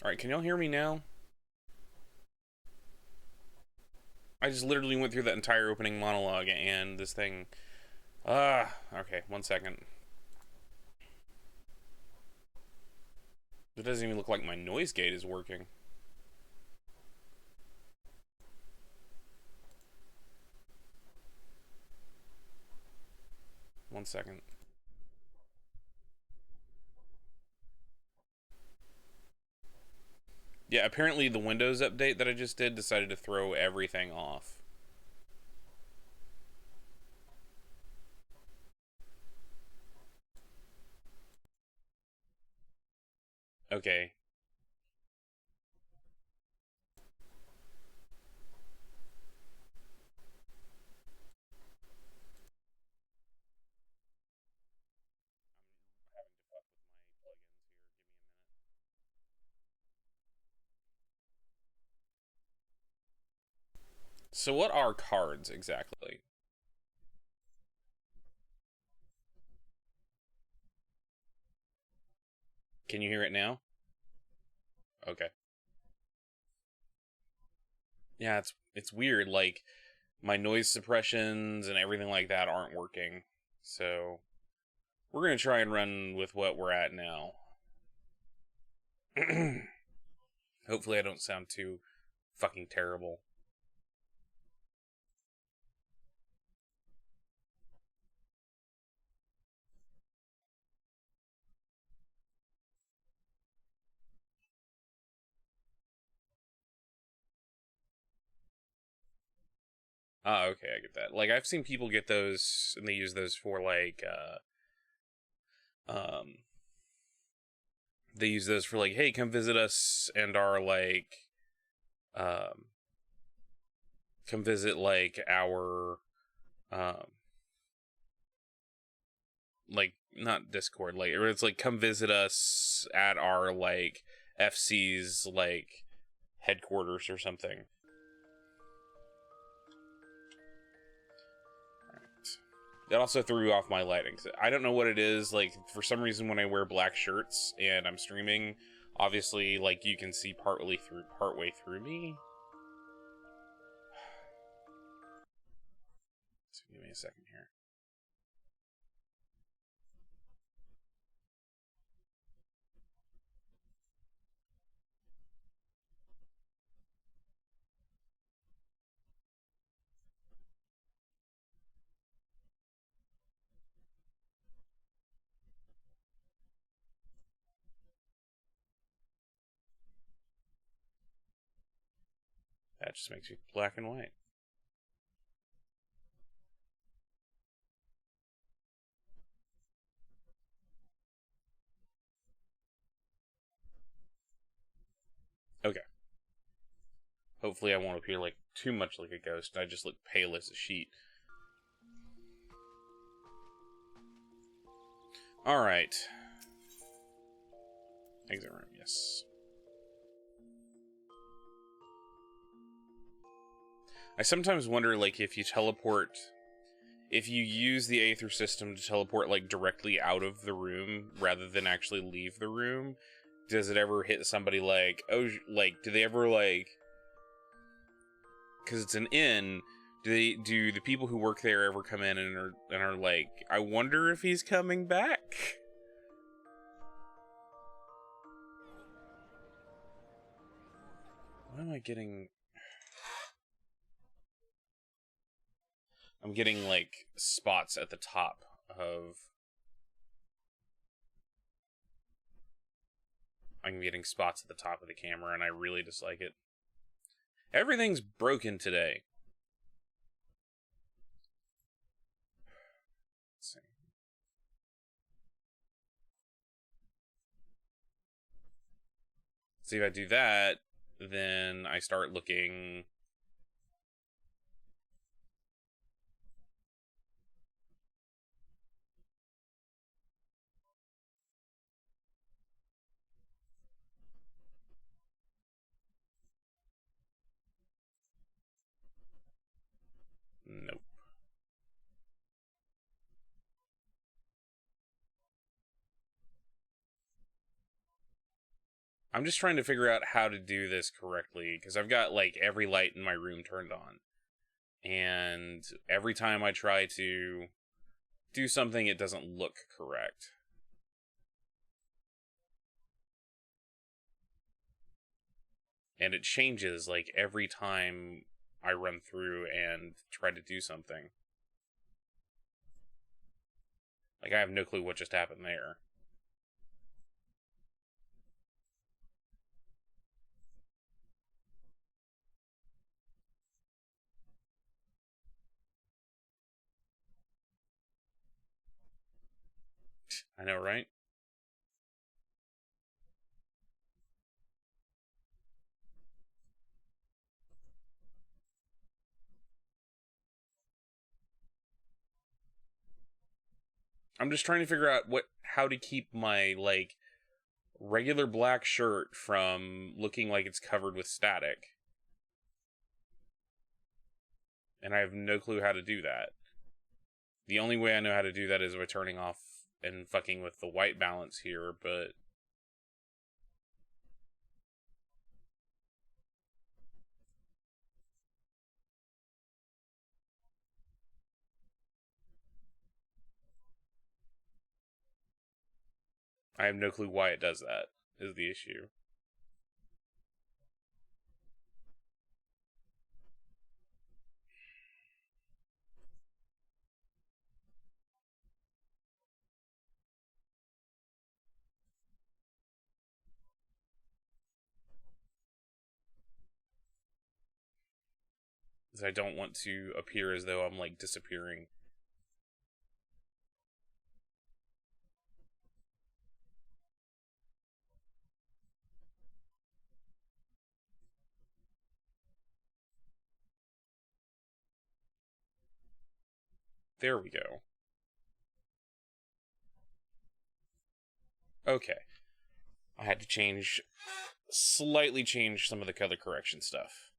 Alright, can y'all hear me now? I just literally went through that entire opening monologue and this thing. Okay, 1 second. It doesn't even look like my noise gate is working. One second. Yeah, apparently the Windows update that I just did decided to throw everything off. Okay. So what are cards exactly? Can you hear it now? Okay. Yeah, it's weird. Like my noise suppressions and everything like that aren't working. So we're gonna try and run with what we're at now. Hopefully, I don't sound too fucking terrible. Ah, okay, I get that. Like I've seen people get those and they use those for like um they use those for like, hey, come visit us and our like um come visit like our um like not Discord, like or it's like come visit us at our like FC's like headquarters or something. It also threw off my lighting. I don't know what it is. Like for some reason, when I wear black shirts and I'm streaming, obviously, like you can see partway through me. So give me a second here. That just makes you black and white. Okay. Hopefully, I won't appear like too much like a ghost. I just look pale as a sheet. All right. Exit room. Yes. I sometimes wonder, like, if you use the Aether system to teleport like directly out of the room rather than actually leave the room, does it ever hit somebody like, oh, like, do they ever like, because it's an inn, do the people who work there ever come in and are like, I wonder if he's coming back? What am I getting? I'm getting like spots at the top of. I'm getting spots at the top of the camera, and I really dislike it. Everything's broken today. Let's see. See if I do that, then I start looking. Nope. I'm just trying to figure out how to do this correctly, because I've got, like, every light in my room turned on. And every time I try to do something, it doesn't look correct. And it changes, like, every time I run through and try to do something. Like, I have no clue what just happened there. I know, right? I'm just trying to figure out how to keep my, like, regular black shirt from looking like it's covered with static. And I have no clue how to do that. The only way I know how to do that is by turning off and fucking with the white balance here, but I have no clue why it does that, is the issue. Because I don't want to appear as though I'm, like, disappearing. There we go. Okay. I had to slightly change some of the color correction stuff.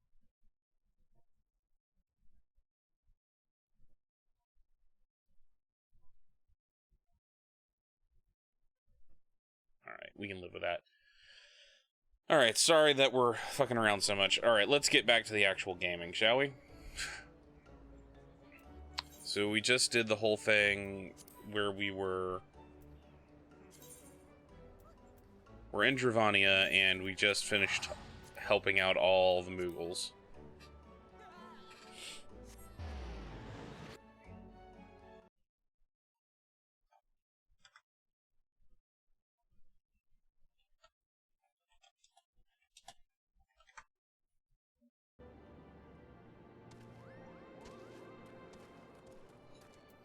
Alright, we can live with that. Alright, sorry that we're fucking around so much. Alright, let's get back to the actual gaming, shall we? So we just did the whole thing where we're in Dravania, and we just finished helping out all the Moogles.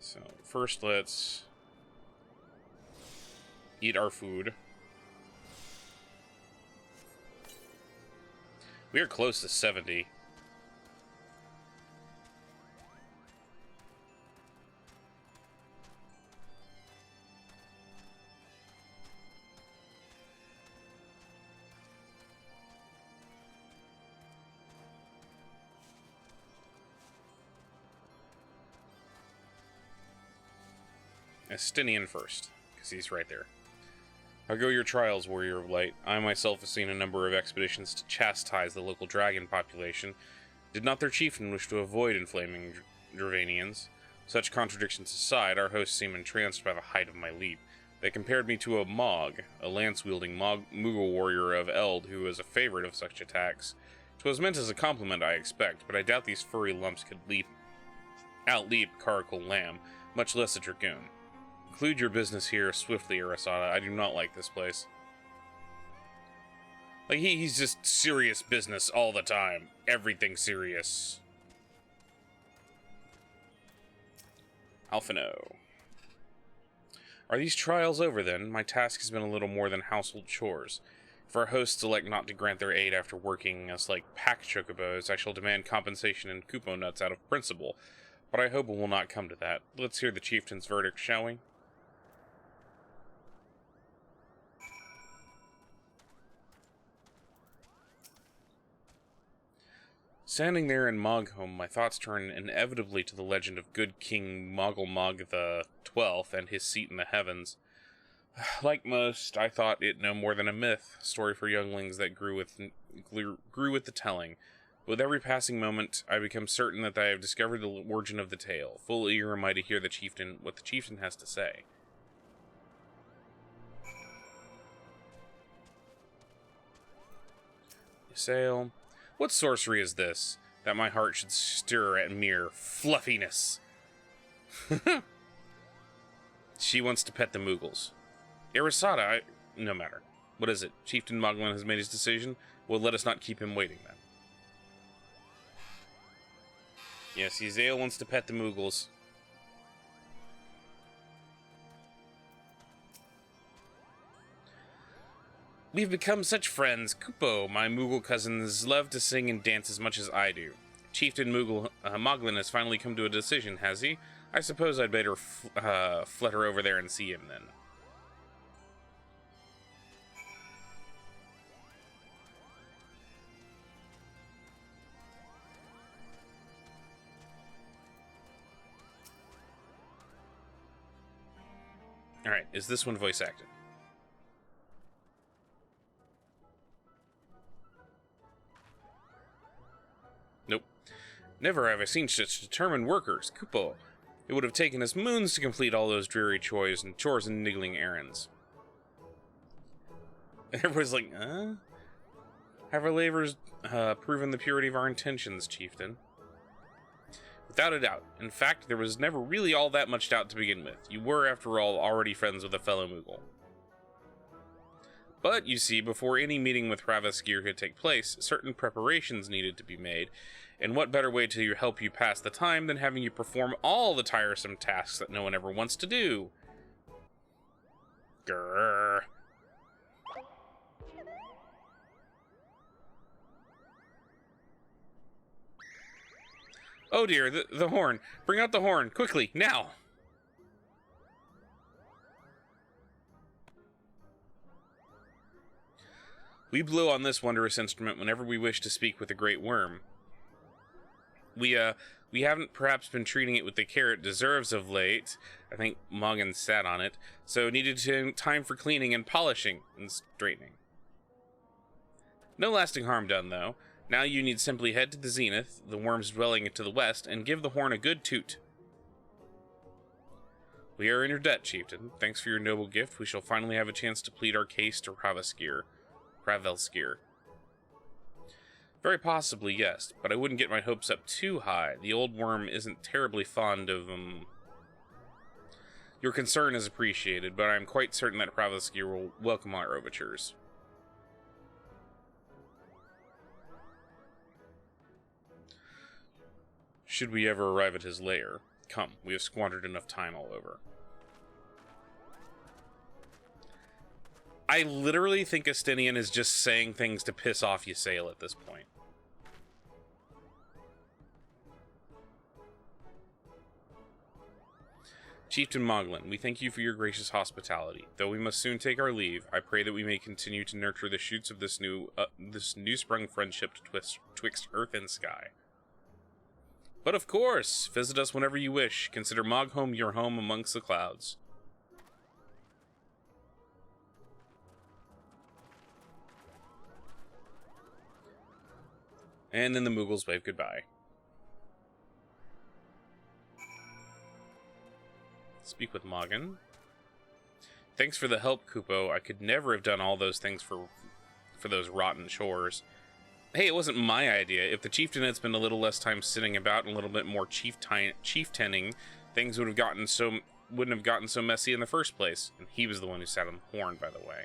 So, first let's eat our food. We are close to 70. Estinian first, because he's right there. How go your trials, Warrior of Light? I myself have seen a number of expeditions to chastise the local dragon population. Did not their chieftain wish to avoid inflaming Dravanians? Such contradictions aside, our hosts seem entranced by the height of my leap. They compared me to a Mog, a lance-wielding Moogle warrior of Eld who was a favorite of such attacks. 'Twas meant as a compliment, I expect, but I doubt these furry lumps could outleap Caracal Lamb, much less a dragoon. Conclude your business here swiftly, Arasada. I do not like this place. Like, he's just serious business all the time. Everything serious. Alphino. Are these trials over, then? My task has been a little more than household chores. If our hosts elect not to grant their aid after working us like pack chocobos, I shall demand compensation in Kupo nuts out of principle. But I hope it will not come to that. Let's hear the chieftain's verdict, shall we? Standing there in Mogholm, my thoughts turn inevitably to the legend of good King Moggle Mog the 12th and his seat in the heavens. Like most, I thought it no more than a myth, story for younglings that grew with the telling. With every passing moment, I become certain that I have discovered the origin of the tale. Full eager am I to hear what the chieftain has to say. Ysayle, what sorcery is this, that my heart should stir at mere fluffiness? She wants to pet the Moogles. Irisata, no matter. What is it? Chieftain Moglin has made his decision? Well, let us not keep him waiting, then. Yes, Ysayle wants to pet the Moogles. We've become such friends. Kupo, my Moogle cousins, love to sing and dance as much as I do. Chieftain Moglin has finally come to a decision, has he? I suppose I'd better flutter over there and see him, then. Alright, is this one voice acted? Nope. Never have I seen such determined workers. Kupo. It would have taken us moons to complete all those dreary chores and niggling errands. Everyone's like, Have our labors proven the purity of our intentions, Chieftain? Without a doubt. In fact, there was never really all that much doubt to begin with. You were, after all, already friends with a fellow Moogle. But, you see, before any meeting with Ravaskir could take place, certain preparations needed to be made, and what better way to help you pass the time than having you perform all the tiresome tasks that no one ever wants to do? Grrr. Oh dear, the horn. Bring out the horn, quickly, now! We blow on this wondrous instrument whenever we wish to speak with the Great Worm. We haven't perhaps been treating it with the care it deserves of late. I think Mogin sat on it, so needed time for cleaning and polishing and straightening. No lasting harm done, though. Now you need simply head to the zenith, the worm's dwelling to the west, and give the horn a good toot. We are in your debt, Chieftain. Thanks for your noble gift. We shall finally have a chance to plead our case to Ravaskir. Very possibly, yes, but I wouldn't get my hopes up too high. The old worm isn't terribly fond of, Your concern is appreciated, but I am quite certain that Ravaskir will welcome our overtures. Should we ever arrive at his lair, come, we have squandered enough time all over. I literally think Estinian is just saying things to piss off Ysayle at this point. Chieftain Moglin, we thank you for your gracious hospitality. Though we must soon take our leave, I pray that we may continue to nurture the shoots of this new-sprung friendship twixt earth and sky. But of course, visit us whenever you wish. Consider Moghome your home amongst the clouds. And then the Moogles wave goodbye. Speak with Mogin. Thanks for the help, Kupo. I could never have done all those things for those rotten chores. Hey, it wasn't my idea. If the chieftain had spent a little less time sitting about and a little bit more chieftaining, things wouldn't have gotten so messy in the first place. And he was the one who sat on the horn, by the way.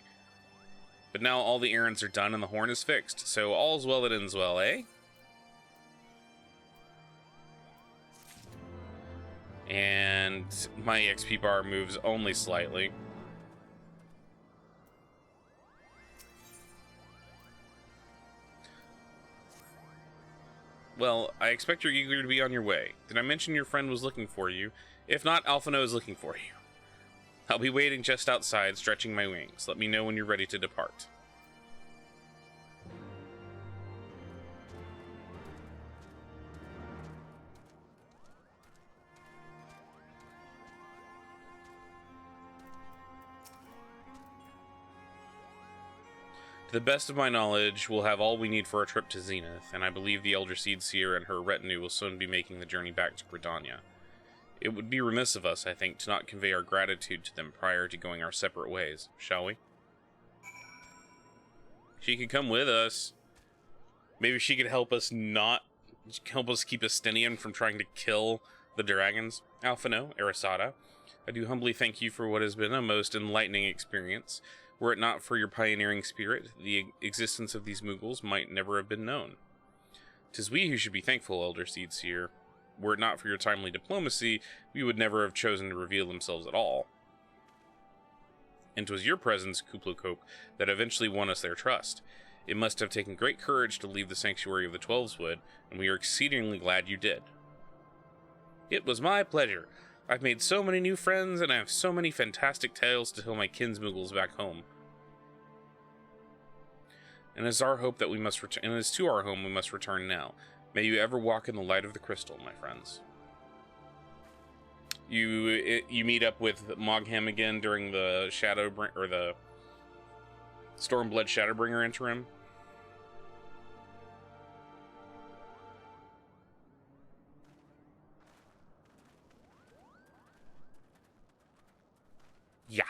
But now all the errands are done and the horn is fixed, so all's well that ends well, eh? And my XP bar moves only slightly. Well, I expect you're eager to be on your way. Did I mention your friend was looking for you? If not, Alphinaud is looking for you. I'll be waiting just outside, stretching my wings. Let me know when you're ready to depart. the best of my knowledge, we'll have all we need for our trip to Zenith, and I believe the Elder Seedseer and her retinue will soon be making the journey back to Gridania. It would be remiss of us, I think, to not convey our gratitude to them prior to going our separate ways, shall we? She could come with us. Maybe she could help us keep Estinian from trying to kill the dragons. Alphino, Arasada, I do humbly thank you for what has been a most enlightening experience. Were it not for your pioneering spirit, the existence of these Moogles might never have been known. 'Tis we who should be thankful, Elder Seedseer. Were it not for your timely diplomacy, we would never have chosen to reveal themselves at all. And 'twas your presence, Kuplukop, that eventually won us their trust. It must have taken great courage to leave the sanctuary of the Twelveswood, and we are exceedingly glad you did. It was my pleasure. I've made so many new friends, and I have so many fantastic tales to tell my kinsmoogles back home. And it's our hope that we must return. And it's to our home we must return now. May you ever walk in the light of the crystal, my friends. You meet up with Mogham again during the the Stormblood Shadowbringer interim. Yeah.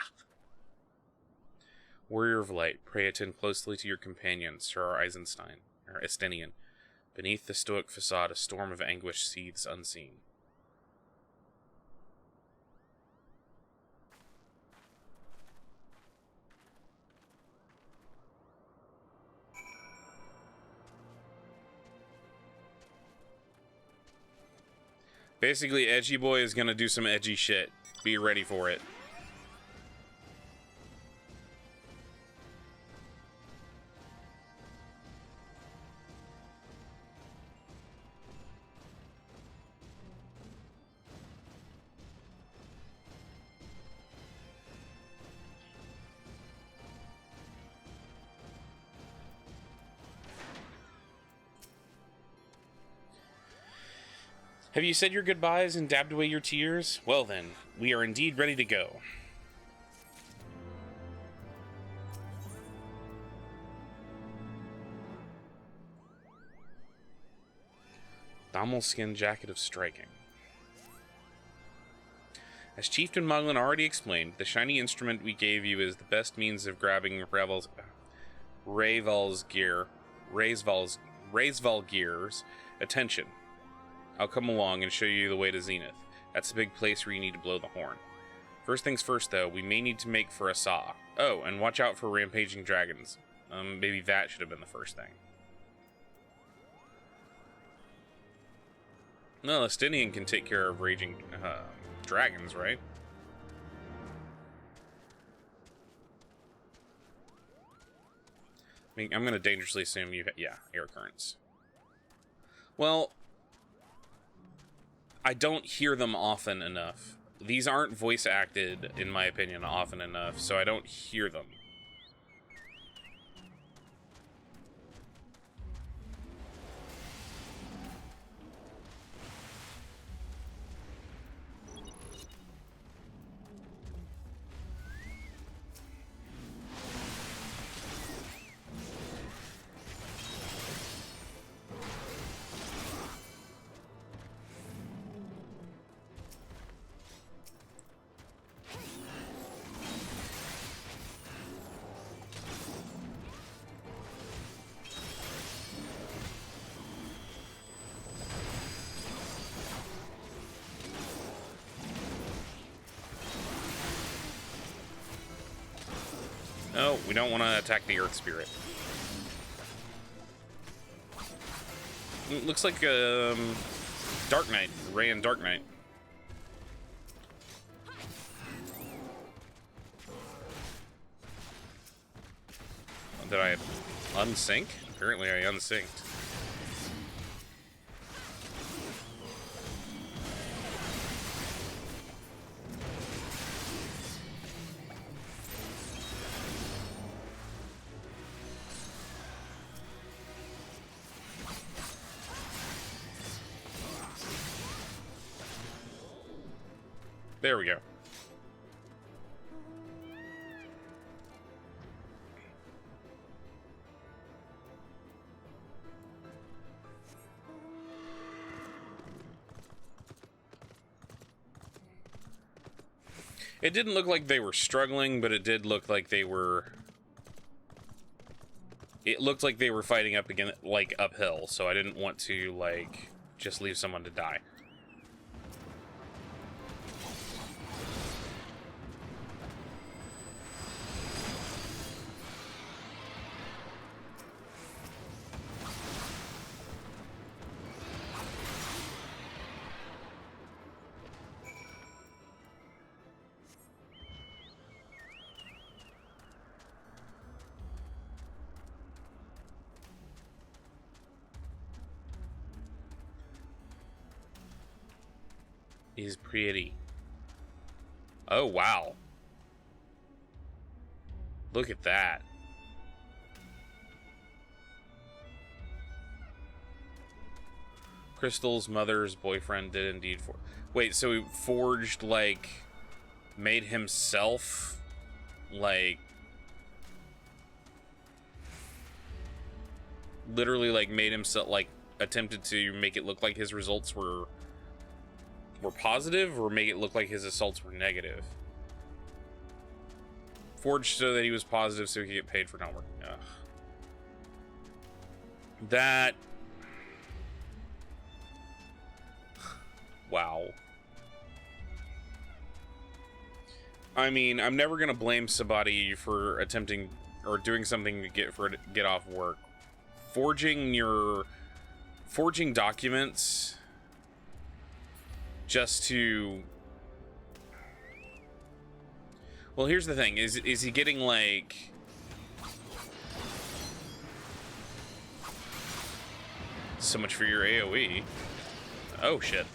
Warrior of Light, pray attend closely to your companion, Sir Eisenstein, or Estinian. Beneath the stoic facade, a storm of anguish seethes unseen. Basically, Edgy Boy is gonna do some edgy shit. Be ready for it. Have you said your goodbyes and dabbed away your tears? Well then, we are indeed ready to go. Dommel skin jacket of striking. As Chieftain Moglin already explained, the shiny instrument we gave you is the best means of grabbing Raisvalgir's attention. I'll come along and show you the way to Zenith. That's the big place where you need to blow the horn. First things first, though, we may need to make for a saw. Oh, and watch out for rampaging dragons. Maybe that should have been the first thing. No, Estinian can take care of raging dragons, right? I mean, I'm going to dangerously assume you... Yeah, air currents. Well, I don't hear them often enough. These aren't voice acted, in my opinion, often enough, so I don't hear them. No, we don't want to attack the Earth Spirit. It looks like Dark Knight, Ray and Dark Knight. Did I unsync? Apparently I unsynced. There we go. It didn't look like they were struggling, but it did look like they were... It looked like they were fighting up again, like, uphill, so I didn't want to, like, just leave someone to die. He's pretty. Oh, wow. Look at that. Crystal's mother's boyfriend did indeed for... Wait, so he forged, like... Made himself... Like... Literally, like, made himself... Like, attempted to make it look like his results were positive, or make it look like his assaults were negative. Forged so that he was positive so he could get paid for not working. Ugh. That... Wow. I mean, I'm never gonna blame somebody for attempting or doing something to get off work. Forging documents just to... Well, here's the thing. Is he getting, like... So much for your AoE. Oh, shit.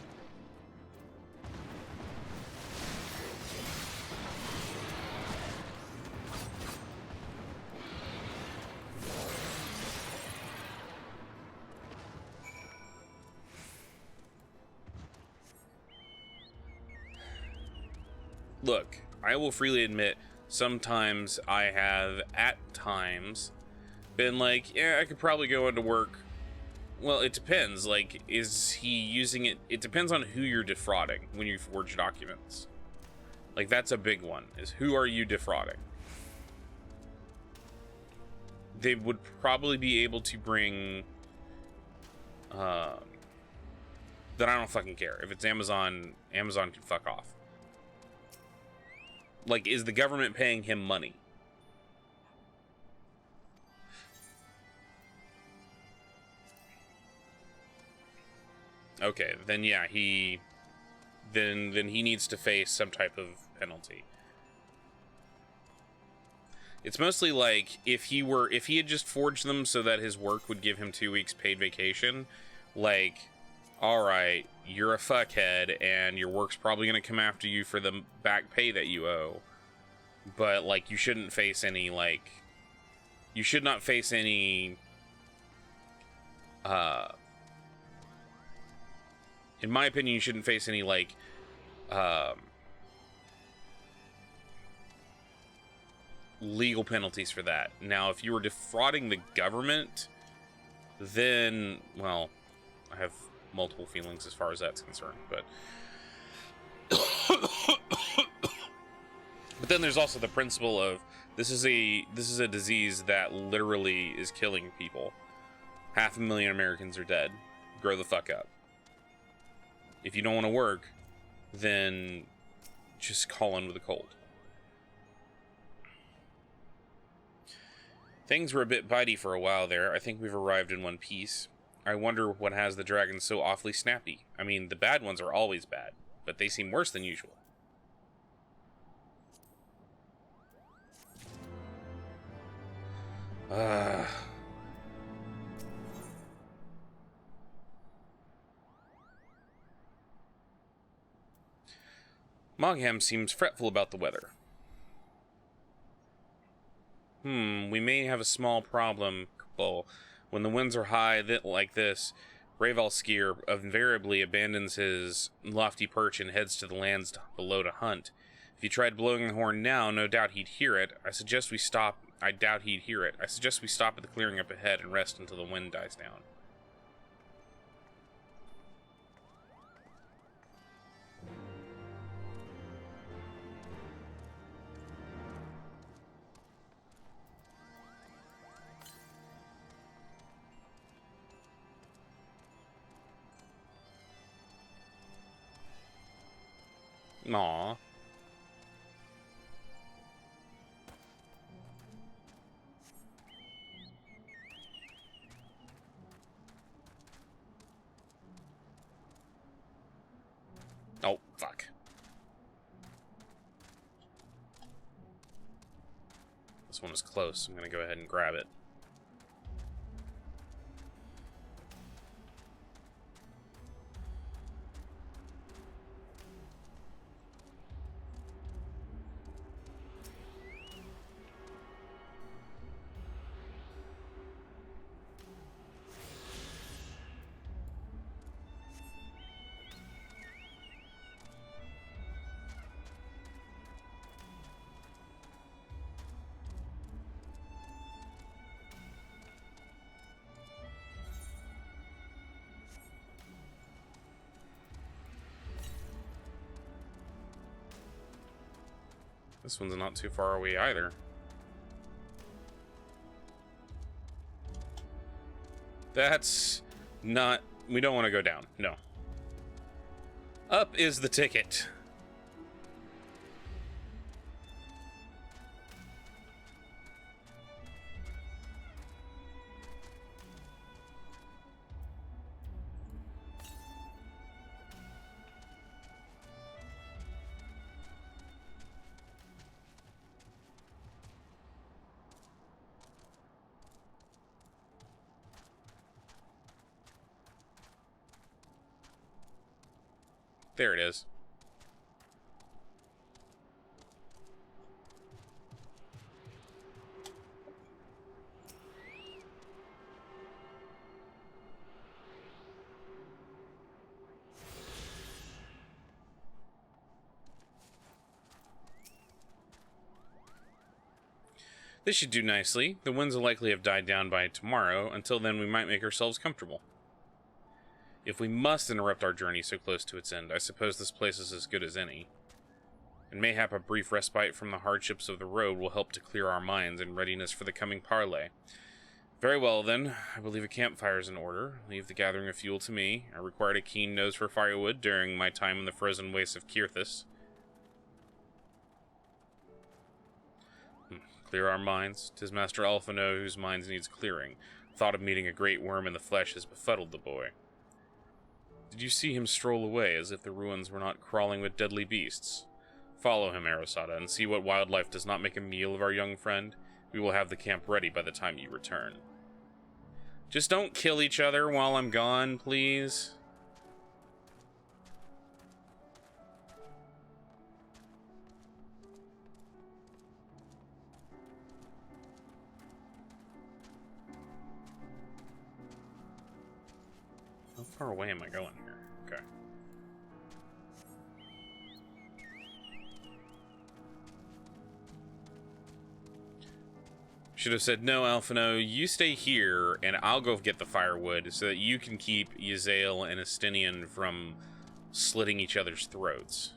Look, I will freely admit, sometimes I have, at times, been like, yeah, I could probably go into work. Well, it depends. Like, is he using it? It depends on who you're defrauding when you forge documents. Like, that's a big one, is who are you defrauding? They would probably be able to bring... Then I don't fucking care. If it's Amazon, Amazon can fuck off. Like, is the government paying him money? Okay, then yeah, then he needs to face some type of penalty. It's mostly like if he had just forged them so that his work would give him 2 weeks paid vacation, like, all right, you're a fuckhead and your work's probably going to come after you for the back pay that you owe. But, like, you shouldn't face any, like... You should not face any... in my opinion, you shouldn't face any, like... legal penalties for that. Now, if you were defrauding the government, then, well, I have multiple feelings as far as that's concerned, but... But then there's also the principle of this is a disease that literally is killing people. 500,000 Americans are dead. Grow the fuck up. If you don't want to work, then just call in with a cold. Things were a bit bitey for a while there. I think we've arrived in one piece. I wonder what has the dragons so awfully snappy. I mean, the bad ones are always bad, but they seem worse than usual. Mogham seems fretful about the weather. We may have a small problem, Bull. When the winds are high like this, Ravalskir invariably abandons his lofty perch and heads to the lands below to hunt. If you tried blowing the horn now, no doubt he'd hear it. I doubt he'd hear it. I suggest we stop at the clearing up ahead and rest until the wind dies down. Aw. Oh, fuck. This one is close. I'm gonna go ahead and grab it. This one's not too far away either. That's not... We don't want to go down. No. Up is the ticket. There it is. This should do nicely. The winds will likely have died down by tomorrow. Until then, we might make ourselves comfortable. If we must interrupt our journey so close to its end, I suppose this place is as good as any. And mayhap a brief respite from the hardships of the road will help to clear our minds in readiness for the coming parley. Very well, then. I believe a campfire is in order. Leave the gathering of fuel to me. I required a keen nose for firewood during my time in the frozen wastes of Kirthis. Clear our minds. 'Tis Master Alphinaud whose minds needs clearing. Thought of meeting a great worm in the flesh has befuddled the boy. Did you see him stroll away as if the ruins were not crawling with deadly beasts? Follow him, Arasada, and see what wildlife does not make a meal of our young friend. We will have the camp ready by the time you return. Just don't kill each other while I'm gone, please. How far away am I going here? Okay. Should have said, no, Alphinaud, you stay here, and I'll go get the firewood so that you can keep Yzael and Estinian from slitting each other's throats.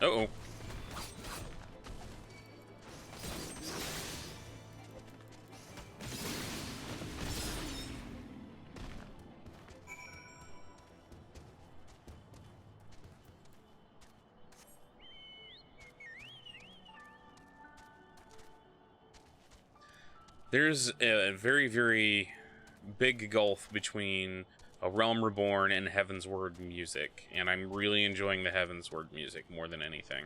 Uh-oh. There's a very, very big gulf between A Realm Reborn and Heavensward music, and I'm really enjoying the Heavensward music more than anything.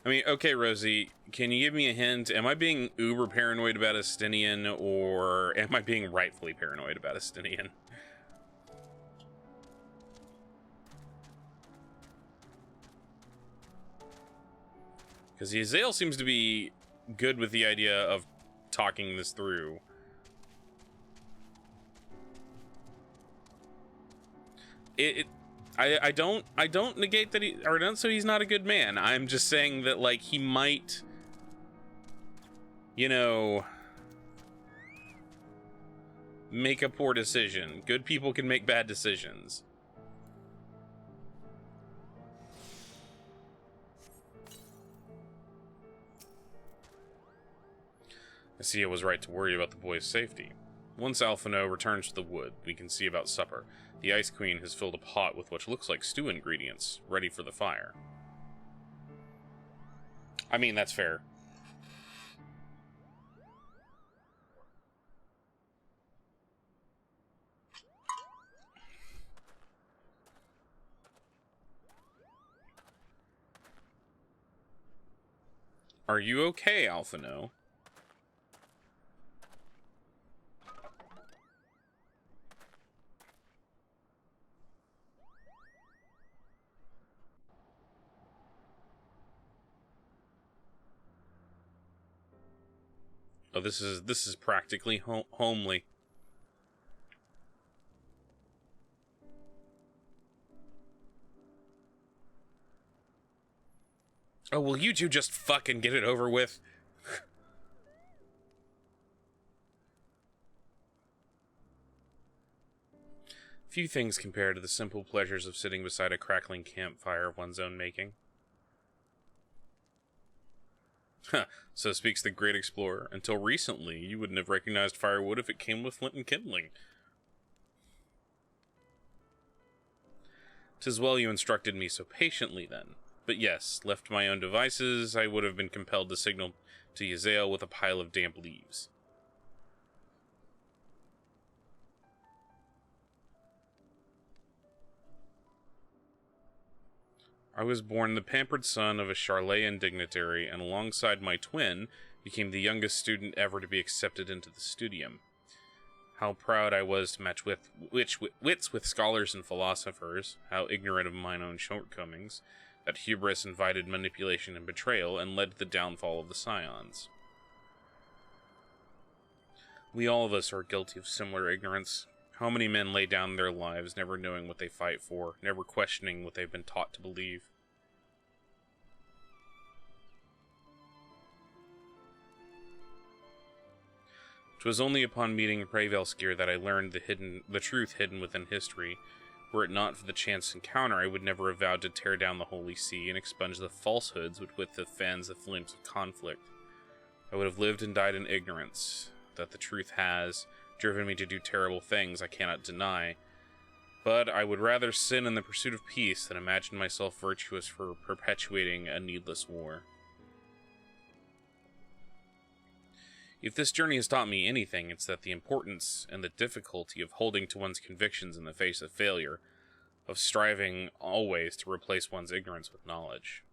I mean, okay, Rosie, can you give me a hint? Am I being uber paranoid about Estinian, or am I being rightfully paranoid about Estinian? Because Yzael seems to be good with the idea of talking this through. it I don't negate that he, or don't say he's not a good man. I'm just saying that, like, he might, you know, make a poor decision. Good people can make bad decisions. Asia was right to worry about the boy's safety. Once Alphino returns to the wood, we can see about supper. The Ice Queen has filled a pot with what looks like stew ingredients, ready for the fire. I mean, that's fair. Are you okay, Alphino? Oh, this is practically homely. Oh, will you two just fucking get it over with? Few things compare to the simple pleasures of sitting beside a crackling campfire of one's own making. Huh, so speaks the great explorer. Until recently, you wouldn't have recognized firewood if it came with flint and kindling. 'Tis well you instructed me so patiently, then. But yes, left to my own devices, I would have been compelled to signal to Yazael with a pile of damp leaves. I was born the pampered son of a Charlayan dignitary, and alongside my twin, became the youngest student ever to be accepted into the studium. How proud I was to match wits with scholars and philosophers, how ignorant of mine own shortcomings, that hubris invited manipulation and betrayal, and led to the downfall of the Scions. We all of us are guilty of similar ignorance. How many men lay down their lives, never knowing what they fight for, never questioning what they've been taught to believe? Twas only upon meeting Praevalskir that I learned the truth hidden within history. Were it not for the chance encounter, I would never have vowed to tear down the Holy See and expunge the falsehoods with which it fans the flames of conflict. I would have lived and died in ignorance. That the truth has driven me to do terrible things I cannot deny, but I would rather sin in the pursuit of peace than imagine myself virtuous for perpetuating a needless war. If this journey has taught me anything, it's that the importance and the difficulty of holding to one's convictions in the face of failure, of striving always to replace one's ignorance with knowledge.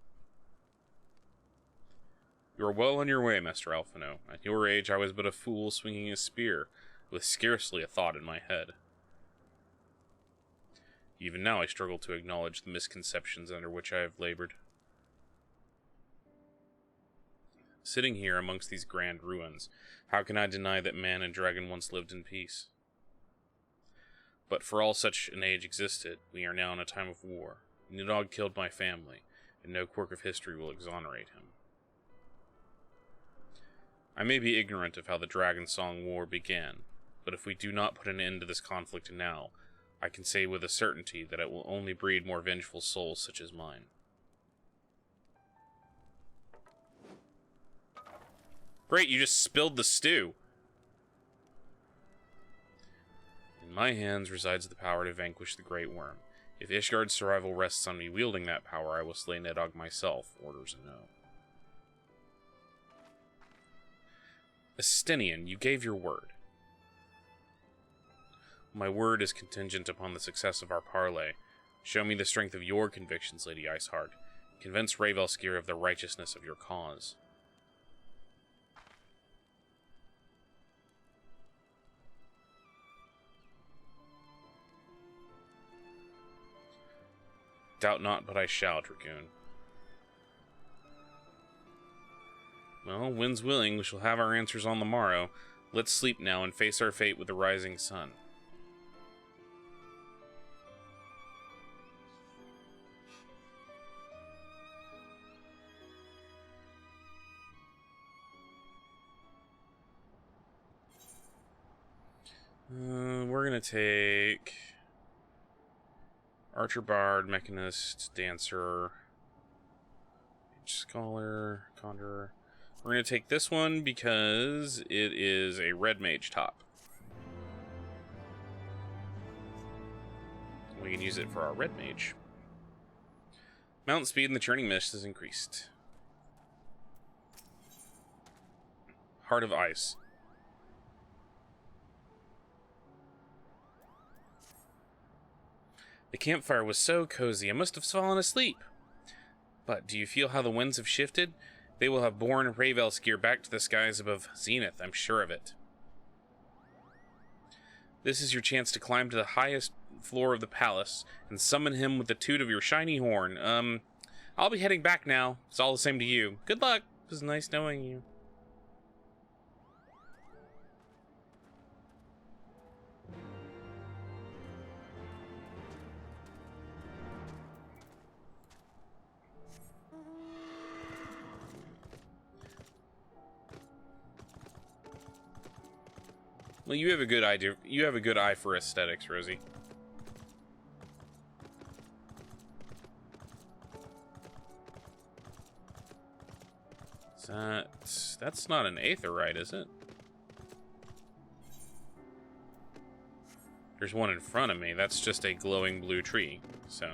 You are well on your way, Master Alphino. At your age, I was but a fool swinging a spear, with scarcely a thought in my head. Even now I struggle to acknowledge the misconceptions under which I have labored. Sitting here amongst these grand ruins, how can I deny that man and dragon once lived in peace? But for all such an age existed, we are now in a time of war. Nidhogg killed my family, and no quirk of history will exonerate him. I may be ignorant of how the Dragon Song War began, but if we do not put an end to this conflict now, I can say with a certainty that it will only breed more vengeful souls such as mine. Great, you just spilled the stew. In my hands resides the power to vanquish the Great Worm. If Ishgard's survival rests on me wielding that power, I will slay Nidhogg myself, orders a no. Estinian, you gave your word. My word is contingent upon the success of our parley. Show me the strength of your convictions, Lady Iceheart. Convince Praevalskir of the righteousness of your cause. Doubt not, but I shall, Dragoon. Well, wind's willing, we shall have our answers on the morrow. Let's sleep now and face our fate with the rising sun. We're gonna take Archer, Bard, Mechanist, Dancer, Scholar, Conjurer. We're gonna take this one because it is a red mage top. We can use it for our red mage. Mount speed in the Churning Mist is increased. Heart of Ice. The campfire was so cozy, I must have fallen asleep. But do you feel how the winds have shifted? They will have borne Ravel's gear back to the skies above Zenith, I'm sure of it. This is your chance to climb to the highest floor of the palace and summon him with the toot of your shiny horn. I'll be heading back now. It's all the same to you. Good luck. It was nice knowing you. Well, you have a good idea. You have a good eye for aesthetics, Rosie. That's not an aetheryte, is it? There's one in front of me. That's just a glowing blue tree. So.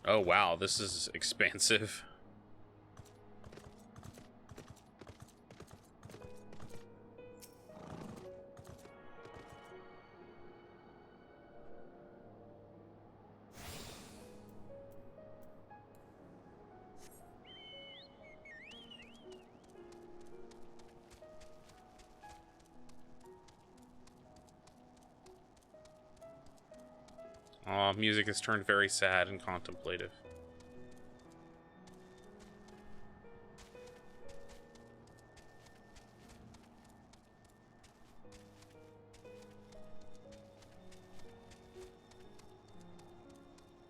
Oh wow, this is expansive. Aw, music has turned very sad and contemplative.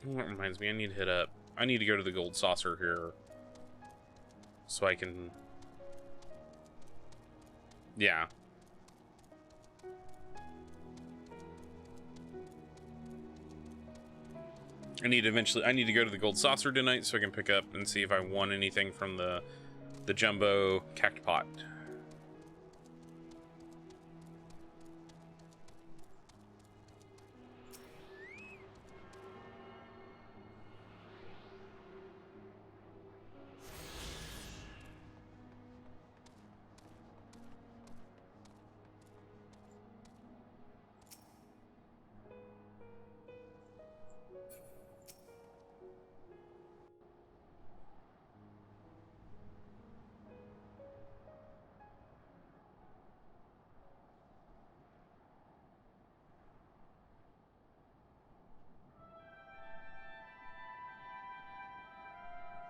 That reminds me, I need to hit up. I need to go to the Gold Saucer here. So I can... Yeah. I need to go to the Gold Saucer tonight so I can pick up and see if I won anything from the Jumbo Cactpot.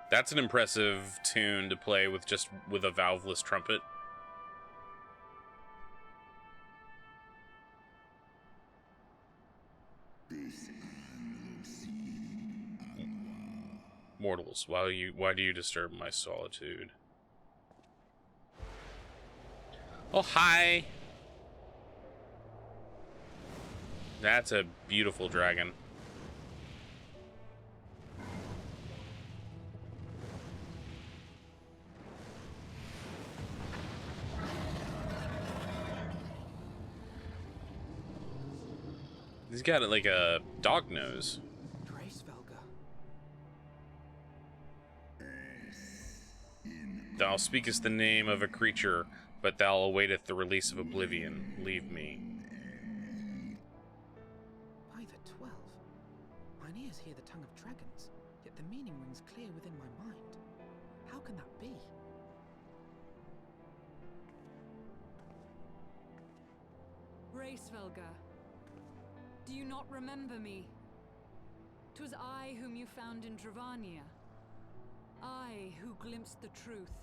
That's an impressive tune to play with a valveless trumpet. Mortals, why do you disturb my solitude? Oh, hi! That's a beautiful dragon. He's got like a dog nose. Thou speakest the name of a creature, but thou awaiteth the release of oblivion. Leave me. By the 12, mine ears hear the tongue of dragons, yet the meaning rings clear within my mind. How can that be? Racevelga, do you not remember me? 'Twas I whom you found in Dravania. I who glimpsed the truth.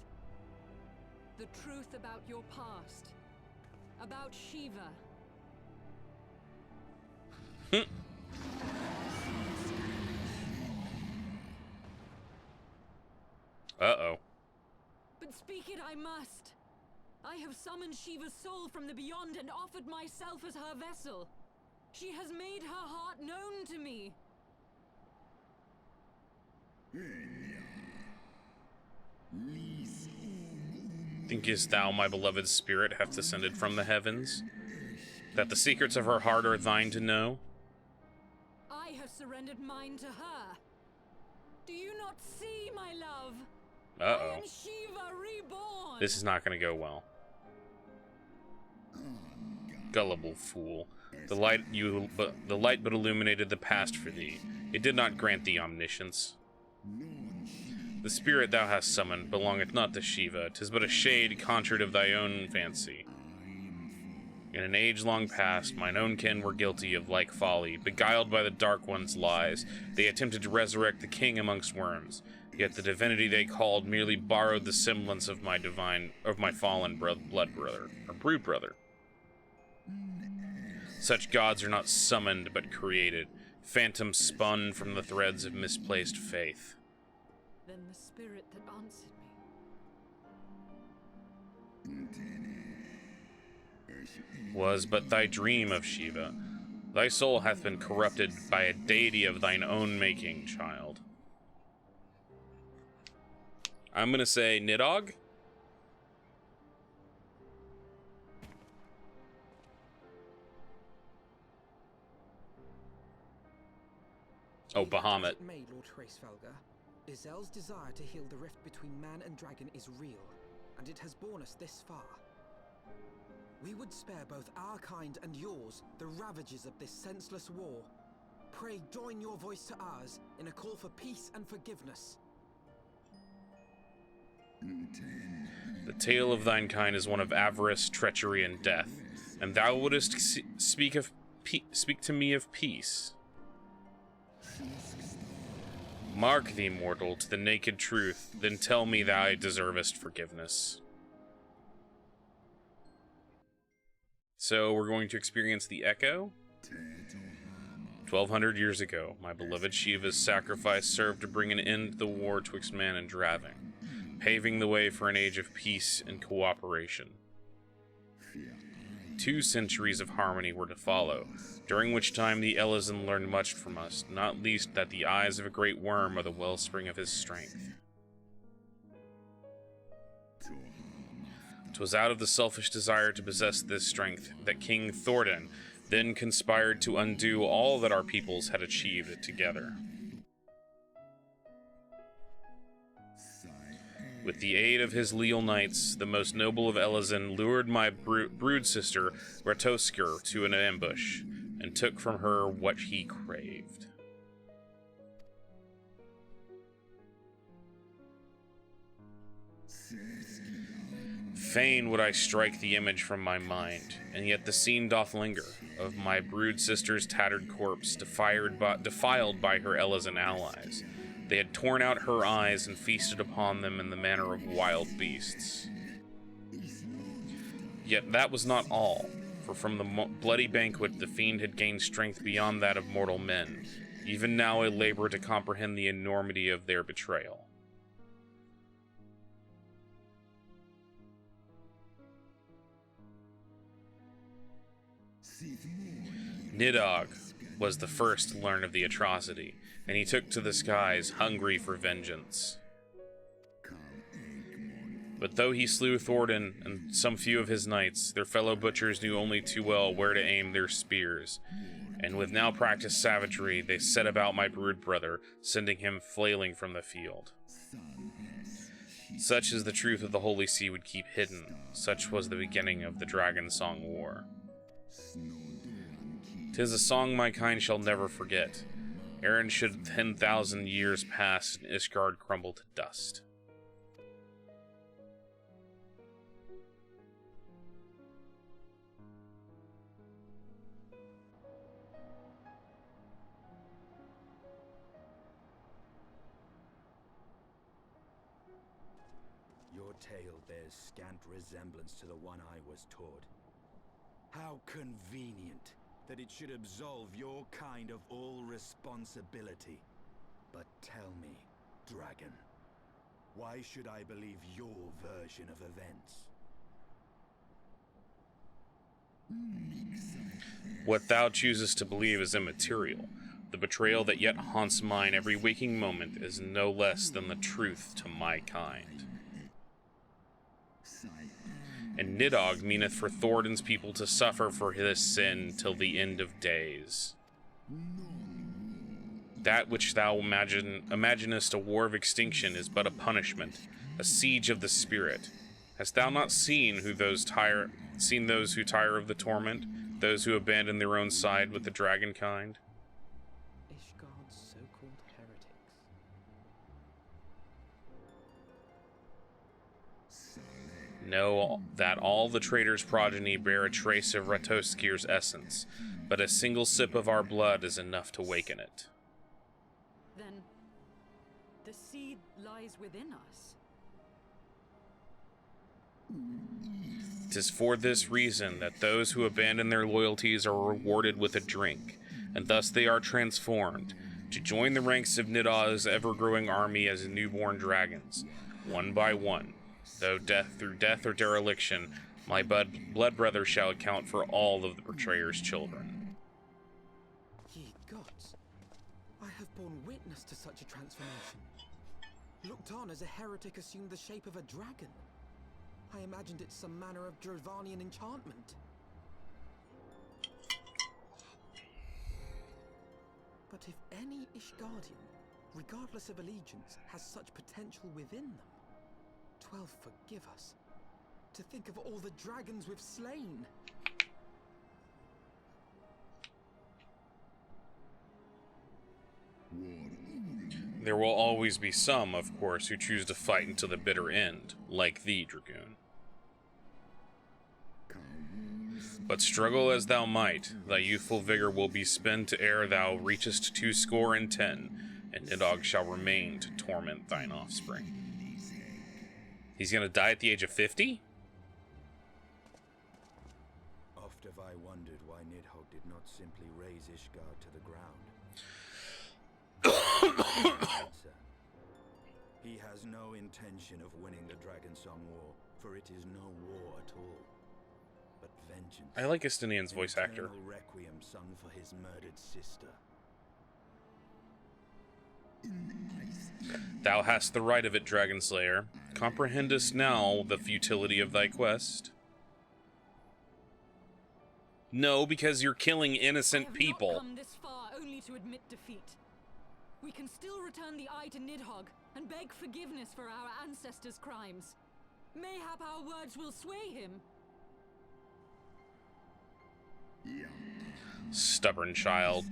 The truth about your past. About Shiva Uh-oh. But speak it I must. I have summoned Shiva's soul from the beyond and offered myself as her vessel. She has made her heart known to me. Thinkest thou my beloved spirit hath descended from the heavens, that the secrets of her heart are thine to know? I have surrendered mine to her. Do you not see, my love? I Uh-oh. am Shiva reborn. This is not going to go well. Gullible fool. The light but illuminated the past for thee. It did not grant thee omniscience. The spirit thou hast summoned belongeth not to Shiva. 'Tis but a shade conjured of thy own fancy. In an age long past, mine own kin were guilty of like folly. Beguiled by the Dark One's lies, they attempted to resurrect the king amongst worms. Yet the divinity they called merely borrowed the semblance of my fallen blood brother, or brood brother. Such gods are not summoned, but created, phantoms spun from the threads of misplaced faith. Then the spirit that answered me Was but thy dream of Shiva. Thy soul hath been corrupted by a deity of thine own making, child. I'm gonna say Nidhogg? Oh, Bahamut. May, Lord Hraesvelgr. Izel's desire to heal the rift between man and dragon is real, and it has borne us this far. We would spare both our kind and yours the ravages of this senseless war. Pray join your voice to ours in a call for peace and forgiveness. The tale of thine kind is one of avarice, treachery, and death, and thou wouldest speak to me of peace. Mark thee, mortal, to the naked truth, then tell me thou deservest forgiveness. So we're going to experience the Echo. 1200 years ago, my beloved Shiva's sacrifice served to bring an end to the war twixt man and Draving, paving the way for an age of peace and cooperation. 2 centuries of harmony were to follow, during which time the Elezen learned much from us, not least that the eyes of a great worm are the wellspring of his strength. 'Twas out of the selfish desire to possess this strength that King Thordan then conspired to undo all that our peoples had achieved together. With the aid of his leal knights, the most noble of Elezen lured my brood sister, Ratoskr, to an ambush, and took from her what he craved. Fain would I strike the image from my mind, and yet the scene doth linger, of my brood sister's tattered corpse, defiled by her Elezen allies. They had torn out her eyes and feasted upon them in the manner of wild beasts. Yet that was not all, for from the bloody banquet the fiend had gained strength beyond that of mortal men. Even now I labor to comprehend the enormity of their betrayal. Nidhogg was the first to learn of the atrocity, and he took to the skies, hungry for vengeance. But though he slew Thordan and some few of his knights, their fellow butchers knew only too well where to aim their spears, and with now practiced savagery, they set about my brood brother, sending him flailing from the field. Such is the truth of the Holy See would keep hidden. Such was the beginning of the Dragon Song War. 'Tis a song my kind shall never forget. Eren should 10,000 years pass and Ishgard crumble to dust. Your tale bears scant resemblance to the one I was taught. How convenient. that it should absolve your kind of all responsibility. But tell me, dragon, why should I believe your version of events? What thou choosest to believe is immaterial. The betrayal that yet haunts mine every waking moment is no less than the truth to my kind. And Nidhogg meaneth for Thordan's people to suffer for this sin till the end of days. That which thou imaginest a war of extinction is but a punishment, a siege of the spirit. Hast thou not seen those who tire of the torment, those who abandon their own side with the dragon kind? Ishgard's so-called heretics. Know that all the traitor's progeny bear a trace of Ratoskir's essence, but a single sip of our blood is enough to waken it. Then, the seed lies within us. 'Tis for this reason that those who abandon their loyalties are rewarded with a drink, and thus they are transformed, to join the ranks of Nidhogg's ever-growing army as newborn dragons, one by one. Though through death or dereliction, my blood brother shall account for all of the betrayer's children. Ye gods, I have borne witness to such a transformation. Looked on as a heretic assumed the shape of a dragon. I imagined it some manner of Dravanian enchantment. But if any Ishgardian, regardless of allegiance, has such potential within them, 12 forgive us. To think of all the dragons we've slain. There will always be some, of course, who choose to fight until the bitter end, like thee, Dragoon. But struggle as thou might, thy youthful vigor will be spent ere thou reachest 70, and Nidhogg shall remain to torment thine offspring. He's gonna die at the age of 50? Oft have I wondered why Nidhogg did not simply raze Ishgard to the ground. Answer. He has no intention of winning the Dragonsong War, for it is no war at all, but vengeance. I like Estinian's voice actor. Eternal requiem sung for his murdered sister. Thou hast the right of it, Dragonslayer. Comprehendest now the futility of thy quest? No, because you're killing innocent people. I have not come this far only to admit defeat. We can still return the eye to Nidhogg and beg forgiveness for our ancestors' crimes. Mayhap our words will sway him. Stubborn child.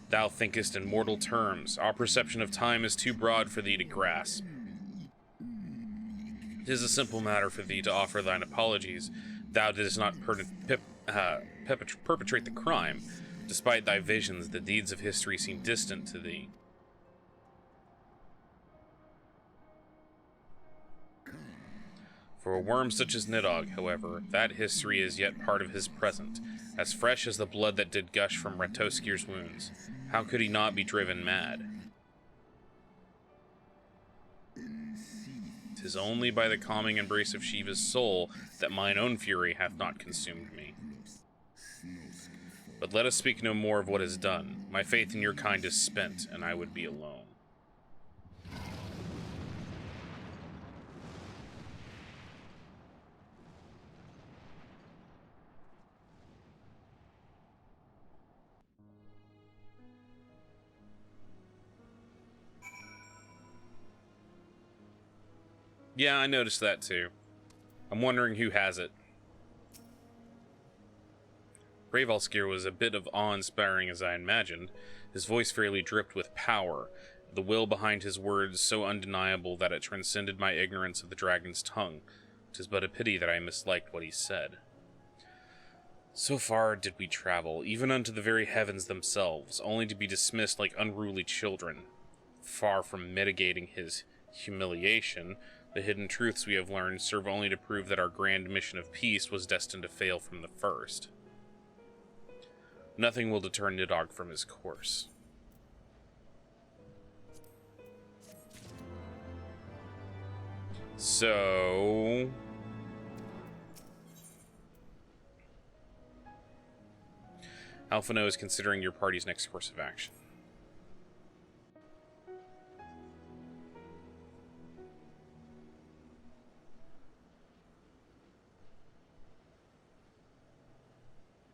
Thou thinkest in mortal terms. Our perception of time is too broad for thee to grasp. 'Tis a simple matter for thee to offer thine apologies. Thou didst not perpetrate the crime. Despite thy visions, the deeds of history seem distant to thee. For a worm such as Nidhogg, however, that history is yet part of his present, as fresh as the blood that did gush from Ratoskir's wounds. How could he not be driven mad? 'Tis only by the calming embrace of Shiva's soul that mine own fury hath not consumed me. But let us speak no more of what is done. My faith in your kind is spent, and I would be alone. Yeah, I noticed that too. I'm wondering who has it. Rayvalskir was a bit of awe-inspiring as I imagined. His voice fairly dripped with power, the will behind his words so undeniable that it transcended my ignorance of the dragon's tongue. 'Tis but a pity that I misliked what he said. So far did we travel, even unto the very heavens themselves, only to be dismissed like unruly children. Far from mitigating his humiliation, the hidden truths we have learned serve only to prove that our grand mission of peace was destined to fail from the first. Nothing will deter Nidhogg from his course. So... Alphino is considering your party's next course of action.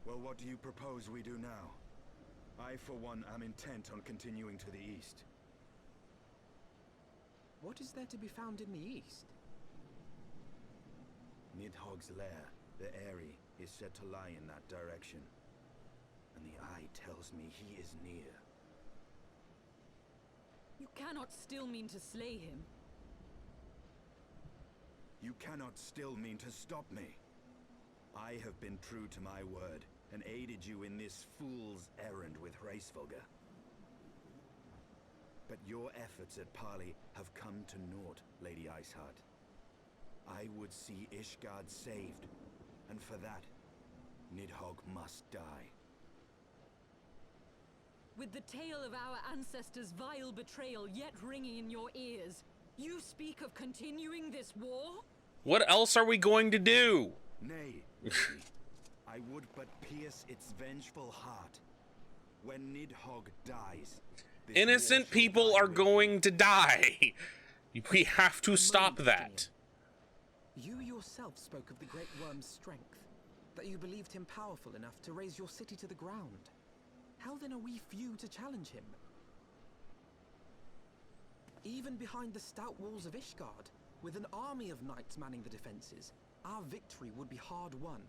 Well, what do you propose we do now? I, for one, am intent on continuing to the east. What is there to be found in the east? Nidhogg's lair, the Eyrie, is said to lie in that direction. And the eye tells me he is near. You cannot still mean to slay him. You cannot still mean to stop me. I have been true to my word, and aided you in this fool's errand with Hraesvelgr. But your efforts at parley have come to naught, Lady Iceheart. I would see Ishgard saved, and for that, Nidhogg must die. With the tale of our ancestors' vile betrayal yet ringing in your ears, you speak of continuing this war? What else are we going to do? Nay, lady. I would but pierce its vengeful heart. When Nidhogg dies, this Innocent war shall people die are with going to die. We have to stop that. You yourself spoke of the Great Worm's strength, that you believed him powerful enough to raise your city to the ground. How then are we few to challenge him? Even behind the stout walls of Ishgard, with an army of knights manning the defenses, our victory would be hard won.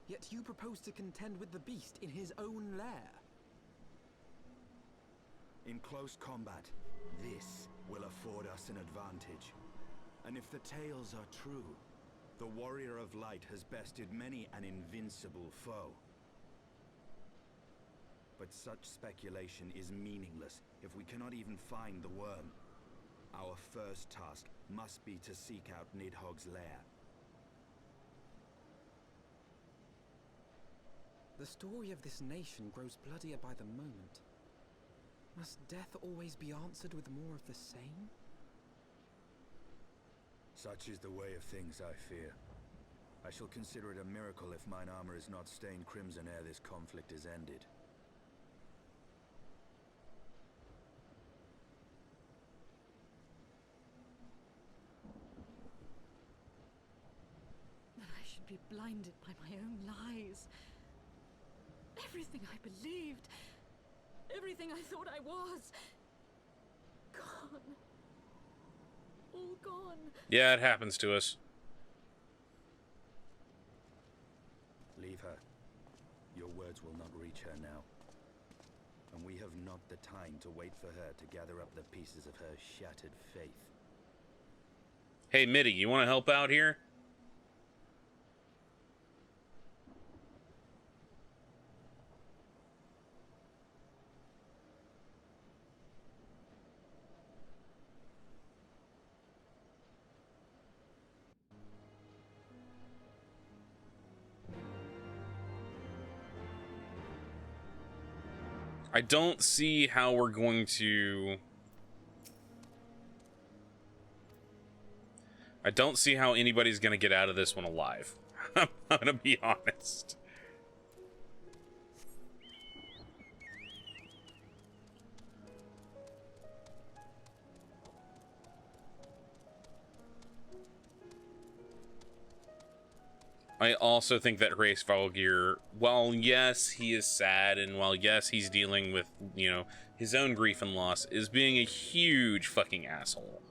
Yet you propose to contend with the beast in his own lair. In close combat, this will afford us an advantage. And if the tales are true, the Warrior of Light has bested many an invincible foe. But such speculation is meaningless if we cannot even find the worm. Our first task must be to seek out Nidhogg's lair. The story of this nation grows bloodier by the moment. Must death always be answered with more of the same? Such is the way of things, I fear. I shall consider it a miracle if mine armor is not stained crimson ere this conflict is ended. That I should be blinded by my own lies. Everything I believed, everything I thought I was, gone. All gone. Yeah, it happens to us. Leave her. Your words will not reach her now. And we have not the time to wait for her to gather up the pieces of her shattered faith. Hey, Mitty, you want to help out here? I don't see how we're going to... I don't see how anybody's going to get out of this one alive. I'm going to be honest. I also think that Hraesvelgr, while yes, he is sad, and while yes, he's dealing with, you know, his own grief and loss, is being a huge fucking asshole.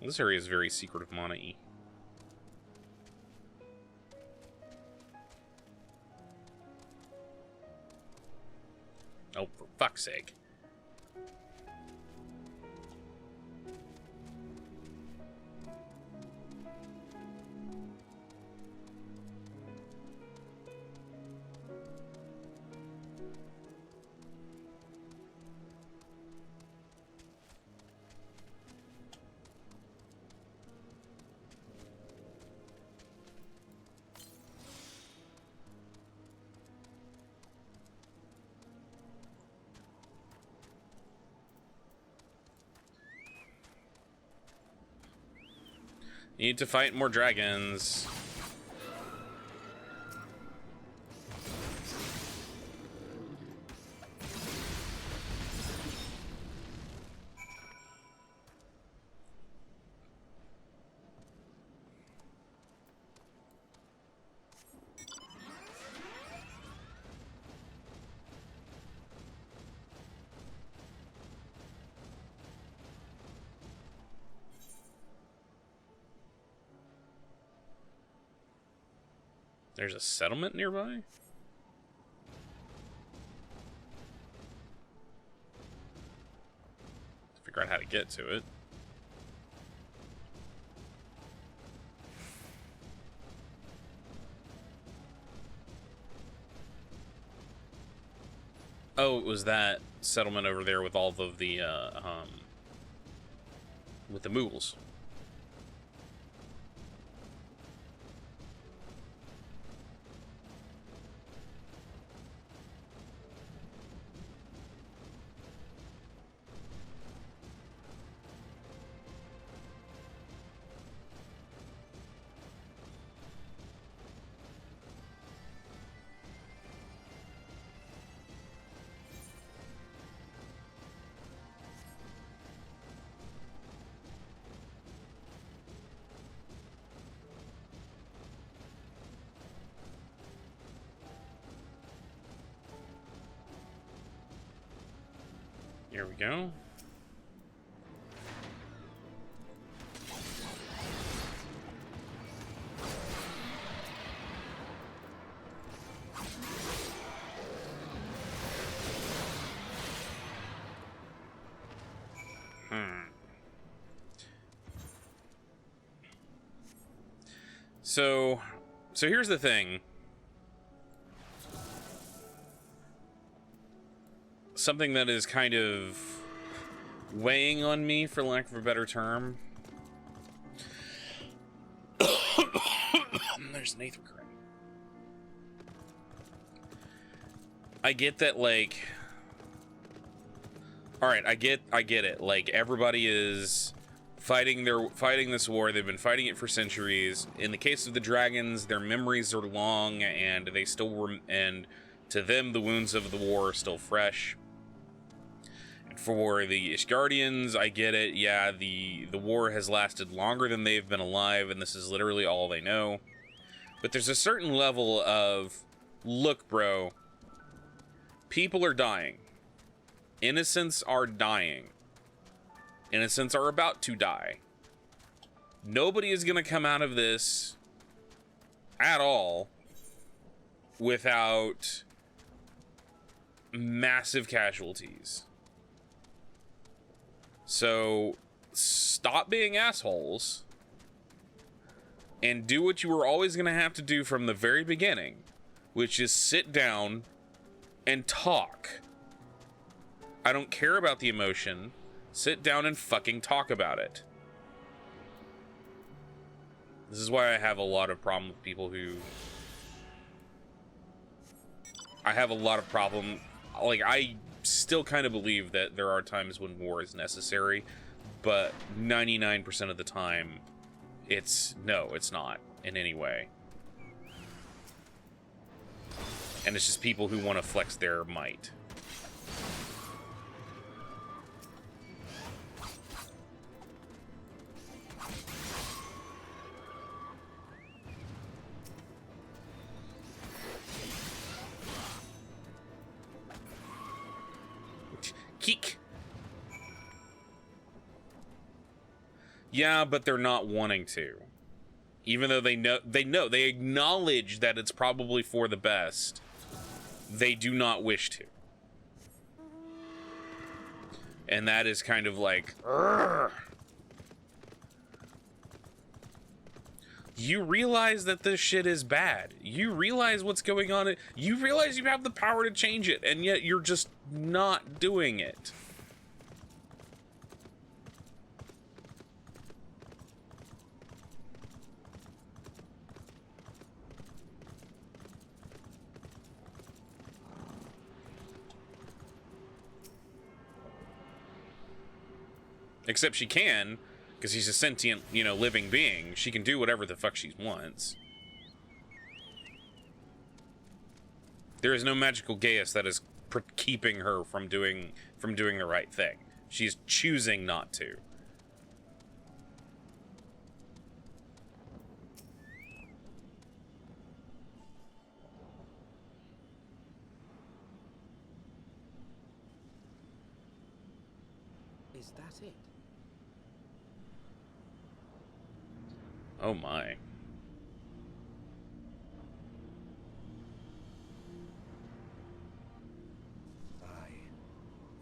This area is very Secret of Mana-y. Oh, for fuck's sake. You need to fight more dragons. There's a settlement nearby? Figure out how to get to it. Oh, it was that settlement over there with all of the, with the Moogles. Here we go. So here's the thing. Something that is kind of weighing on me, for lack of a better term. There's Nathan Crane. I get that, like, all right, I get it. Like, everybody is fighting this war. They've been fighting it for centuries. In the case of the dragons, their memories are long, and they still and to them, the wounds of the war are still fresh. For the Ishgardians, I get it. Yeah, the war has lasted longer than they've been alive, and this is literally all they know. But there's a certain level of, look, bro, people are dying. Innocents are dying. Innocents are about to die. Nobody is going to come out of this at all without massive casualties. So stop being assholes and do what you were always going to have to do from the very beginning, which is sit down and talk. I don't care about the emotion. Sit down and fucking talk about it. This is why I have a lot of problem with people who... I have a lot of problem... Like, I still kind of believe that there are times when war is necessary, but 99% of the time, it's not in any way. And it's just people who want to flex their might. Keek. Yeah, but they're not wanting to. Even though they acknowledge that it's probably for the best, they do not wish to. And that is kind of like, urgh. You realize that this shit is bad. You realize what's going on. You realize you have the power to change it, and yet you're just not doing it. Except she can, Because she's a sentient, living being. She can do whatever the fuck she wants. There is no magical Gaius that is keeping her from doing the right thing. She's choosing not to. Is that it? Oh my.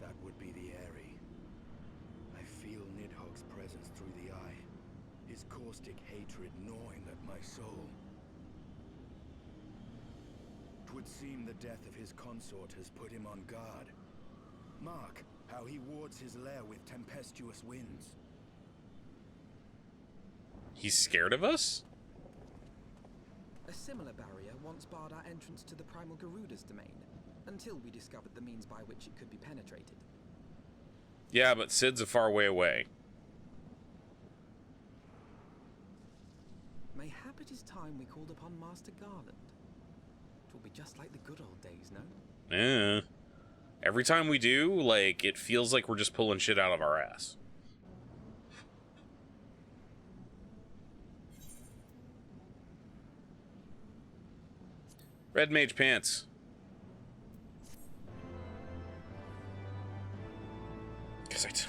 That would be the Eyrie. I feel Nidhogg's presence through the eye, his caustic hatred gnawing at my soul. 'Twould seem the death of his consort has put him on guard. Mark how he wards his lair with tempestuous winds. He's scared of us? A similar barrier once barred our entrance to the Primal Garuda's domain, until we discovered the means by which it could be penetrated. Yeah, but Sid's a far way away. Mayhap it is time we called upon Master Garland. It will be just like the good old days, no? Eh. Every time we do, it feels like we're just pulling shit out of our ass. Red mage pants. Because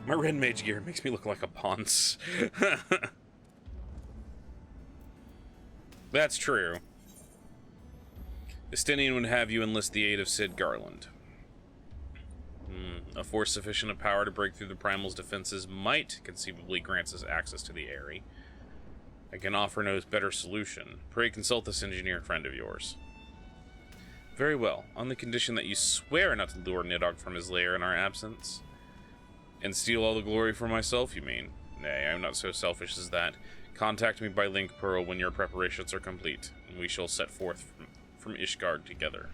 my red mage gear makes me look like a ponce. That's true. Estinian would have you enlist the aid of Sid Garland. A force sufficient of power to break through the Primal's defenses might conceivably grant us access to the Eyrie. I can offer no better solution. Pray consult this engineer friend of yours. Very well, on the condition that you swear not to lure Nidhogg from his lair in our absence. And steal all the glory for myself, you mean? Nay, I am not so selfish as that. Contact me by link pearl when your preparations are complete, and we shall set forth from Ishgard together.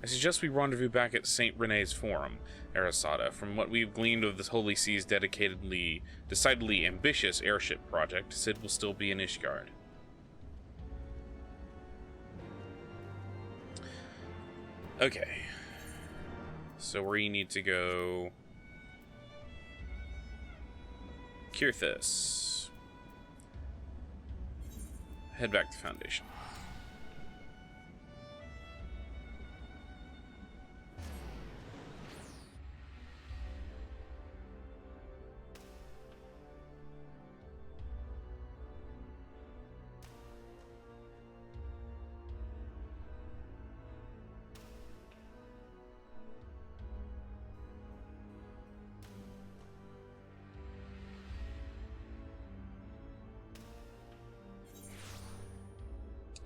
I suggest we rendezvous back at St. Rene's Forum, Arasada. From what we've gleaned of the Holy Sea's decidedly ambitious airship project, Sid will still be in Ishgard. Okay. So we need to go... Kirthis. Head back to Foundation.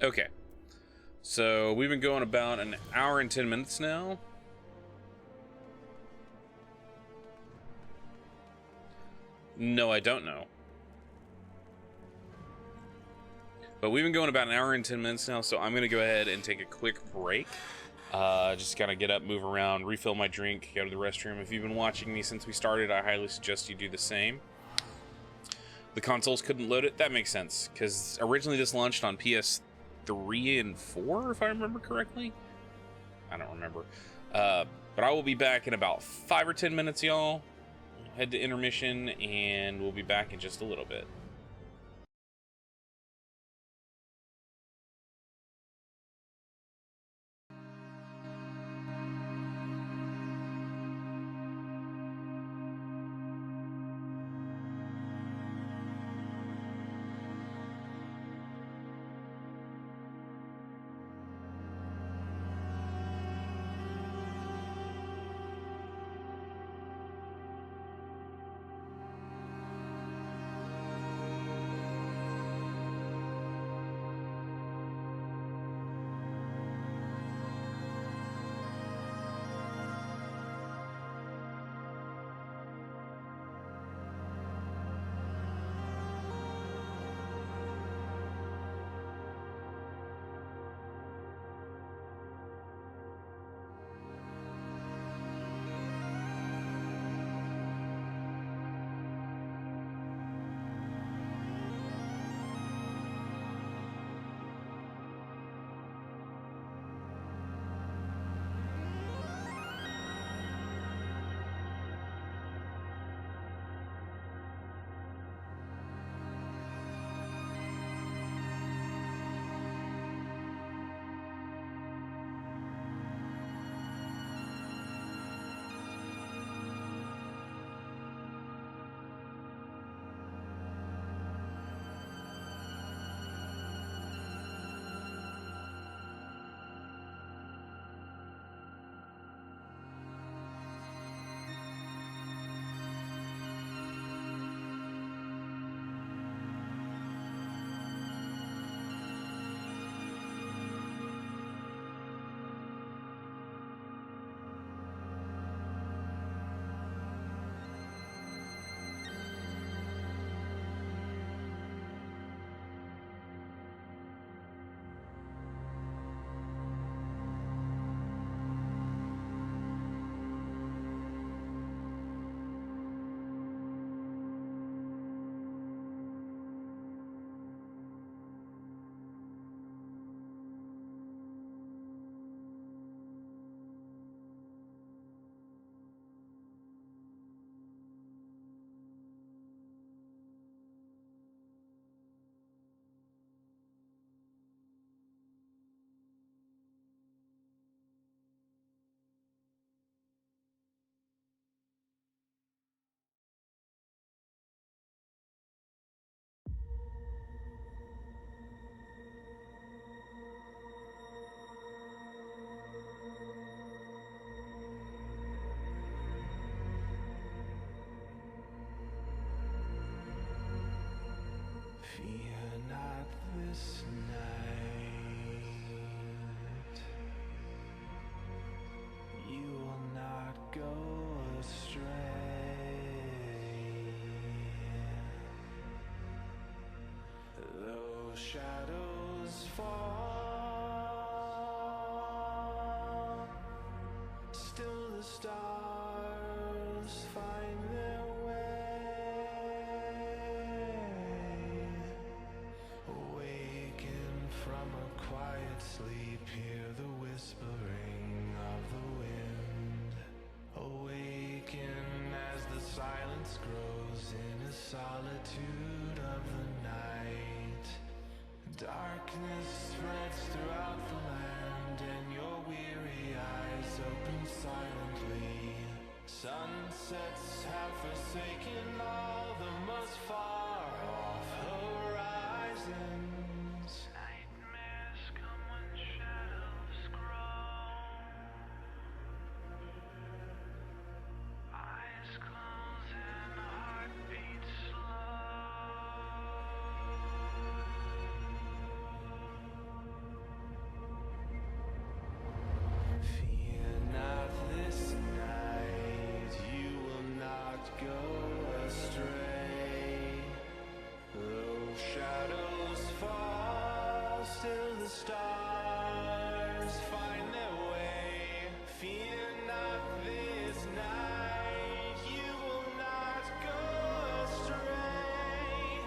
Okay, so we've been going about an hour and 10 minutes now. No, I don't know. But we've been going about an hour and 10 minutes now, so I'm going to go ahead and take a quick break. Just kind of get up, move around, refill my drink, go to the restroom. If you've been watching me since we started, I highly suggest you do the same. The consoles couldn't load it. That makes sense, because originally this launched on PS3 and 4, if I remember correctly. I don't remember. But I will be back in about 5 or 10 minutes, y'all. Head to intermission, and we'll be back in just a little bit. fall, still the stars find their way. Awaken from a quiet sleep, hear the whispering of the wind. Awaken as the silence grows in a solitude of the night. Darkness spreads throughout the land, and your weary eyes open silently. Sunsets have forsaken all the most far off horizons. Nightmares come when shadows grow. Eyes close and heart beats slow. Fear not this night, you will not go astray. Though shadows fall, still the stars find their way. Fear not this night, you will not go astray.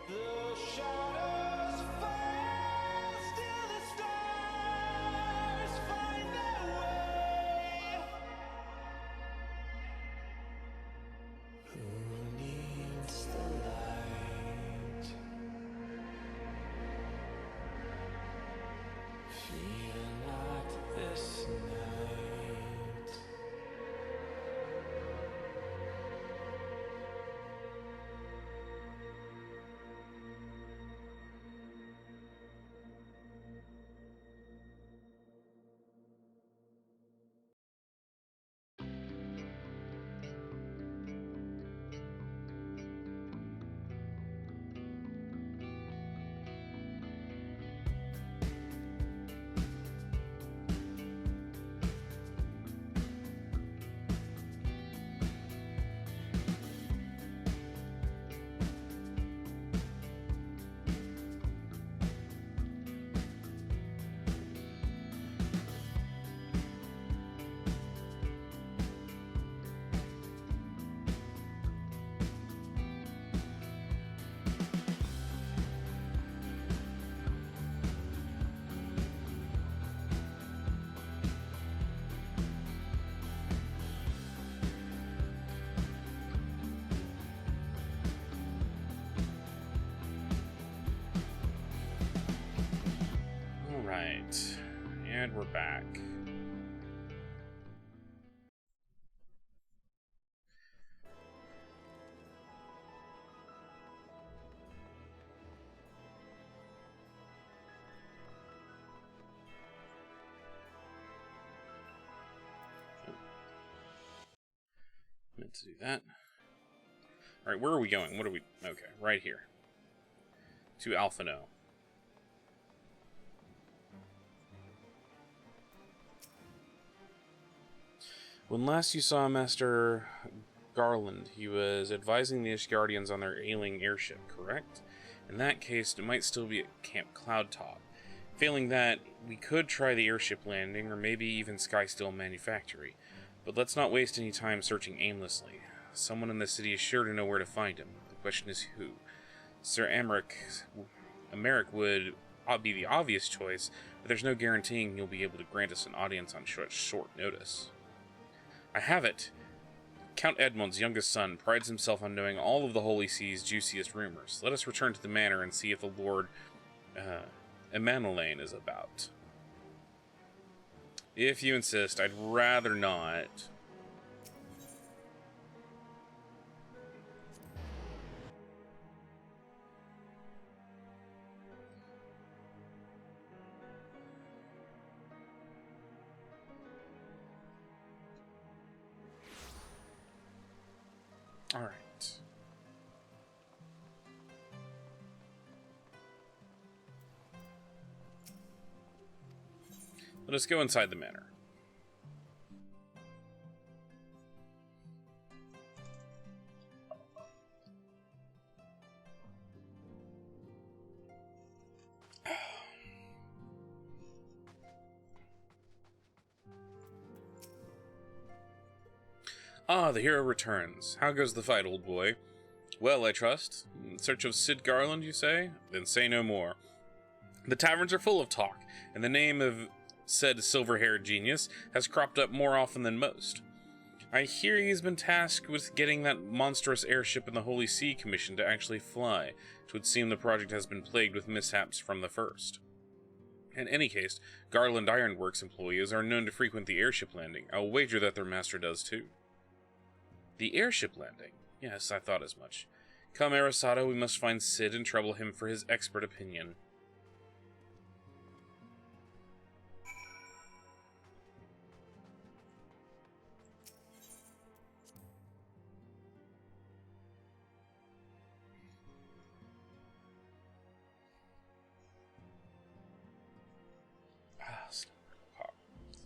Though shadows fall, still the stars find their way. Who needs the light? Fear not this night. Alright. And we're back. Meant to do that. Alright, where are we going? What are we... Okay, right here. To Alphino. When last you saw Master Garland, he was advising the Ishgardians on their ailing airship, correct? In that case, it might still be at Camp Cloudtop. Failing that, we could try the airship landing, or maybe even Skysteel Manufactory. But let's not waste any time searching aimlessly. Someone in the city is sure to know where to find him. The question is who. Sir Emeric would be the obvious choice, but there's no guaranteeing he'll be able to grant us an audience on short notice. I have it! Count Edmund's youngest son prides himself on knowing all of the Holy Sea's juiciest rumors. Let us return to the manor and see if the Lord Emanolane is about. If you insist, I'd rather not. All right. Let us go inside the manor. Ah, the hero returns. How goes the fight, old boy? Well, I trust. In search of Sid Garland, you say? Then say no more. The taverns are full of talk, and the name of said silver-haired genius has cropped up more often than most. I hear he's been tasked with getting that monstrous airship in the Holy See commissioned to actually fly. It would seem the project has been plagued with mishaps from the first. In any case, Garland Ironworks employees are known to frequent the airship landing. I'll wager that their master does too. The airship landing? Yes, I thought as much. Come, Arasada, we must find Sid and trouble him for his expert opinion.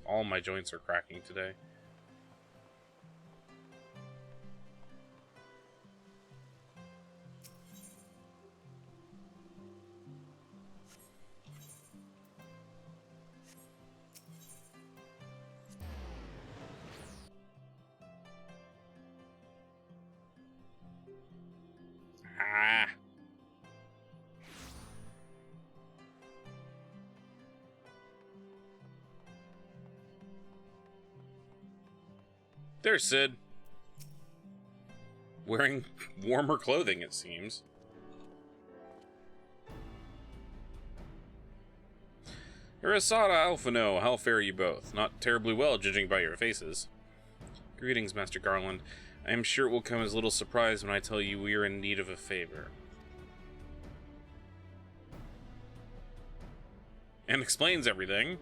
All my joints are cracking today. Ah. There's Sid. Wearing warmer clothing, it seems. Arasada, Alphino, how fare you both? Not terribly well, judging by your faces. Greetings, Master Garland. I am sure it will come as little surprise when I tell you we are in need of a favor. And explains everything.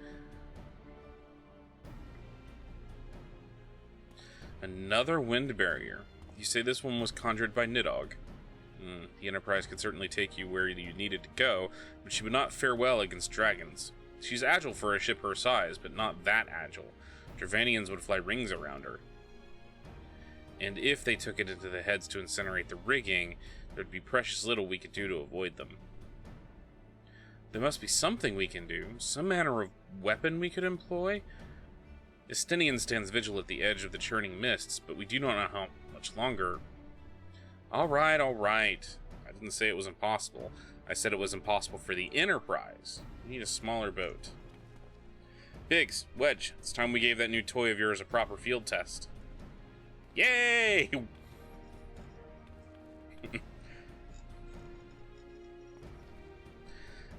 Another wind barrier. You say this one was conjured by Nidhogg. The Enterprise could certainly take you where you needed to go, but she would not fare well against dragons. She's agile for a ship her size, but not that agile. Dravanians would fly rings around her. And if they took it into the heads to incinerate the rigging, there'd be precious little we could do to avoid them. There must be something we can do, some manner of weapon we could employ. Estinian stands vigil at the edge of the churning mists, but we do not know how much longer. Alright. I didn't say it was impossible. I said it was impossible for the Enterprise. We need a smaller boat. Biggs, Wedge, it's time we gave that new toy of yours a proper field test. Yay!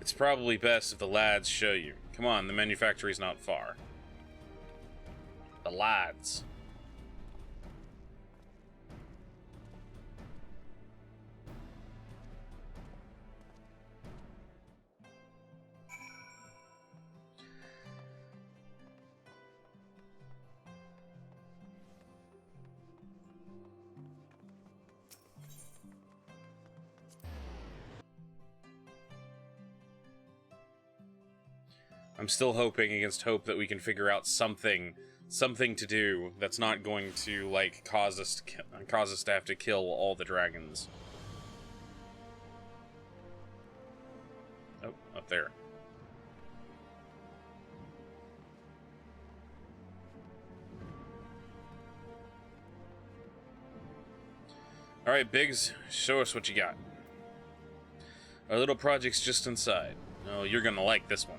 It's probably best if the lads show you. Come on, the manufactory's not far. The lads. I'm still hoping against hope that we can figure out something to do that's not going to like cause us to have to kill all the dragons. Oh, up there. All right, Biggs, show us what you got. Our little project's just inside. Oh, you're gonna like this one.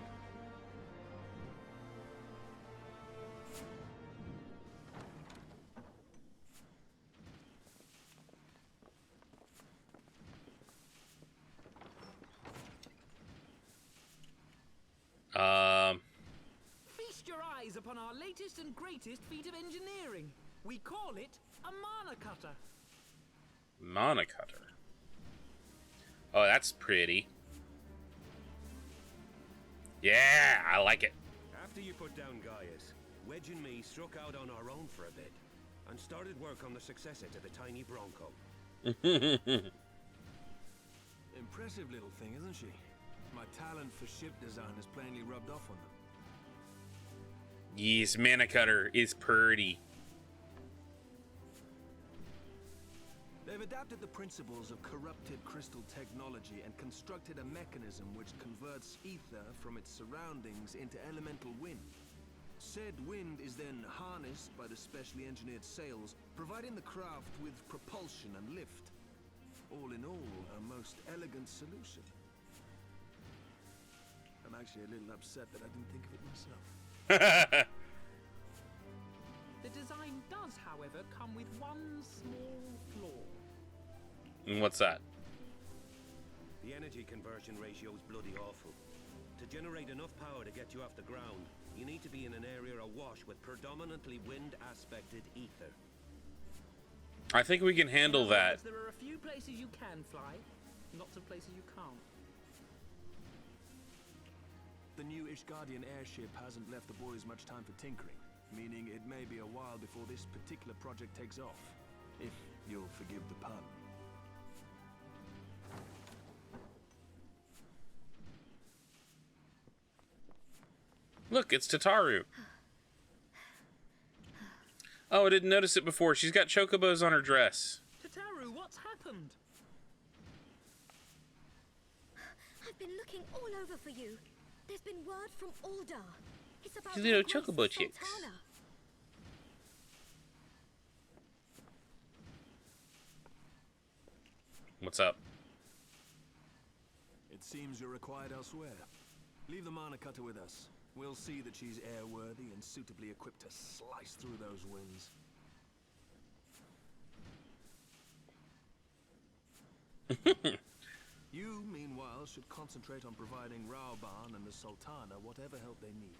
Feast your eyes upon our latest and greatest feat of engineering. We call it a mana cutter. Mana cutter. Oh, that's pretty. Yeah, I like it. After you put down Gaius, Wedge and me struck out on our own for a bit and started work on the successor to the tiny Bronco. Impressive little thing, isn't she? My talent for ship design has plainly rubbed off on them. Yes, mana cutter is pretty. They've adapted the principles of corrupted crystal technology and constructed a mechanism which converts ether from its surroundings into elemental wind. Said wind is then harnessed by the specially engineered sails, providing the craft with propulsion and lift. All in all, a most elegant solution. I'm actually a little upset that I didn't think of it myself. The design does, however, come with one small flaw. And what's that? The energy conversion ratio is bloody awful. To generate enough power to get you off the ground, you need to be in an area awash with predominantly wind-aspected ether. I think we can handle that. There are a few places you can fly, lots of places you can't. The new Ishgardian airship hasn't left the boys much time for tinkering, meaning it may be a while before this particular project takes off. If you'll forgive the pun. Look, it's Tataru. Oh, I didn't notice it before. She's got chocobos on her dress. Tataru, what's happened? I've been looking all over for you. There's been word from Ulda. It's about You little the Grace chocobo chicks. Sultana. What's up? It seems you're required elsewhere. Leave the Mana Cutter with us. We'll see that she's airworthy and suitably equipped to slice through those winds. You, meanwhile, should concentrate on providing Raoban and the Sultana whatever help they need.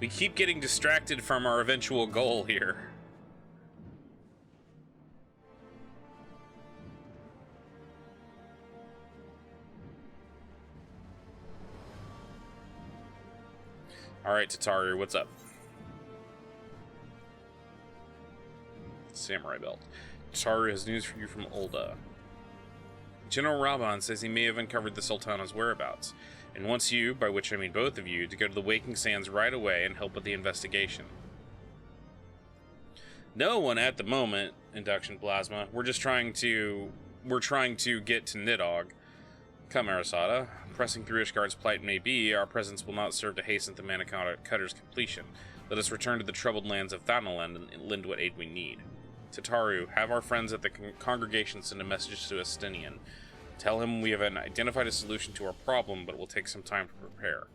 We keep getting distracted from our eventual goal here. Alright, Tataru, what's up? Samurai belt. Tataru has news for you from Ulda. General Raoban says he may have uncovered the Sultana's whereabouts, and wants you, by which I mean both of you, to go to the Waking Sands right away and help with the investigation. No one at the moment, Induction Plasma. We're trying to get to Nidhogg. Come, Arasada. Pressing through Ishgard's plight may be, our presence will not serve to hasten the Mana Cutter's completion. Let us return to the troubled lands of Thanalan and lend what aid we need. Tataru, have our friends at the congregation send a message to Estinian. Tell him we have identified a solution to our problem, but it will take some time to prepare.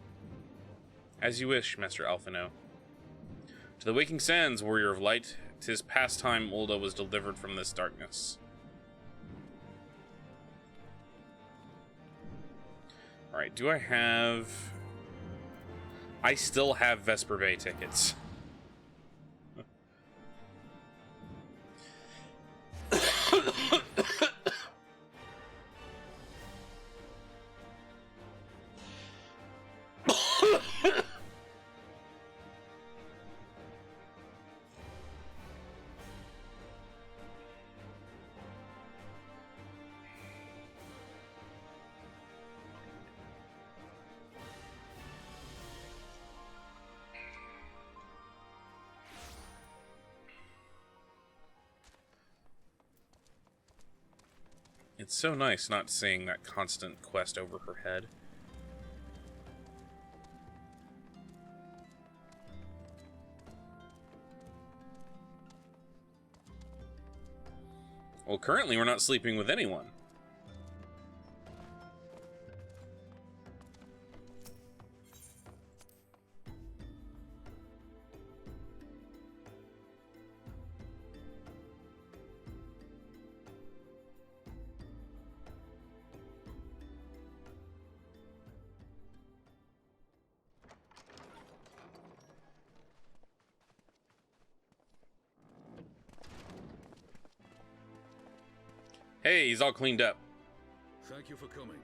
As you wish, Master Alphino. To the Waking Sands, Warrior of Light. 'Tis past time Ulda was delivered from this darkness. Alright, do I have... I still have Vesper Bay tickets. It's so nice not seeing that constant quest over her head. Well, currently we're not sleeping with anyone. Hey, he's all cleaned up. Thank you for coming.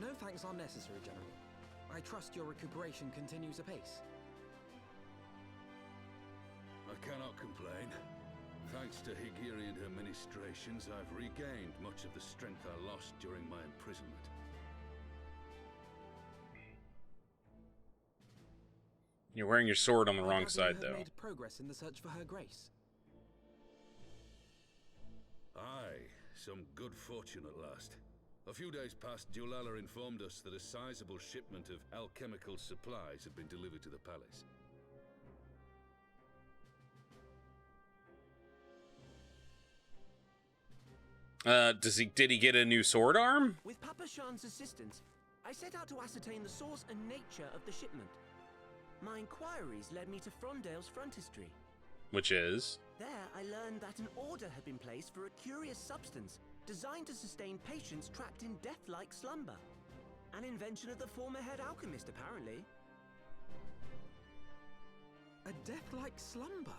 No thanks are necessary, General. I trust your recuperation continues apace. I cannot complain. Thanks to Higiri and her ministrations, I've regained much of the strength I lost during my imprisonment. You're wearing your sword on the I wrong gather side, you have though. made progress in the search for Her Grace. Aye, some good fortune at last. A few days past, Julala informed us that a sizable shipment of alchemical supplies had been delivered to the palace. Did he get a new sword arm? With Papa Shan's assistance, I set out to ascertain the source and nature of the shipment. My inquiries led me to Frondale's frontistery. Which is? There, I learned that an order had been placed for a curious substance designed to sustain patients trapped in death-like slumber. An invention of the former head alchemist, apparently. A death-like slumber?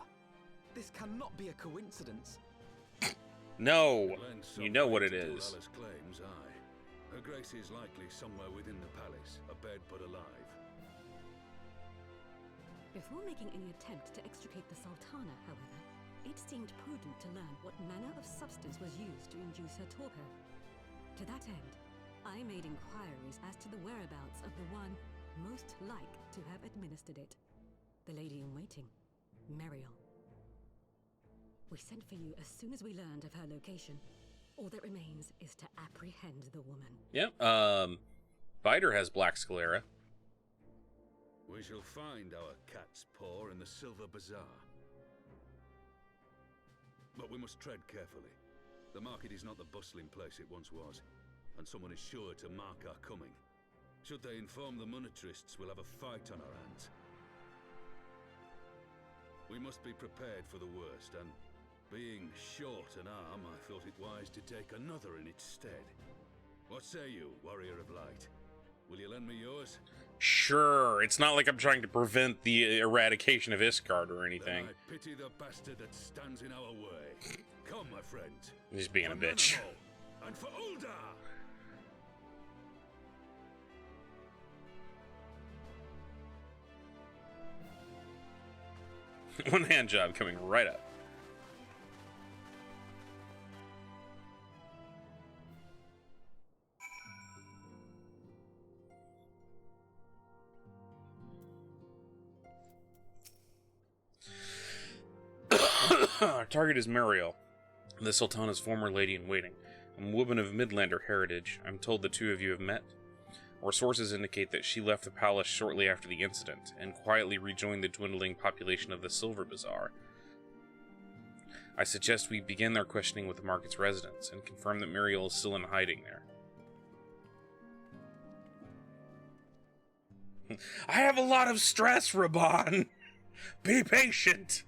This cannot be a coincidence. No, you know what it is. Julala's claims, aye. Her Grace is likely somewhere within the palace, abed but alive. Before making any attempt to extricate the Sultana, however, it seemed prudent to learn what manner of substance was used to induce her torpor. To that end, I made inquiries as to the whereabouts of the one most like to have administered it. The lady-in-waiting, Muriel. We sent for you as soon as we learned of her location. All that remains is to apprehend the woman. Yep, Biter has Black Sclera. We shall find our cat's paw in the Silver Bazaar. But we must tread carefully. The market is not the bustling place it once was, and someone is sure to mark our coming. Should they inform the monetarists, we'll have a fight on our hands. We must be prepared for the worst, and being short an arm, I thought it wise to take another in its stead. What say you, Warrior of Light? Will you lend me yours? Sure, it's not like I'm trying to prevent the eradication of Isgard or anything. Then I pity the bastard that stands in our way. Come, my friend. He's being a For bitch. Nanaho, and for Uldar! One hand job coming right up. Our target is Muriel, the Sultana's former lady-in-waiting. A woman of Midlander heritage. I'm told the two of you have met. Our sources indicate that she left the palace shortly after the incident, and quietly rejoined the dwindling population of the Silver Bazaar. I suggest we begin our questioning with the market's residents, and confirm that Muriel is still in hiding there. I have a lot of stress, Raban! Be patient!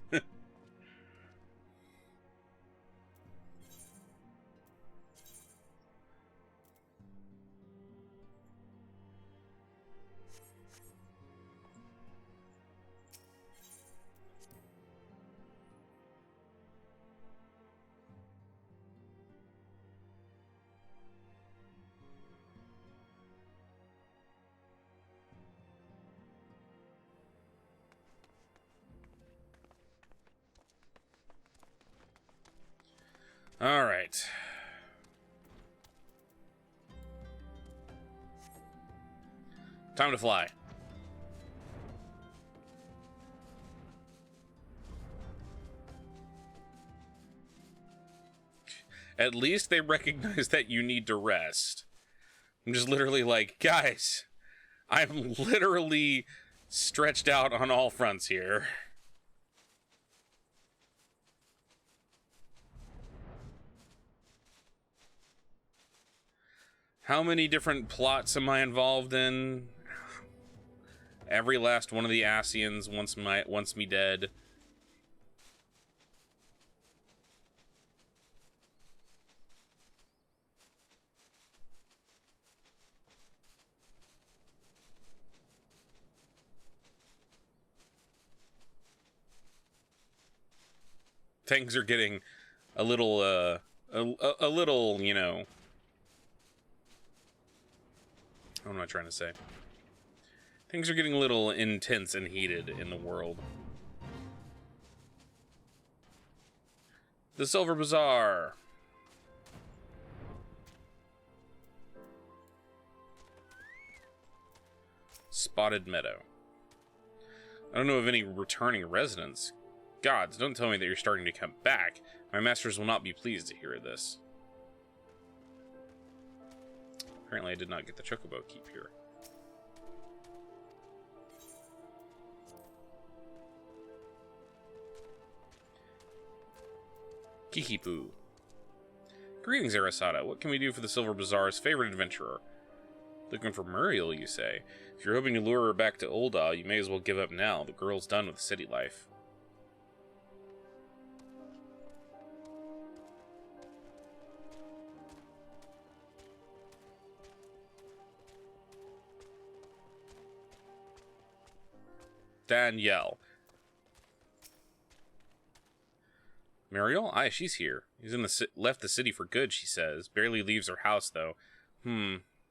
Alright. Time to fly. At least they recognize that you need to rest. I'm just literally like, guys, I'm literally stretched out on all fronts here. How many different plots am I involved in? Every last one of the Ascians wants me dead. Things are getting a little, a little, you know. What am I trying to say? Things are getting a little intense and heated in the world. The Silver Bazaar. Spotted Meadow. I don't know of any returning residents. Gods, don't tell me that you're starting to come back. My masters will not be pleased to hear this. Apparently I did not get the Chocobo keep here. Kikipu. Greetings, Arasada. What can we do for the Silver Bazaar's favorite adventurer? Looking for Muriel, you say? If you're hoping to lure her back to Ul'dah, you may as well give up now. The girl's done with city life. Danielle. Muriel? Aye, she's here. He's left the city for good, she says. Barely leaves her house, though.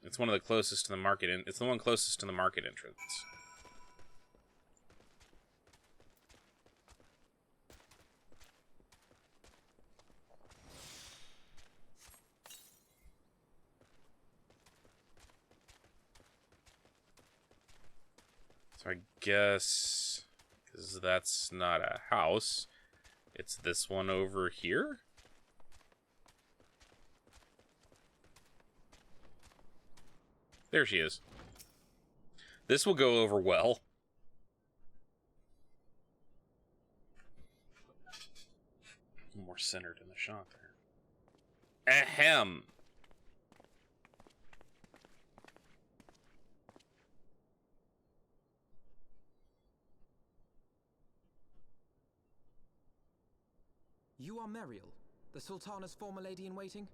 It's one of the closest to the market. It's the one closest to the market entrance. So I guess, because that's not a house, it's this one over here? There she is. This will go over well. More centered in the shot there. Ahem. You are Muriel, the Sultana's former lady-in-waiting?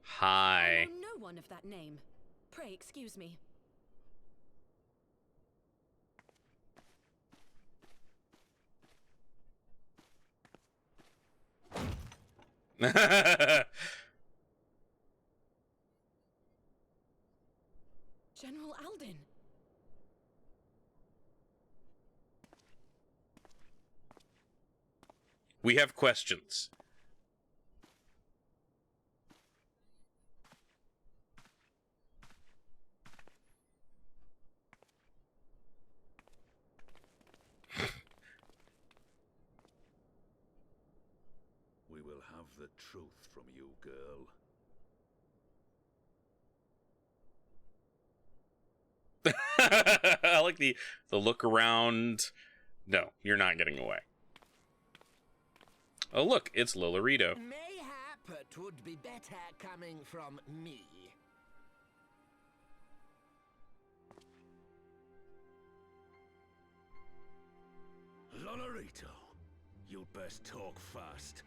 Hi. I know no one of that name. Pray excuse me. General Alden. We have questions. We will have the truth from you, girl. I like the look around. No, you're not getting away. Oh, look, it's Lolorito. Mayhap it would be better coming from me. Lolorito, you'd best talk fast.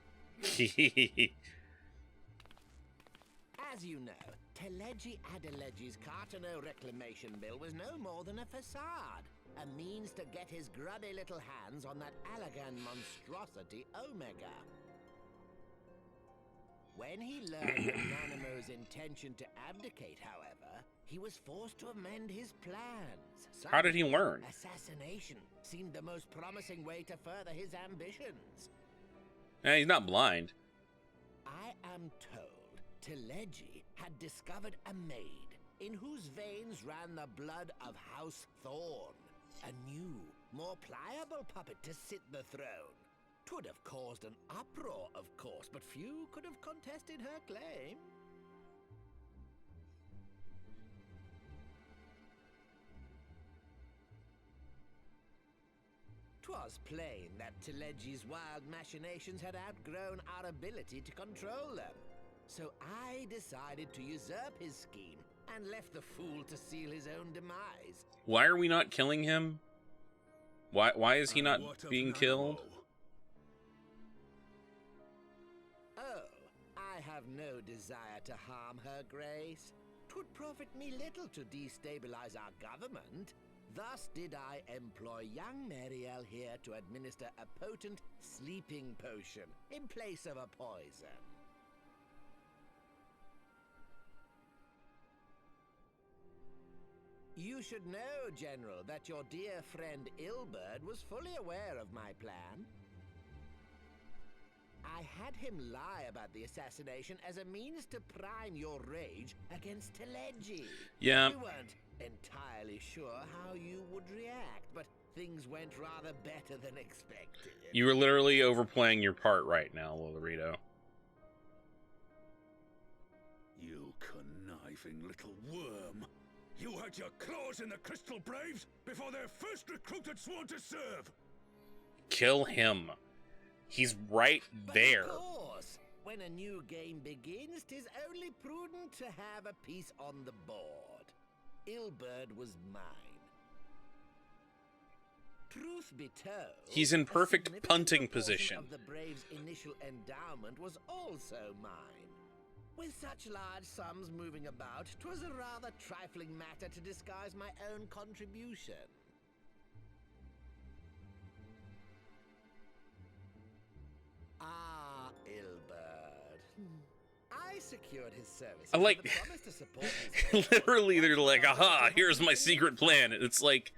As you know, Teleji Adeleji's Cartano reclamation bill was no more than a facade. A means to get his grubby little hands on that Allagan monstrosity Omega. When he learned of Nanamo's intention to abdicate, however, he was forced to amend his plans. How did he learn? Assassination seemed the most promising way to further his ambitions. He's not blind. I am told Teleji had discovered a maid in whose veins ran the blood of House Thorn. A new, more pliable puppet to sit the throne. 'Twould have caused an uproar, of course, but few could have contested her claim. 'Twas plain that Teleji's wild machinations had outgrown our ability to control them. So I decided to usurp his scheme and left the fool to seal his own demise. Why are we not killing him? Why is he not being killed? Oh, I have no desire to harm her grace. 'Twould profit me little to destabilize our government. Thus did I employ young Muriel here to administer a potent sleeping potion in place of a poison. You should know, General, that your dear friend Ilberd was fully aware of my plan. I had him lie about the assassination as a means to prime your rage against Teleji. Yeah. We weren't entirely sure how you would react, but things went rather better than expected. You were literally overplaying your part right now, Lolorito. You conniving little worm. You had your claws in the Crystal Braves before their first recruit had sworn to serve. Kill him. He's right there. Of course, when a new game begins, 'tis only prudent to have a piece on the board. Ilberd was mine. Truth be told, He's in perfect a significant punting proportion position. Of the Braves' initial endowment was also mine. With such large sums moving about, 'twas a rather trifling matter to disguise my own contribution. Ah, Ilberd. I secured his services. I like- with the promise to support his Literally, they're like, aha, here's my secret plan. And it's like,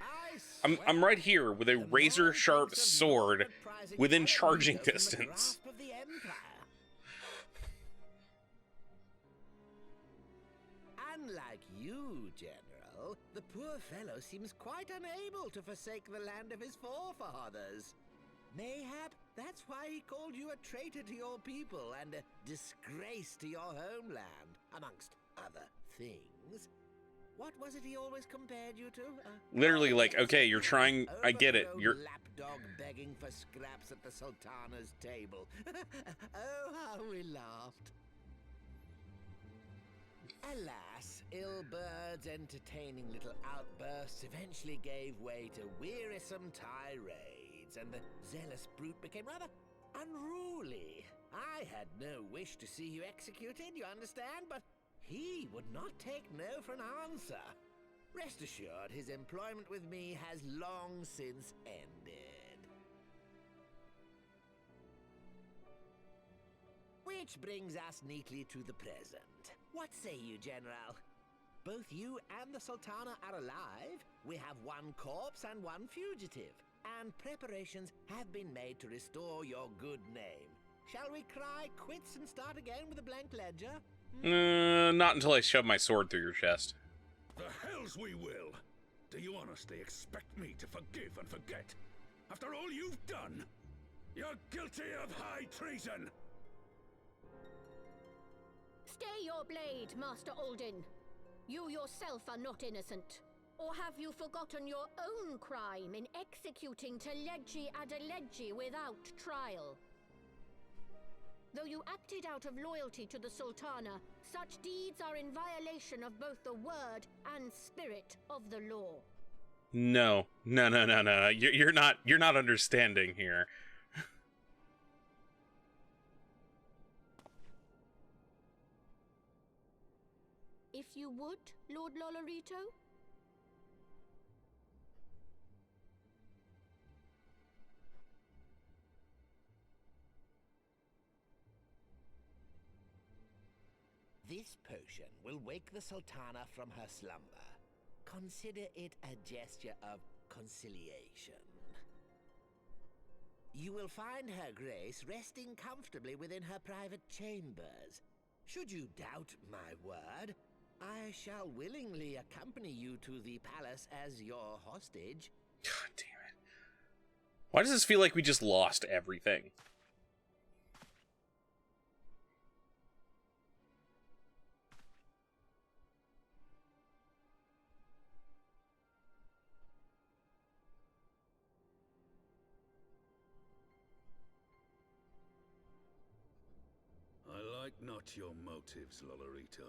I'm right here with a razor sharp sword within charging distance. of the Empire. Unlike you, General, the poor fellow seems quite unable to forsake the land of his forefathers. Mayhap that's why he called you a traitor to your people and a disgrace to your homeland, amongst other things. What was it he always compared you to? Literally, like, okay, you're trying, I get it. overgrown You're, lapdog begging for scraps at the Sultana's table. Oh, how we laughed. Alas, Ilberd's entertaining little outbursts eventually gave way to wearisome tirades, and the zealous brute became rather unruly. I had no wish to see you executed, you understand, but he would not take no for an answer. Rest assured, his employment with me has long since ended. Which brings us neatly to the present. What say you, General? Both you and the Sultana are alive. We have one corpse and one fugitive. And preparations have been made to restore your good name. Shall we cry quits and start again with a blank ledger? not until I shove my sword through your chest. The hells we will! Do you honestly expect me to forgive and forget? After all you've done? You're guilty of high treason! Stay your blade, Master Alden. You yourself are not innocent. Or have you forgotten your own crime in executing Teleji Adeleji without trial? Though you acted out of loyalty to the Sultana, such deeds are in violation of both the word and spirit of the law. No. You're not understanding here. If you would, Lord Lolorito? This potion will wake the Sultana from her slumber. Consider it a gesture of conciliation. You will find her grace resting comfortably within her private chambers. Should you doubt my word, I shall willingly accompany you to the palace as your hostage. God damn it. Why does this feel like we just lost everything? I like not your motives, Lolorito.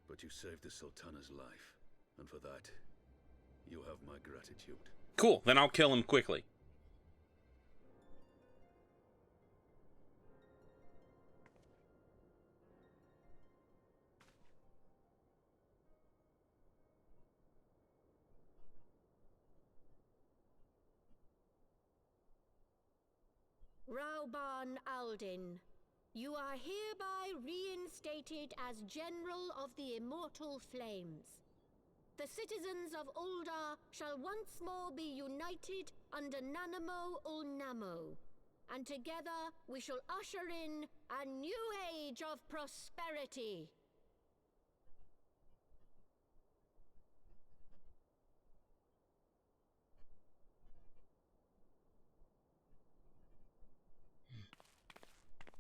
But you saved the Sultana's life, and for that, you have my gratitude. Cool, then I'll kill him quickly. Rauban Aldin, you are hereby reinstated as General of the Immortal Flames. The citizens of Ul'dah shall once more be united under Nanamo Ul'Namo. and together we shall usher in a new age of prosperity.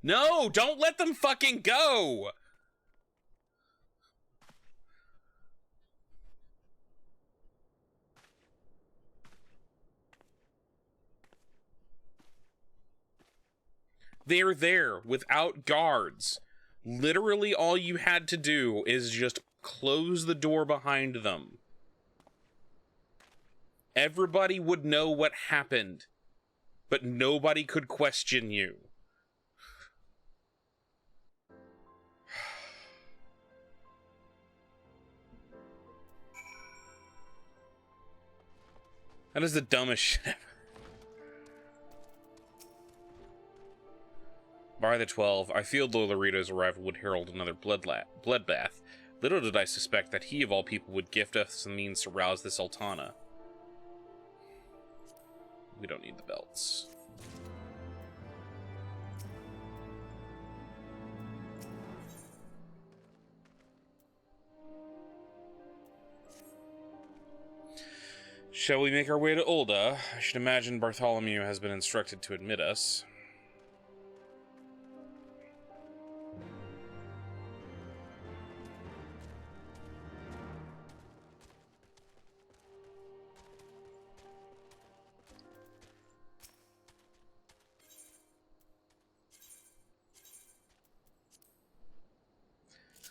No, don't let them fucking go! They're there without guards. Literally all you had to do is just close the door behind them. Everybody would know what happened, but nobody could question you. That is the dumbest shit ever. By the 12, I feel Lolorito's arrival would herald another bloodbath. Little did I suspect that he of all people would gift us the means to rouse the Sultana. We don't need the belts. Shall we make our way to Ul'dah? I should imagine Bartholomew has been instructed to admit us.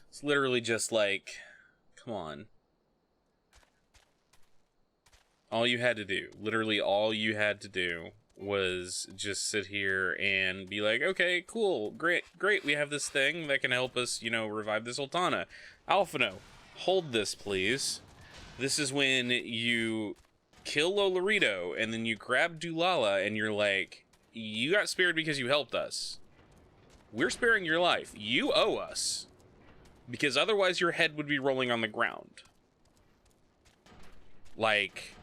It's literally just like, come on. All you had to do, literally all you had to do was just sit here and be like, okay, cool, great, we have this thing that can help us, you know, revive the Sultana. Alphino, hold this, please. This is when you kill Lolorito, and then you grab Dulala, and you're like, you got spared because you helped us. We're sparing your life. You owe us. Because otherwise your head would be rolling on the ground. Like...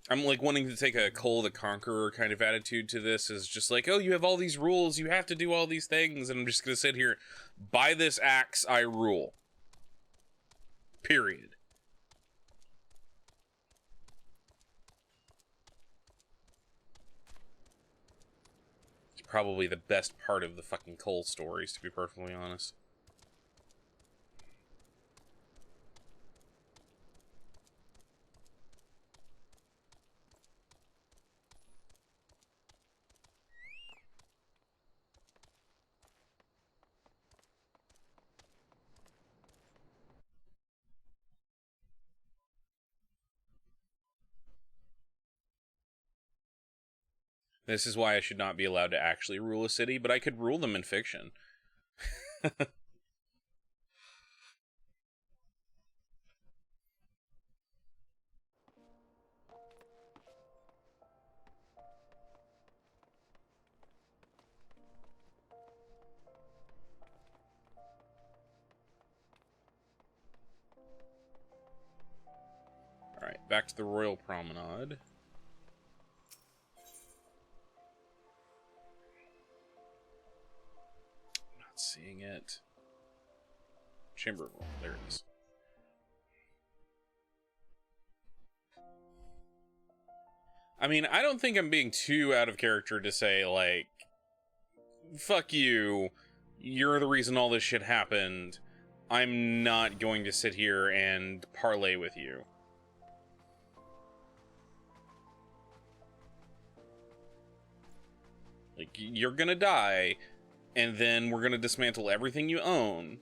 I'm like wanting to take a Cole the Conqueror kind of attitude to this, is just like, oh, you have all these rules, you have to do all these things, and I'm just gonna sit here, by this axe I rule. Period. It's probably the best part of the fucking Cole stories, to be perfectly honest. This is why I should not be allowed to actually rule a city, but I could rule them in fiction. Alright, back to the Royal Promenade. Seeing it. Chamber of Rome, there it is. I mean, I don't think I'm being too out of character to say, like, fuck you, you're the reason all this shit happened. I'm not going to sit here and parlay with you. Like, you're gonna die, and then we're gonna dismantle everything you own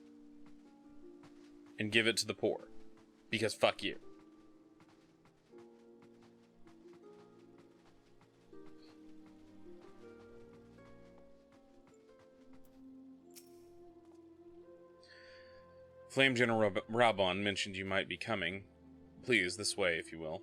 and give it to the poor. Because fuck you. Flame General Rabon mentioned you might be coming. Please, this way, if you will.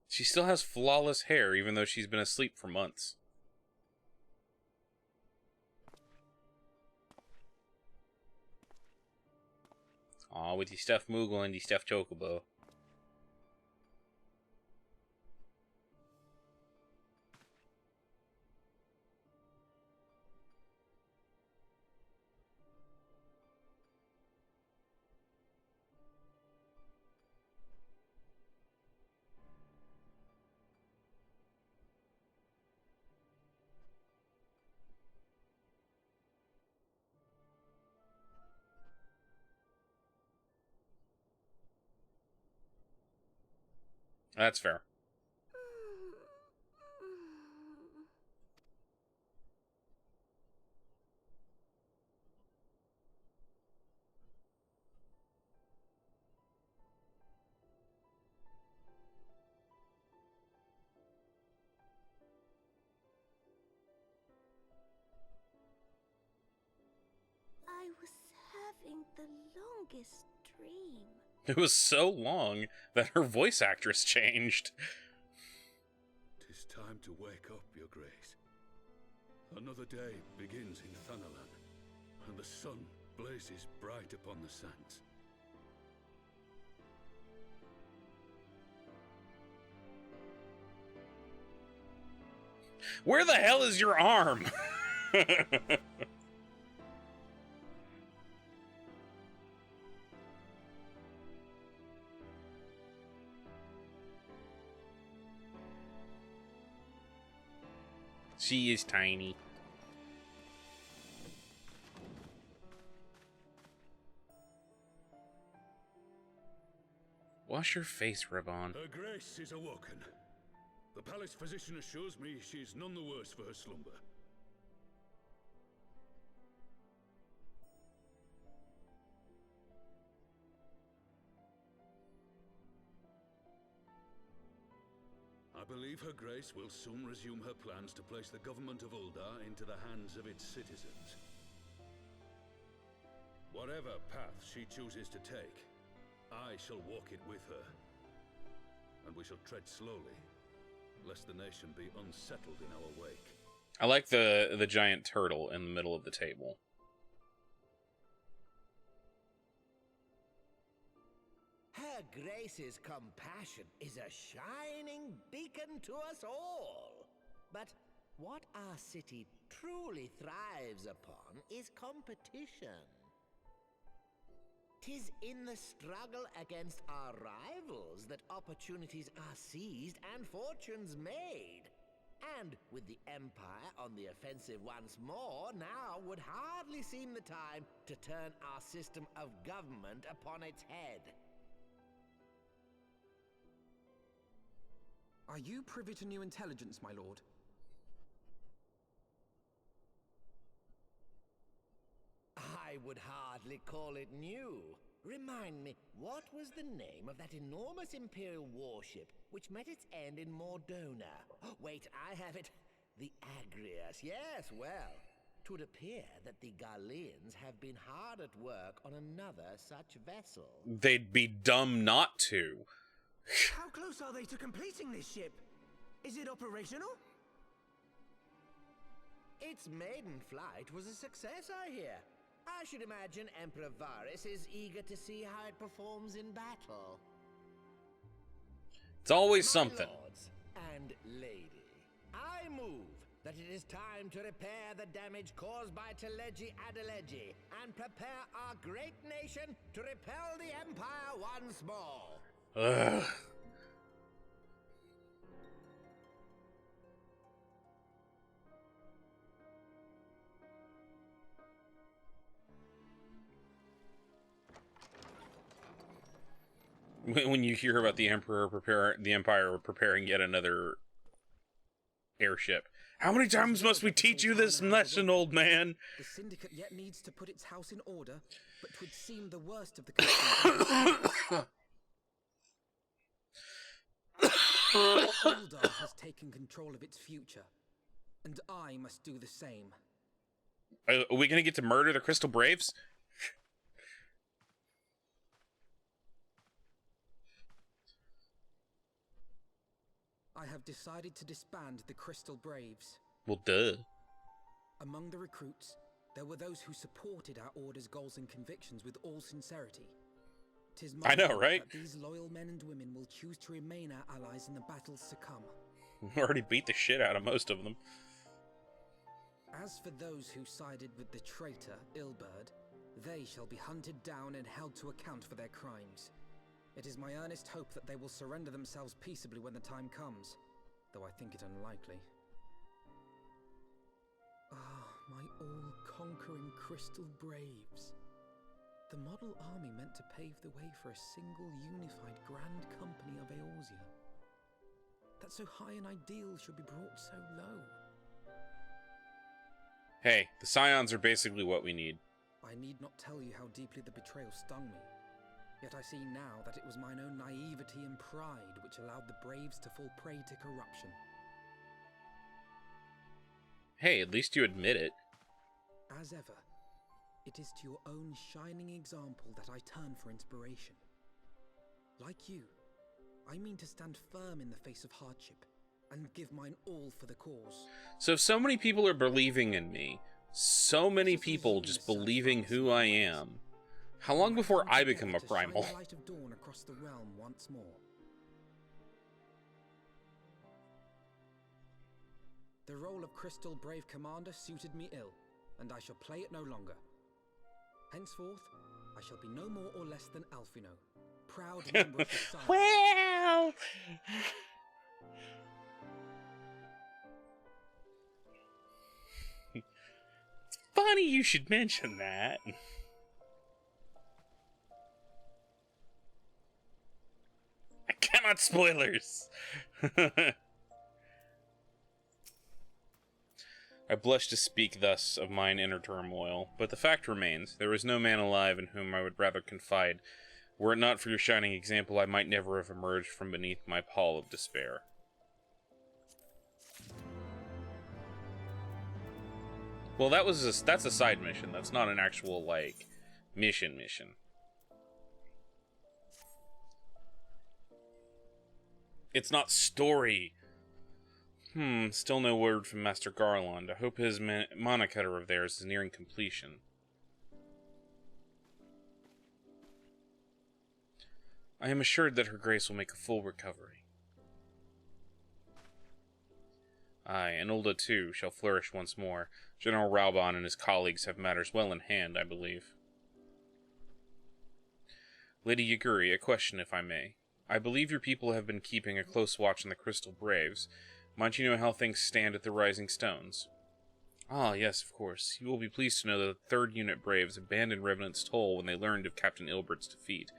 She still has flawless hair, even though she's been asleep for months. Aw, with the stuffed Moogle and the stuffed Chocobo. That's fair. I was having the longest dream. It was so long that her voice actress changed. 'Tis time to wake up, Your Grace. Another day begins in Thanalan, and the sun blazes bright upon the sands. Where the hell is your arm? She is tiny. Wash your face, Ribbon. Her Grace is awoken. The palace physician assures me she is none the worse for her slumber. I believe Her Grace will soon resume her plans to place the government of Uldar into the hands of its citizens. Whatever path she chooses to take, I shall walk it with her. And we shall tread slowly, lest the nation be unsettled in our wake. I like the giant turtle in the middle of the table. Her Grace's compassion is a shining beacon to us all. But what our city truly thrives upon is competition. 'Tis in the struggle against our rivals that opportunities are seized and fortunes made. And with the Empire on the offensive once more, now would hardly seem the time to turn our system of government upon its head. Are you privy to new intelligence, my lord? I would hardly call it new. Remind me, what was the name of that enormous Imperial warship which met its end in Mordona? Wait, I have it. The Agrias. Yes, well, 'twould appear that the Garleans have been hard at work on another such vessel. They'd be dumb not to. How close are they to completing this ship? Is it operational? Its maiden flight was a success, I hear. I should imagine Emperor Varys is eager to see how it performs in battle. It's always My something. lords and lady, I move that it is time to repair the damage caused by Teleji Adeleji and prepare our great nation to repel the Empire once more. Ugh. When you hear about the Empire preparing yet another airship. How many times must we teach you this lesson, old man? The Syndicate yet needs to put its house in order, but 'twould seem the worst of the country. Uldar has taken control of its future, and I must do the same. Are we gonna get to murder the Crystal Braves? I have decided to disband the Crystal Braves. Well, duh. Among the recruits, there were those who supported our order's goals and convictions with all sincerity. 'Tis my I know, hope right? that these loyal men and women will choose to remain our allies in the battles to come. We already beat the shit out of most of them. As for those who sided with the traitor, Ilberd, they shall be hunted down and held to account for their crimes. It is my earnest hope that they will surrender themselves peaceably when the time comes, though I think it unlikely. Ah, my all-conquering Crystal Braves. The model army meant to pave the way for a single unified grand company of Eorzea. That so high an ideal should be brought so low. Hey, the Scions are basically what we need. I need not tell you how deeply the betrayal stung me. Yet I see now that it was mine own naivety and pride which allowed the Braves to fall prey to corruption. Hey, at least you admit it. As ever, it is to your own shining example that I turn for inspiration. Like you, I mean to stand firm in the face of hardship, and give mine all for the cause. So if so many people are believing in me, so many people just believing who I am, how long before I become a primal? Shine the light of dawn across the realm once more. The role of Crystal Brave Commander suited me ill, and I shall play it no longer. Henceforth, I shall be no more or less than Alphino, proud member of the Scions. Well, funny you should mention that. I cannot spoilers. I blush to speak thus of mine inner turmoil, but the fact remains, there is no man alive in whom I would rather confide. Were it not for your shining example, I might never have emerged from beneath my pall of despair. Well, that's a side mission. That's not an actual, like, mission. It's not story. Still no word from Master Garland. I hope his mana cutter of theirs is nearing completion. I am assured that her grace will make a full recovery. Aye, and Ulda too shall flourish once more. General Raubon and his colleagues have matters well in hand, I believe. Lady Yaguri, a question if I may. I believe your people have been keeping a close watch on the Crystal Braves. Might you know how things stand at the Rising Stones? Ah, yes, of course. You will be pleased to know that the 3rd Unit Braves abandoned Revenant's Toll when they learned of Captain Ilbert's defeat.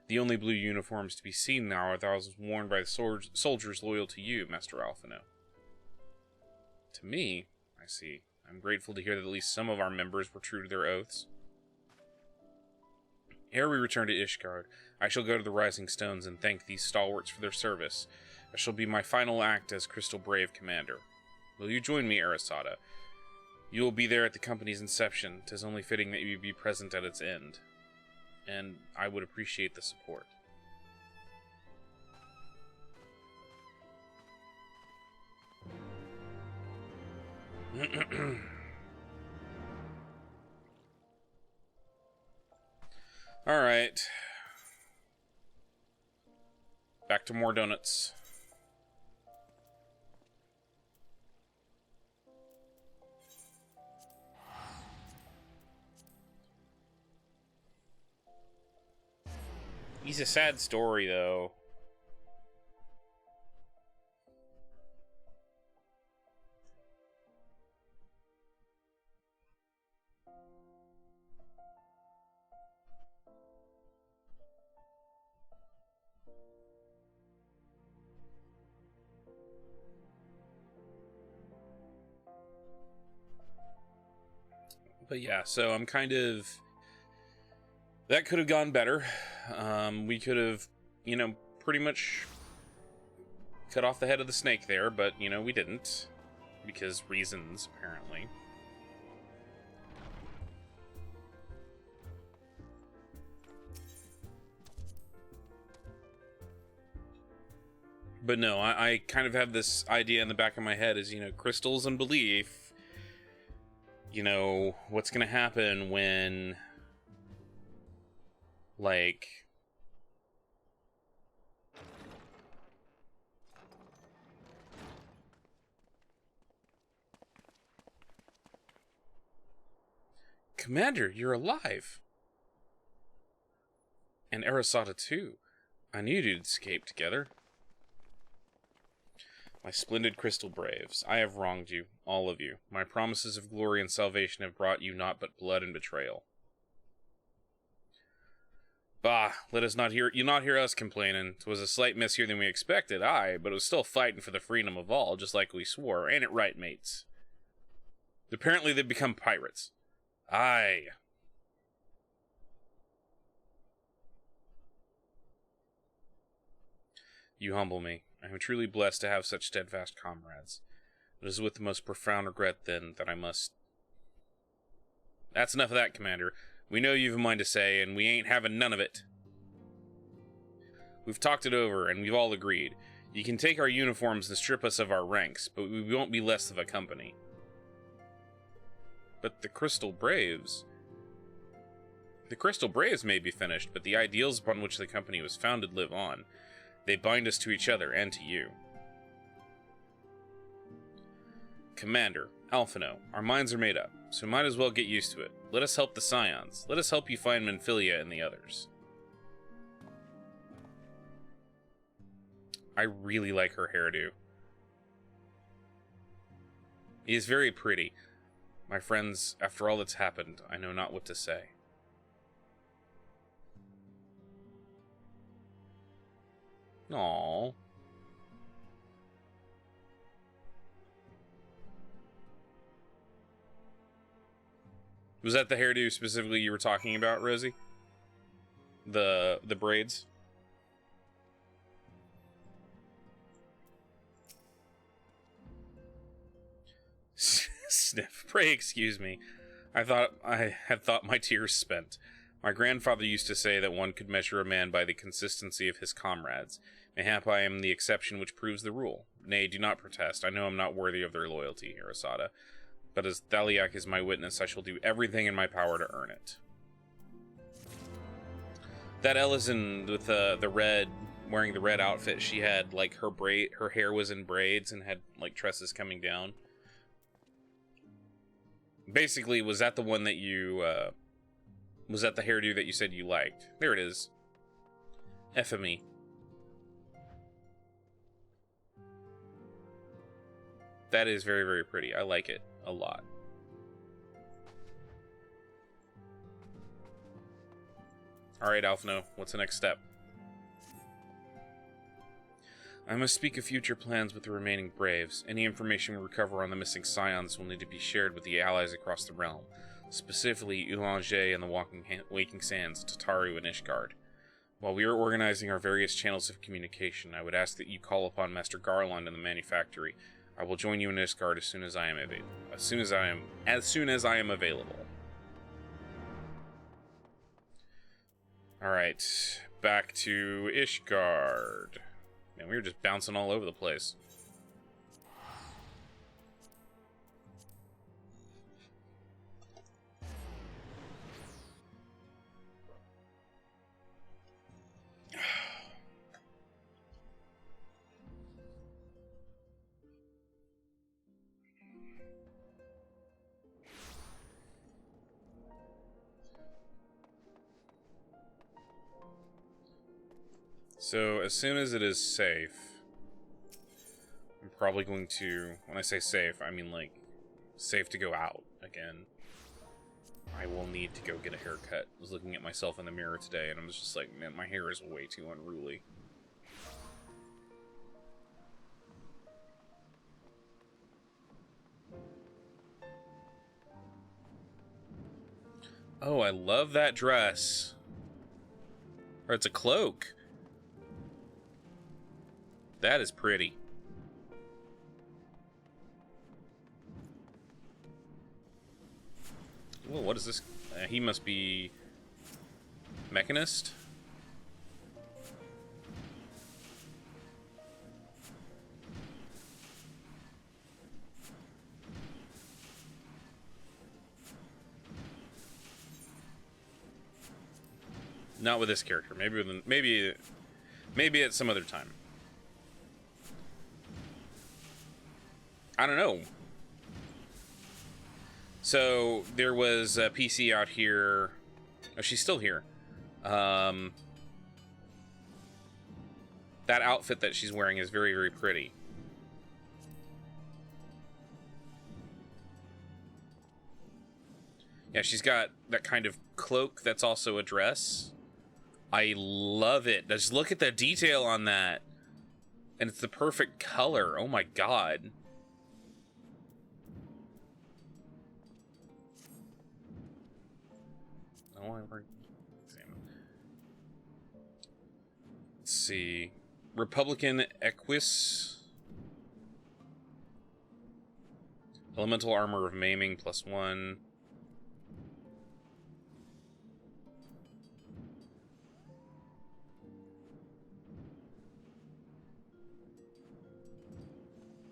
The only blue uniforms to be seen now are those worn by the soldiers loyal to you, Master Alphino. To me, I see. I'm grateful to hear that at least some of our members were true to their oaths. Ere we return to Ishgard, I shall go to the Rising Stones and thank these stalwarts for their service. It shall be my final act as Crystal Brave Commander. Will you join me, Arasada? You will be there at the company's inception. 'Tis only fitting that you be present at its end. And I would appreciate the support. Alright. Back to more donuts. He's a sad story, though. But yeah, so I'm kind of... That could have gone better. We could have, you know, pretty much cut off the head of the snake there, but, you know, we didn't. Because reasons, apparently. But no, I kind of have this idea in the back of my head is, you know, crystals and belief. You know, what's going to happen when, like... Commander, you're alive! And Arasata too. I knew you'd escape together. My splendid crystal braves, I have wronged you, all of you. My promises of glory and salvation have brought you naught but blood and betrayal. Bah, let us not hear us complaining. 'Twas a slight miss here than we expected, aye, but it was still fighting for the freedom of all, just like we swore. Ain't it right, mates? Apparently they've become pirates. Aye. You humble me. I am truly blessed to have such steadfast comrades. It is with the most profound regret, then, that I must... That's enough of that, Commander. We know you've a mind to say, and we ain't having none of it. We've talked it over, and we've all agreed. You can take our uniforms and strip us of our ranks, but we won't be less of a company. But the Crystal Braves... The Crystal Braves may be finished, but the ideals upon which the company was founded live on. They bind us to each other and to you. Commander, Alphino, our minds are made up, so we might as well get used to it. Let us help the Scions. Let us help you find Menphilia and the others. I really like her hairdo. It is very pretty. My friends, after all that's happened, I know not what to say. Aww. Was that the hairdo specifically you were talking about, Rosie? The braids? Sniff. Pray excuse me. I had thought my tears spent. My grandfather used to say that one could measure a man by the consistency of his comrades. Mayhap I am the exception which proves the rule. Nay, do not protest. I know I'm not worthy of their loyalty, Arasata. But as Thaliak is my witness, I shall do everything in my power to earn it. That Ellison with the red, wearing the red outfit, she had, like, her hair was in braids and had, like, tresses coming down. Basically, was that the one that you, was that the hairdo that you said you liked? There it is. FME. That is very, very pretty. I like it a lot. Alright, Alphino, what's the next step? I must speak of future plans with the remaining Braves. Any information we recover on the missing Scions will need to be shared with the allies across the realm, specifically Ulanger and the Waking Sands, Tataru and Ishgard. While we are organizing our various channels of communication, I would ask that you call upon Master Garland in the manufactory. I will join you in Ishgard as soon as I am available. Alright, back to Ishgard. Man, we were just bouncing all over the place. So, as soon as it is safe, I'm probably going to, when I say safe, I mean like, safe to go out again. I will need to go get a haircut. I was looking at myself in the mirror today and I was just like, man, my hair is way too unruly. Oh, I love that dress. Or it's a cloak. That is pretty. Whoa, what is this? He must be Mechanist. Not with this character. Maybe at some other time. I don't know. So there was a PC out here. Oh, she's still here. That outfit that she's wearing is very, very pretty. Yeah, she's got that kind of cloak that's also a dress. I love it. Just look at the detail on that. And it's the perfect color. Oh my god. Let's see. Republican Equus. Elemental armor of maiming +1.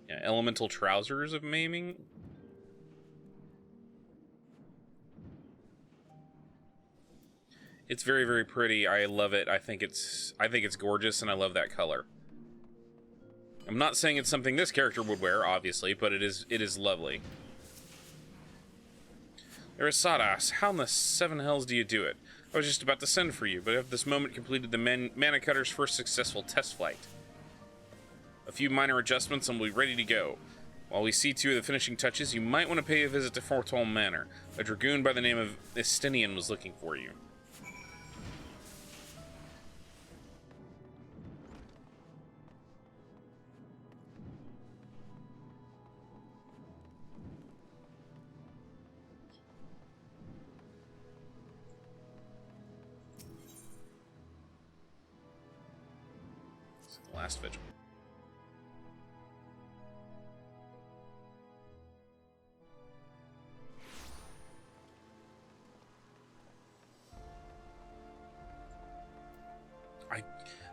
Yeah, elemental trousers of maiming. It's very, very pretty. I love it. I think it's gorgeous, and I love that color. I'm not saying it's something this character would wear, obviously, but it is lovely. Arisadas, how in the seven hells do you do it? I was just about to send for you, but at this moment completed the Mana Cutter's first successful test flight. A few minor adjustments and we'll be ready to go. While we see to the finishing touches, you might want to pay a visit to Fortolm Manor. A dragoon by the name of Estinian was looking for you. Last vigil.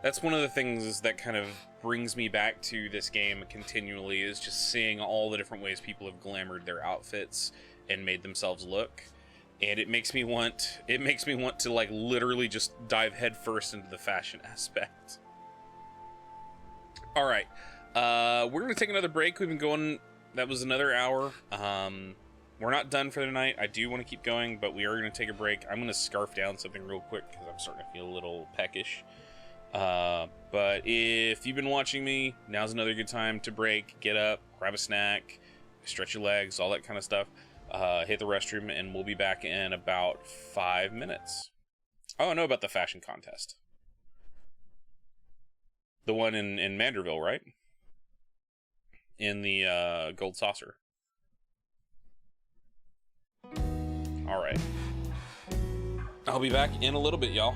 That's one of the things that kind of brings me back to this game continually, is just seeing all the different ways people have glamoured their outfits and made themselves look. And it makes me want to like literally just dive headfirst into the fashion aspect. All right, we're gonna take another break. We've been going. That was another hour. We're not done for the night. I do want to keep going, but we are gonna take a break. I'm gonna scarf down something real quick because I'm starting to feel a little peckish. But if you've been watching me, now's another good time to break. Get up, grab a snack, stretch your legs, all that kind of stuff. Hit the restroom, and we'll be back in about 5 minutes. Oh, I know about the fashion contest. The one in Manderville, right? In the Gold Saucer. All right. I'll be back in a little bit, y'all.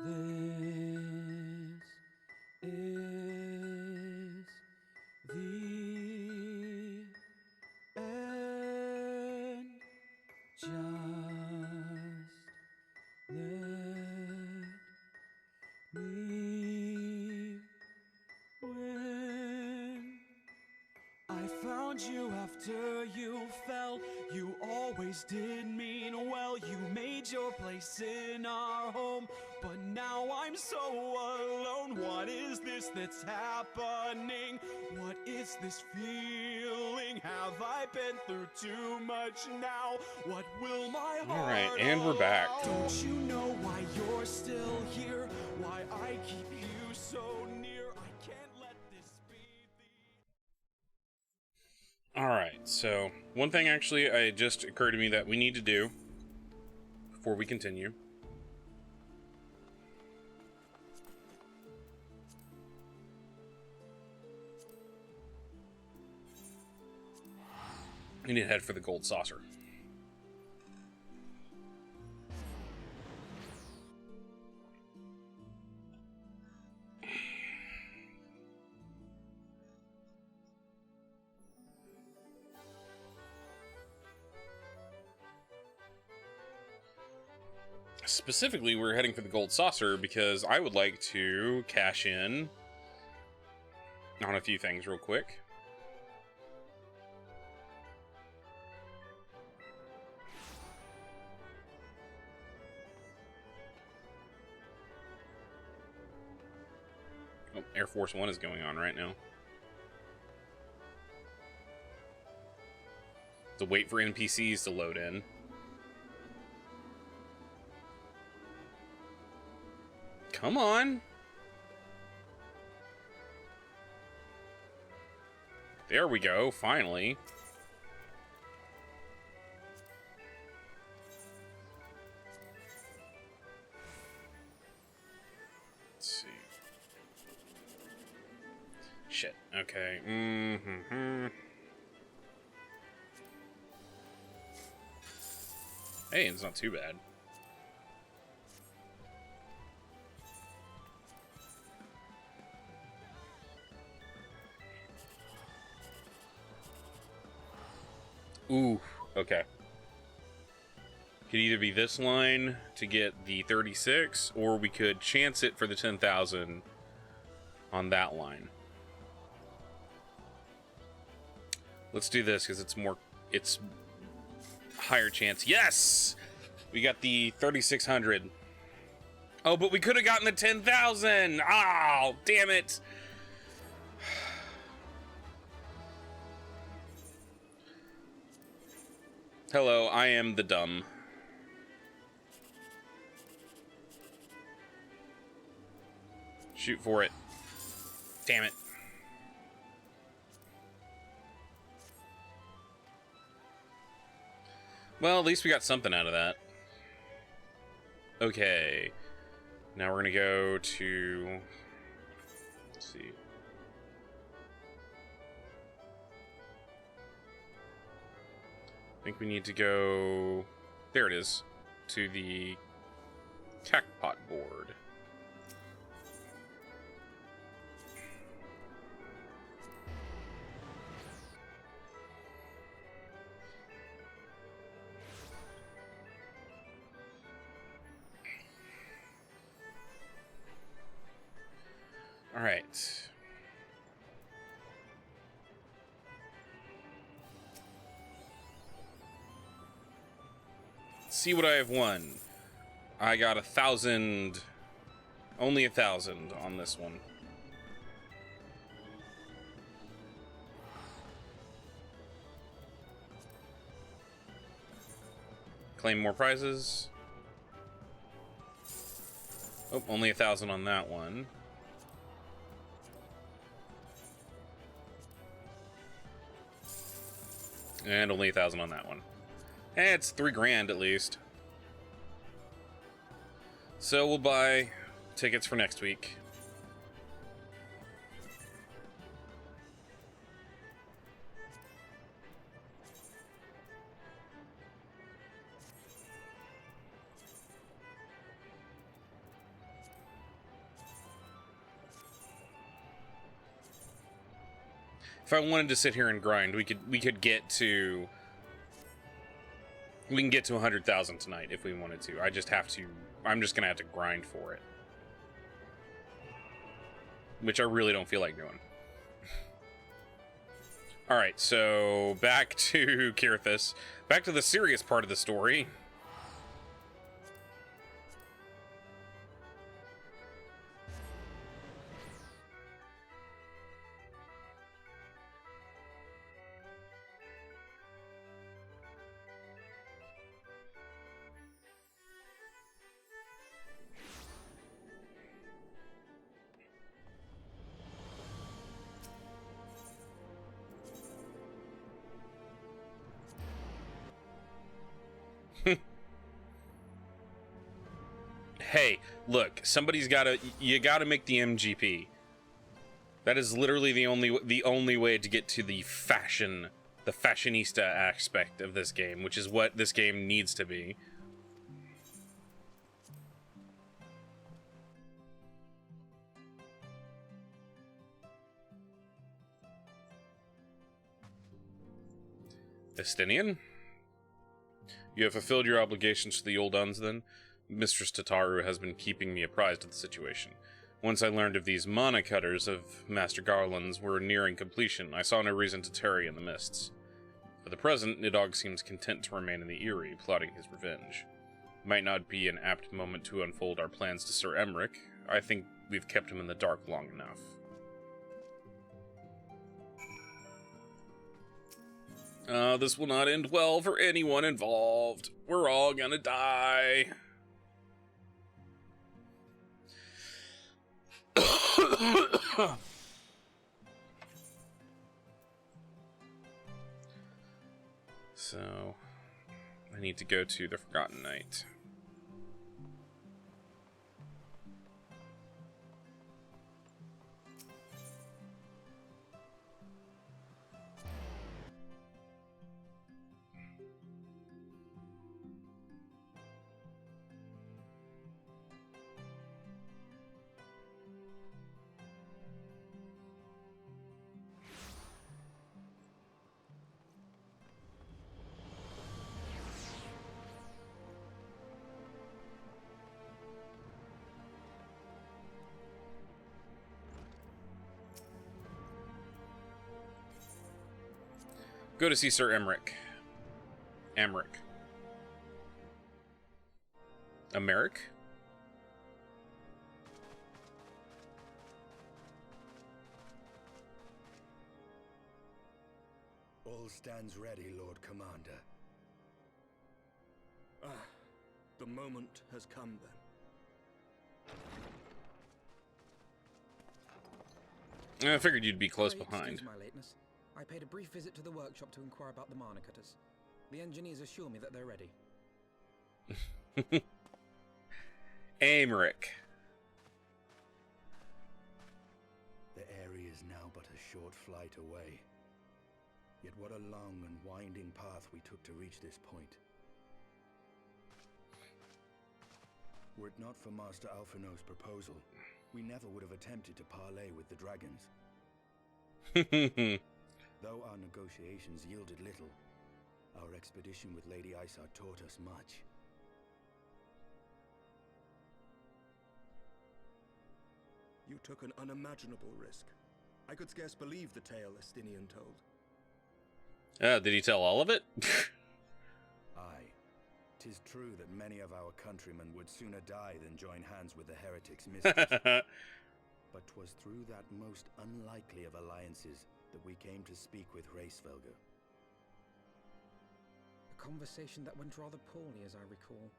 This is the end. Just let me win. I found you after you fell. You always did mean well. You made your place in our home, but now I'm so alone. What is this that's happening? What is this feeling? Have I been through too much now? What will my heart Alright, and we're back. Don't you know why you're still here? Why I keep you so near? I can't let this be. Alright, so one thing actually it just occurred to me that we need to do before we continue. We need to head for the gold saucer. Specifically, we're heading for the gold saucer because I would like to cash in on a few things real quick. Oh, Air Force One is going on right now. To wait for NPCs to load in. Come on. There we go, finally. Let's see. Shit, okay. Hey, it's not too bad. Ooh, okay. Could either be this line to get the 36, or we could chance it for the 10,000 on that line. Let's do this because it's higher chance. Yes! We got the 3,600. Oh, but we could have gotten the 10,000. Oh, damn it. Hello, I am the dumb. Shoot for it. Damn it. Well, at least we got something out of that. Okay. Now we're gonna go to... Let's see. I think we need to go... There it is. To the Cactpot board. All right. See what I have won. I got 1,000, only 1,000 on this one. Claim more prizes. Oh, only 1,000 on that one. And only 1,000 on that one. It's 3 grand at least. So we'll buy tickets for next week. If I wanted to sit here and grind, we could get to... We can get to 100,000 tonight if we wanted to. I just have to... I'm just gonna have to grind for it. Which I really don't feel like doing. Alright, so back to Kirithus. Back to the serious part of the story. Hey, look, you gotta make the MGP. That is literally the only way to get to the fashionista aspect of this game, which is what this game needs to be. Estinian? You have fulfilled your obligations to the Old Uns, then? Mistress Tataru has been keeping me apprised of the situation. Once I learned of these mana cutters of Master Garland's were nearing completion, I saw no reason to tarry in the mists. For the present, Nidhogg seems content to remain in the Eyrie, plotting his revenge. Might not be an apt moment to unfold our plans to Sir Emmerich. I think we've kept him in the dark long enough. This will not end well for anyone involved. We're all gonna die. So, I need to go to the Forgotten Knight. Go to see Sir Emmerich. Emmerich. Emmerich? All stands ready, Lord Commander. Ah, the moment has come then. I figured you'd be close behind. Excuse my lateness. I paid a brief visit to the workshop to inquire about the mana cutters. The engineers assure me that they're ready. Aymeric. The area is now but a short flight away. Yet what a long and winding path we took to reach this point. Were it not for Master Alphinaud's proposal, we never would have attempted to parley with the dragons. Though our negotiations yielded little, our expedition with Lady Isard taught us much. You took an unimaginable risk. I could scarce believe the tale Estinian told. Did he tell all of it? Aye. 'Tis true that many of our countrymen would sooner die than join hands with the heretics' mistress. But 'twas through that most unlikely of alliances that we came to speak with Hraesvelgr. A conversation that went rather poorly, as I recall.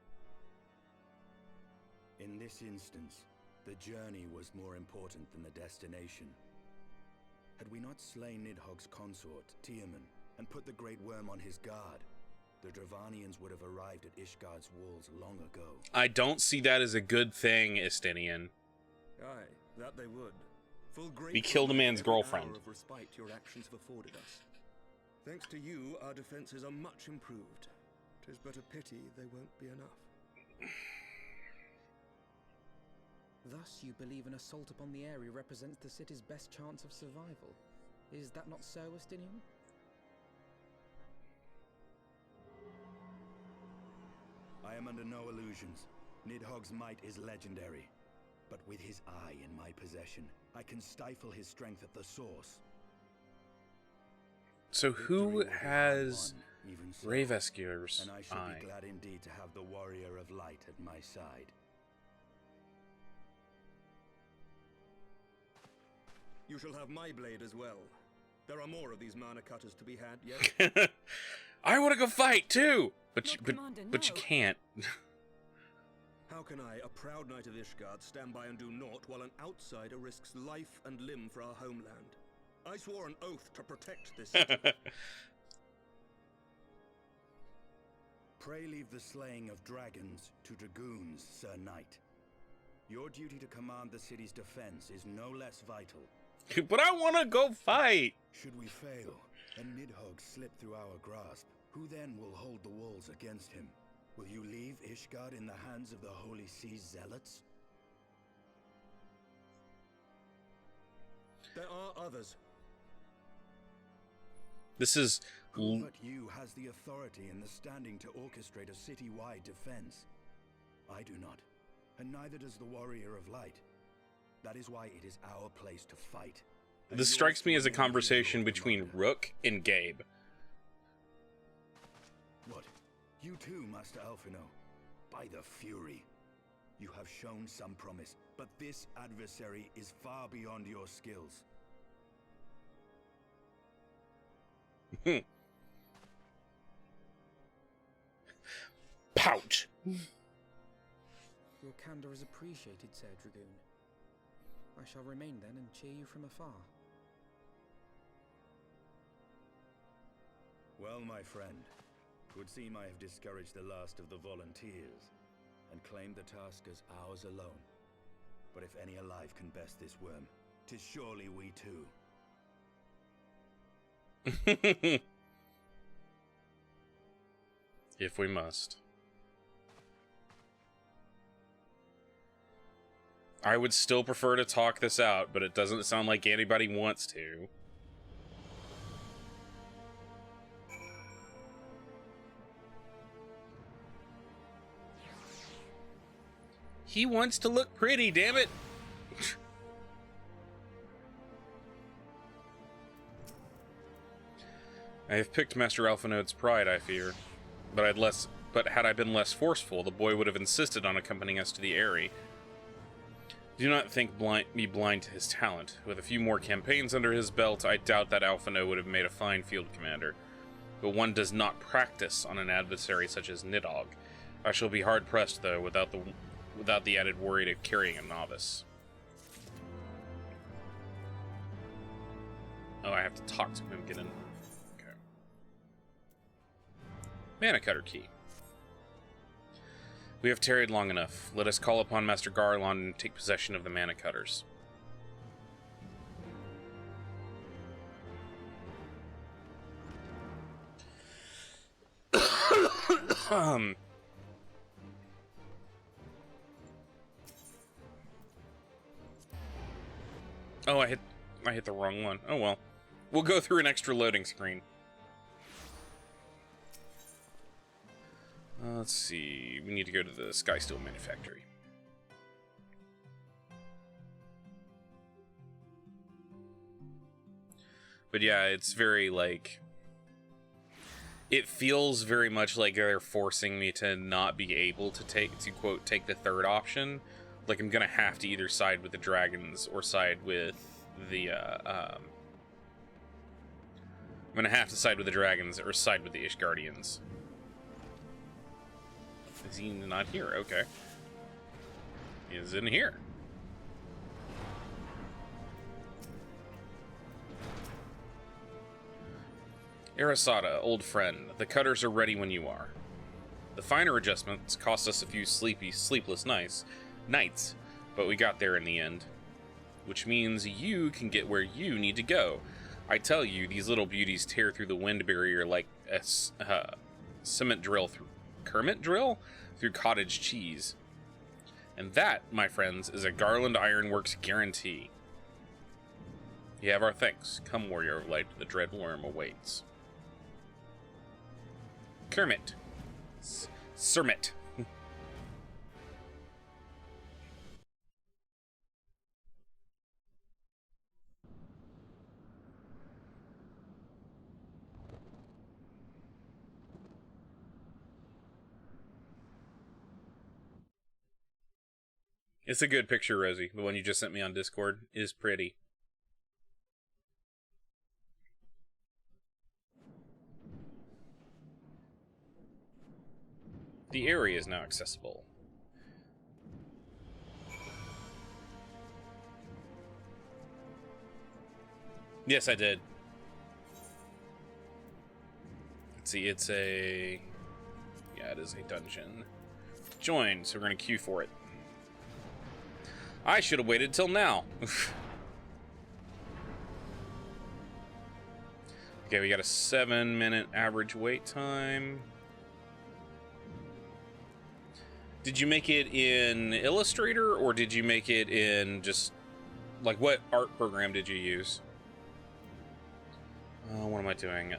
In this instance, the journey was more important than the destination. Had we not slain Nidhogg's consort, Tiaman, and put the Great Worm on his guard, the Dravanians would have arrived at Ishgard's walls long ago. I don't see that as a good thing, Estinian. Aye, that they would. Full We killed a man's girlfriend. Of respite your actions have afforded us. Thanks to you, our defenses are much improved. 'Tis but a pity they won't be enough. Thus, you believe an assault upon the area represents the city's best chance of survival. Is that not so, Estinian? I am under no illusions. Nidhogg's might is legendary. But with his eye in my possession, I can stifle his strength at the source. So who has even so, Hraesvelgr's and I should eye? be glad indeed to have the Warrior of Light at my side. You shall have my blade as well. There are more of these mana cutters to be had, yes? I want to go fight too, but Lord you, Commander, but you no. can't. How can I, a proud knight of Ishgard, stand by and do naught while an outsider risks life and limb for our homeland? I swore an oath to protect this city. Pray leave the slaying of dragons to dragoons, Sir Knight. Your duty to command the city's defense is no less vital. But I want to go fight. Should we fail, and Nidhogg slip through our grasp, who then will hold the walls against him? Will you leave Ishgard in the hands of the Holy Sea's zealots? There are others. This is... Who but you has the authority and the standing to orchestrate a city-wide defense? I do not, and neither does the Warrior of Light. That is why it is our place to fight. This strikes me as a conversation between Rook and Gabe. What? You too, Master Alphinaud? By the Fury. You have shown some promise, but this adversary is far beyond your skills. Pouch! Your candor is appreciated, Sir Dragoon. I shall remain then and cheer you from afar. Well, my friend, it would seem I have discouraged the last of the volunteers, and claimed the task as ours alone. But if any alive can best this worm, 'tis surely we too. If we must. I would still prefer to talk this out, but it doesn't sound like anybody wants to. He wants to look pretty, damn it! I have picked Master Alphinaud's pride, I fear. But had I been less forceful, the boy would have insisted on accompanying us to the Eyrie. Do not think me blind to his talent. With a few more campaigns under his belt, I doubt that Alphinaud would have made a fine field commander. But one does not practice on an adversary such as Nidhogg. I shall be hard-pressed, though, without the added worry of carrying a novice. Oh, I have to talk to him, get in. Okay. Mana Cutter Key. We have tarried long enough. Let us call upon Master Garlon and take possession of the Mana Cutters. Oh, I hit the wrong one. Oh well. We'll go through an extra loading screen. Let's see. We need to go to the Skysteel Manufactory. But yeah, it's very like... It feels very much like they're forcing me to not be able to quote, take the third option. Like I'm gonna have to either side with the dragons or side with the, I'm gonna have to side with the dragons or side with the Ishgardians. Is he not here? Okay. He is in here. Arasada, old friend, the cutters are ready when you are. The finer adjustments cost us a few sleepless nights, but we got there in the end. Which means you can get where you need to go. I tell you, these little beauties tear through the wind barrier like a cement drill through Kermit drill through cottage cheese. And that, my friends, is a Garland Ironworks guarantee. You have our thanks. Come, warrior of light, the dread worm awaits. Kermit. Sermit. It's a good picture, Rosie. The one you just sent me on Discord is pretty. The area is now accessible. Yes, I did. Let's see, it's a... Yeah, it is a dungeon. Join, so we're going to queue for it. I should have waited till now. Okay, we got a 7-minute average wait time. Did you make it in Illustrator, or did you make it in just... Like, what art program did you use? What am I doing?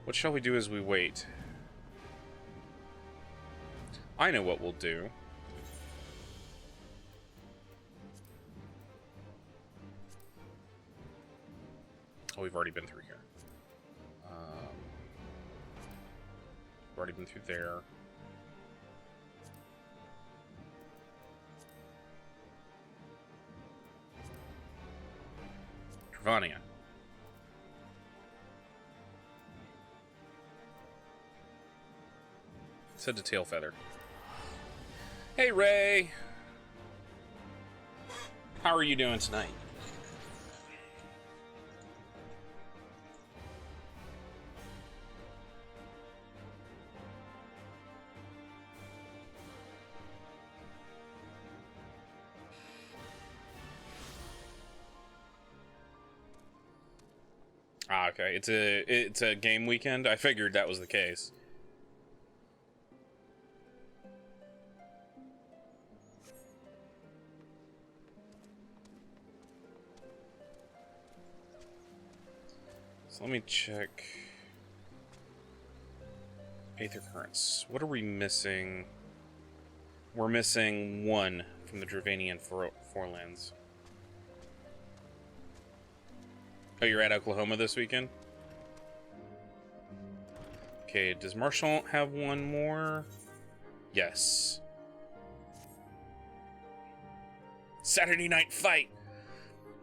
What shall we do as we wait? I know what we'll do. Oh, we've already been through here. We've already been through there. Travania. Said to Tailfeather. Hey, Ray! How are you doing tonight? Ah, okay. It's a game weekend. I figured that was the case. So let me check. Aether Currents. What are we missing? We're missing one from the Dravanian Forelands. Oh, you're at Oklahoma this weekend? Okay, does Marchant have one more? Yes. Saturday Night Fight!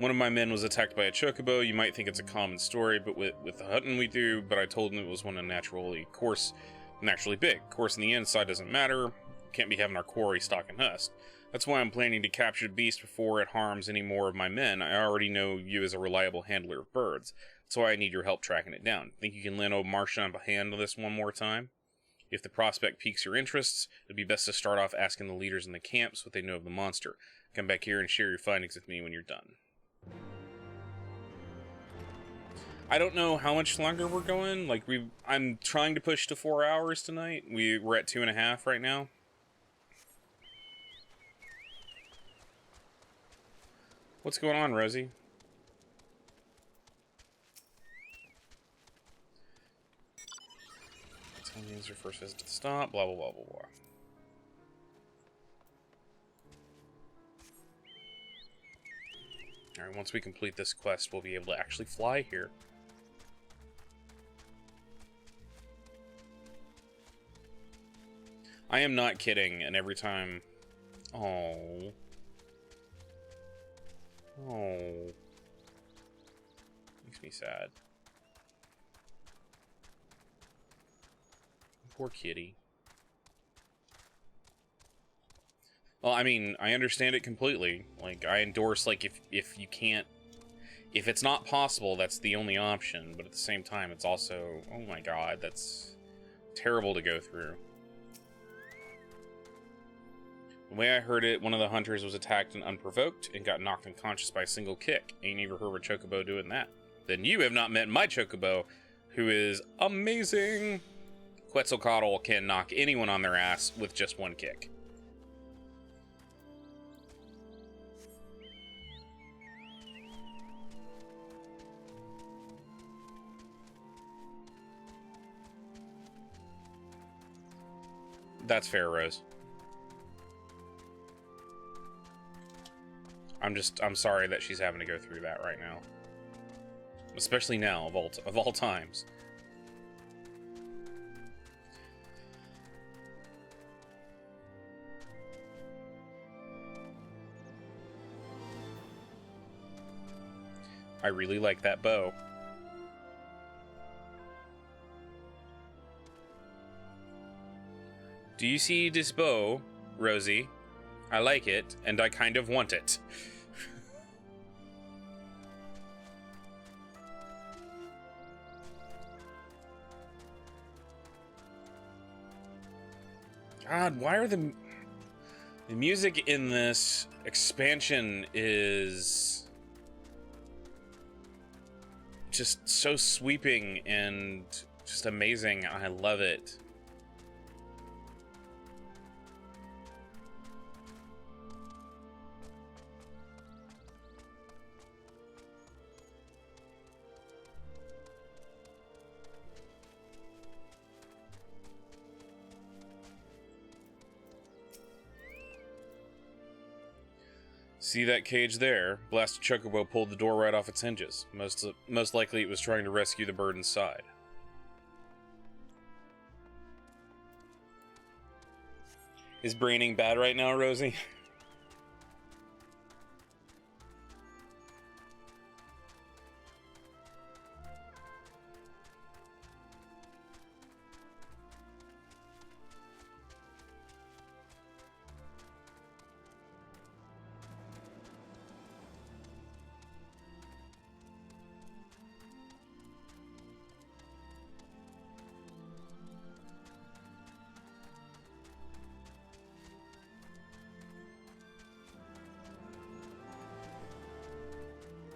One of my men was attacked by a chocobo. You might think it's a common story, but with the hunting we do, but I told him it was one naturally big. Of course, in the end, size doesn't matter. Can't be having our quarry stock and hust. That's why I'm planning to capture the beast before it harms any more of my men. I already know you as a reliable handler of birds. That's why I need your help tracking it down. Think you can lend old Marchand a hand on this one more time? If the prospect piques your interests, it'd be best to start off asking the leaders in the camps what they know of the monster. Come back here and share your findings with me when you're done. I don't know how much longer we're going. Like, I'm trying to push to 4 hours tonight. We're at 2.5 right now. What's going on, Rosie? Tell me your first visit to the stop, blah, blah, blah, blah, blah. Alright, once we complete this quest, we'll be able to actually fly here. I am not kidding, and every time... Oh... Oh. Makes me sad. Poor kitty. Well, I mean, I understand it completely. Like, I endorse, like, if you can't... If it's not possible, that's the only option. But at the same time, it's also... Oh my god, that's terrible to go through. The way I heard it, one of the hunters was attacked and unprovoked and got knocked unconscious by a single kick. Ain't ever heard of a chocobo doing that. Then you have not met my chocobo, who is amazing. Quetzalcoatl can knock anyone on their ass with just one kick. That's fair, Rose. I'm sorry that she's having to go through that right now. Especially now, of all times. I really like that bow. Do you see this bow, Rosie? I like it, and I kind of want it. God, why are the music in this expansion is just so sweeping and just amazing. I love it. See that cage there? Blasted Chocobo pulled the door right off its hinges. Most likely it was trying to rescue the bird inside. Is braining bad right now, Rosie?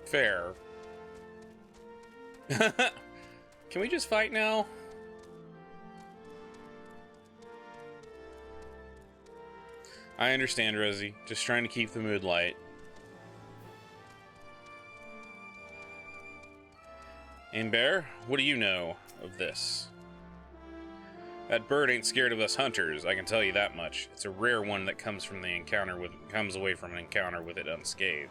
Fair. Can we just fight now? I understand, Rosie. Just trying to keep the mood light. And Bear, what do you know of this? That bird ain't scared of us hunters, I can tell you that much. It's a rare one that comes away from an encounter with it unscathed.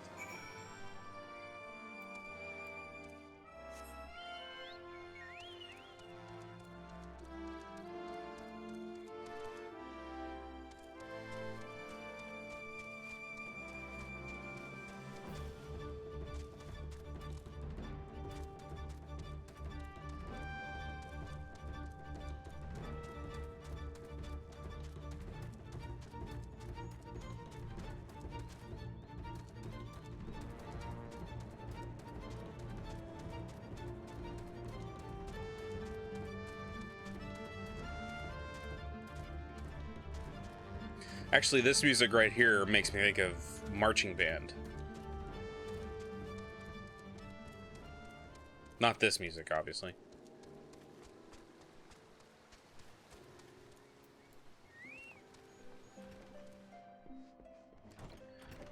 Actually, this music right here makes me think of marching band. Not this music, obviously.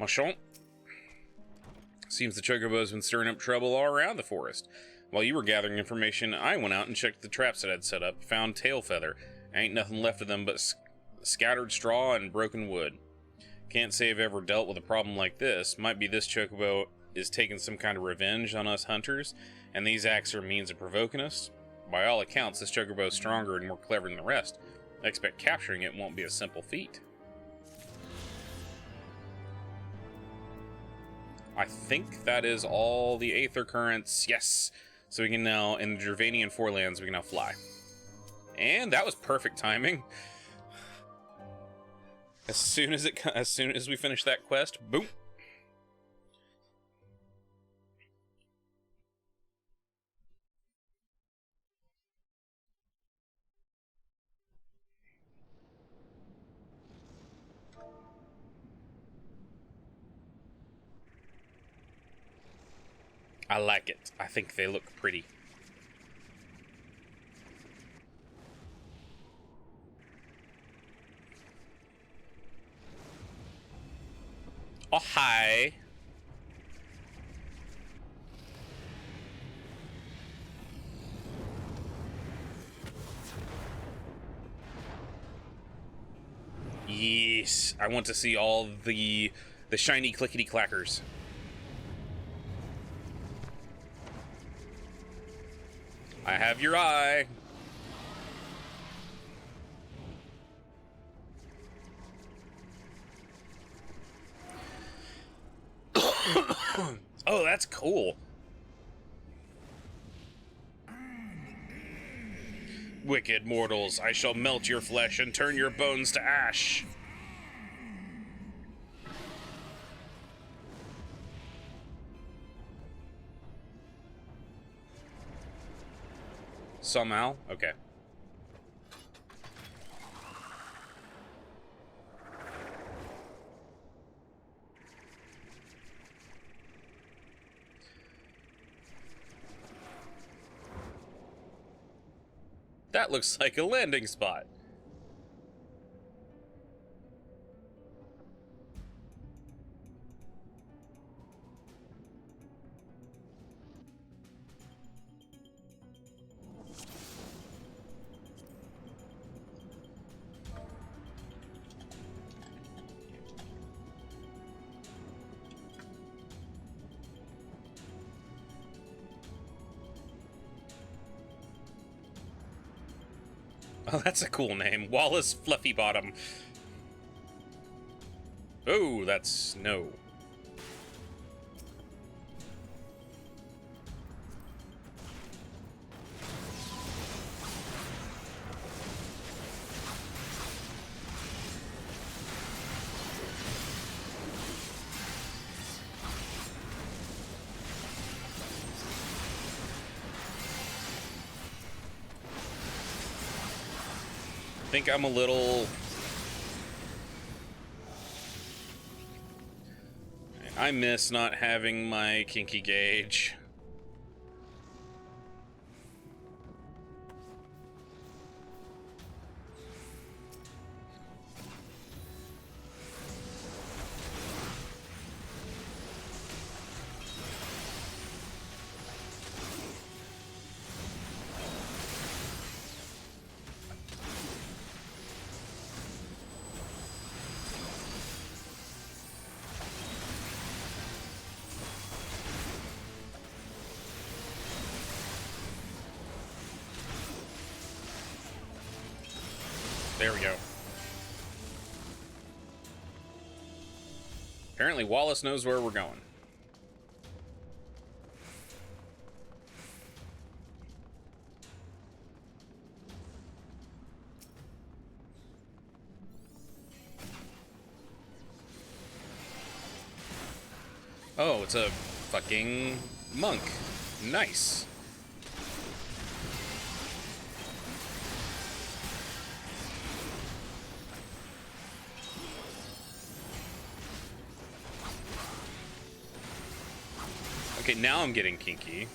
Machamp. Seems the Chocobo's been stirring up trouble all around the forest. While you were gathering information, I went out and checked the traps that I'd set up, found tail feather. Ain't nothing left of them but scattered straw and broken wood. Can't say I've ever dealt with a problem like this. Might be this Chocobo is taking some kind of revenge on us hunters, and these acts are means of provoking us. By all accounts, this Chocobo is stronger and more clever than the rest. I expect capturing it won't be a simple feat. I think that is all the Aether Currents. Yes! So we can now, in the Gervanian Forelands, we can now fly. And that was perfect timing. As soon as we finish that quest, boom! I like it. I think they look pretty. Oh, hi. Yes, I want to see all the shiny clickety clackers. I have your eye. Oh, that's cool. Wicked mortals, I shall melt your flesh and turn your bones to ash. Somehow? Okay. That looks like a landing spot. Oh, that's a cool name. Wallace Fluffybottom. Oh, that's snow. I think I'm a little... I miss not having my kinky gauge. There we go. Apparently Wallace knows where we're going. Oh, it's a fucking monk. Nice. Okay, now I'm getting kinky.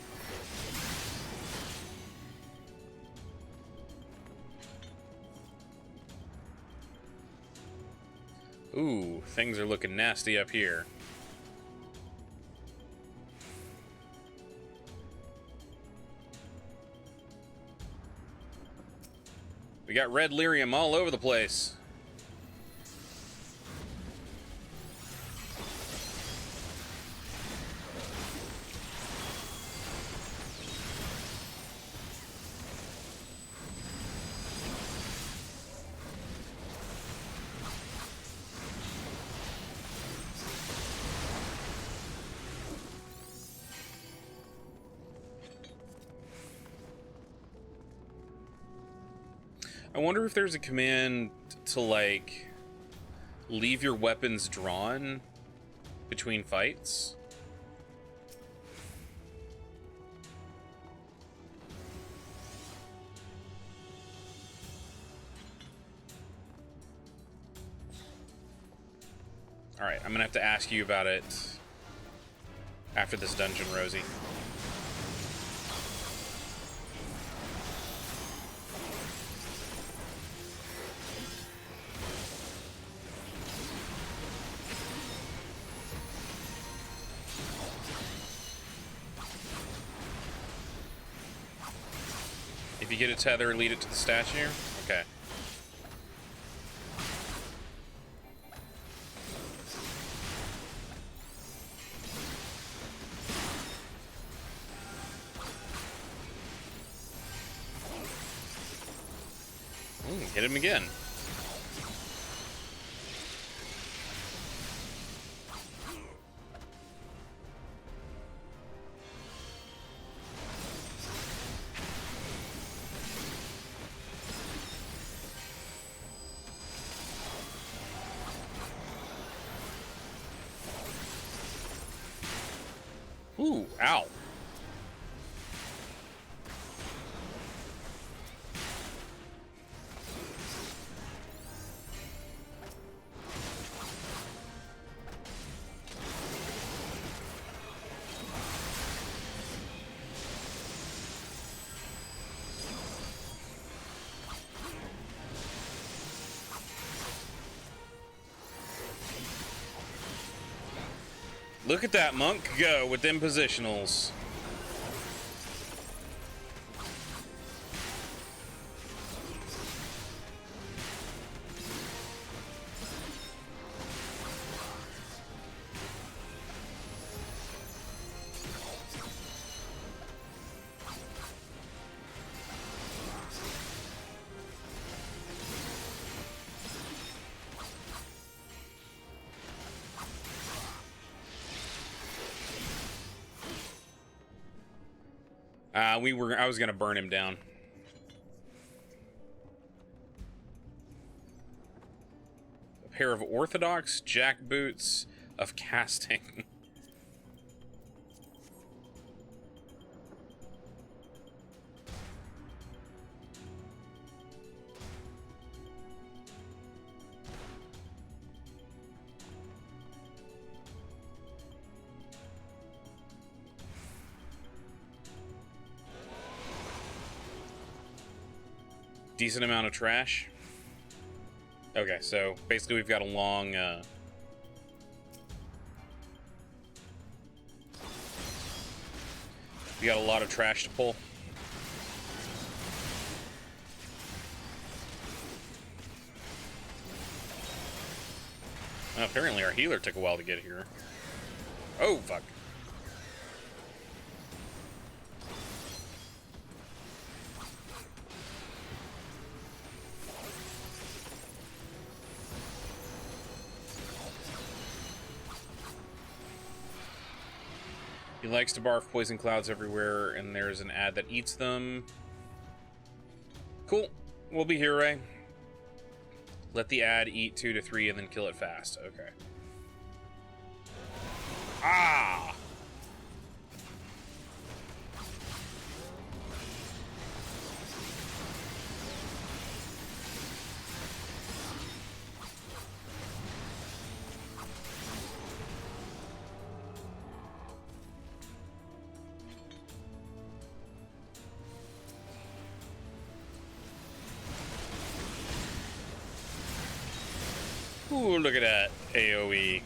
Ooh, things are looking nasty up here. We got red lyrium all over the place. I wonder if there's a command to, like, leave your weapons drawn between fights. Alright, I'm gonna have to ask you about it after this dungeon, Rosie. If you get a tether, lead it to the statue? Okay. Hit him again. Ooh, ow. Look at that monk go with them positionals. I was gonna burn him down. A pair of orthodox jackboots of casting. Decent amount of trash. Okay, so basically we've got a long we got a lot of trash to pull. Apparently our healer took a while to get here. Oh, fuck. He likes to barf poison clouds everywhere, and there's an ad that eats them. Cool. We'll be here, Ray. Let the ad eat 2 to 3 and then kill it fast. Okay. Ah! Ooh, look at that AoE.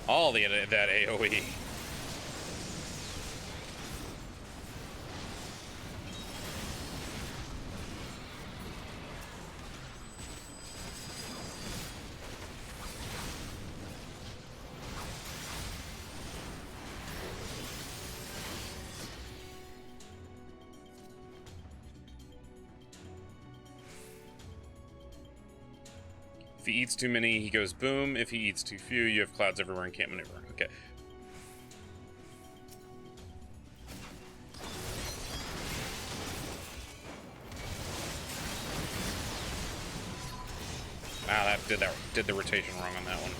All that AoE. If he eats too many, he goes boom. If he eats too few, you have clouds everywhere and can't maneuver. Okay. Ah, that did the rotation wrong on that one.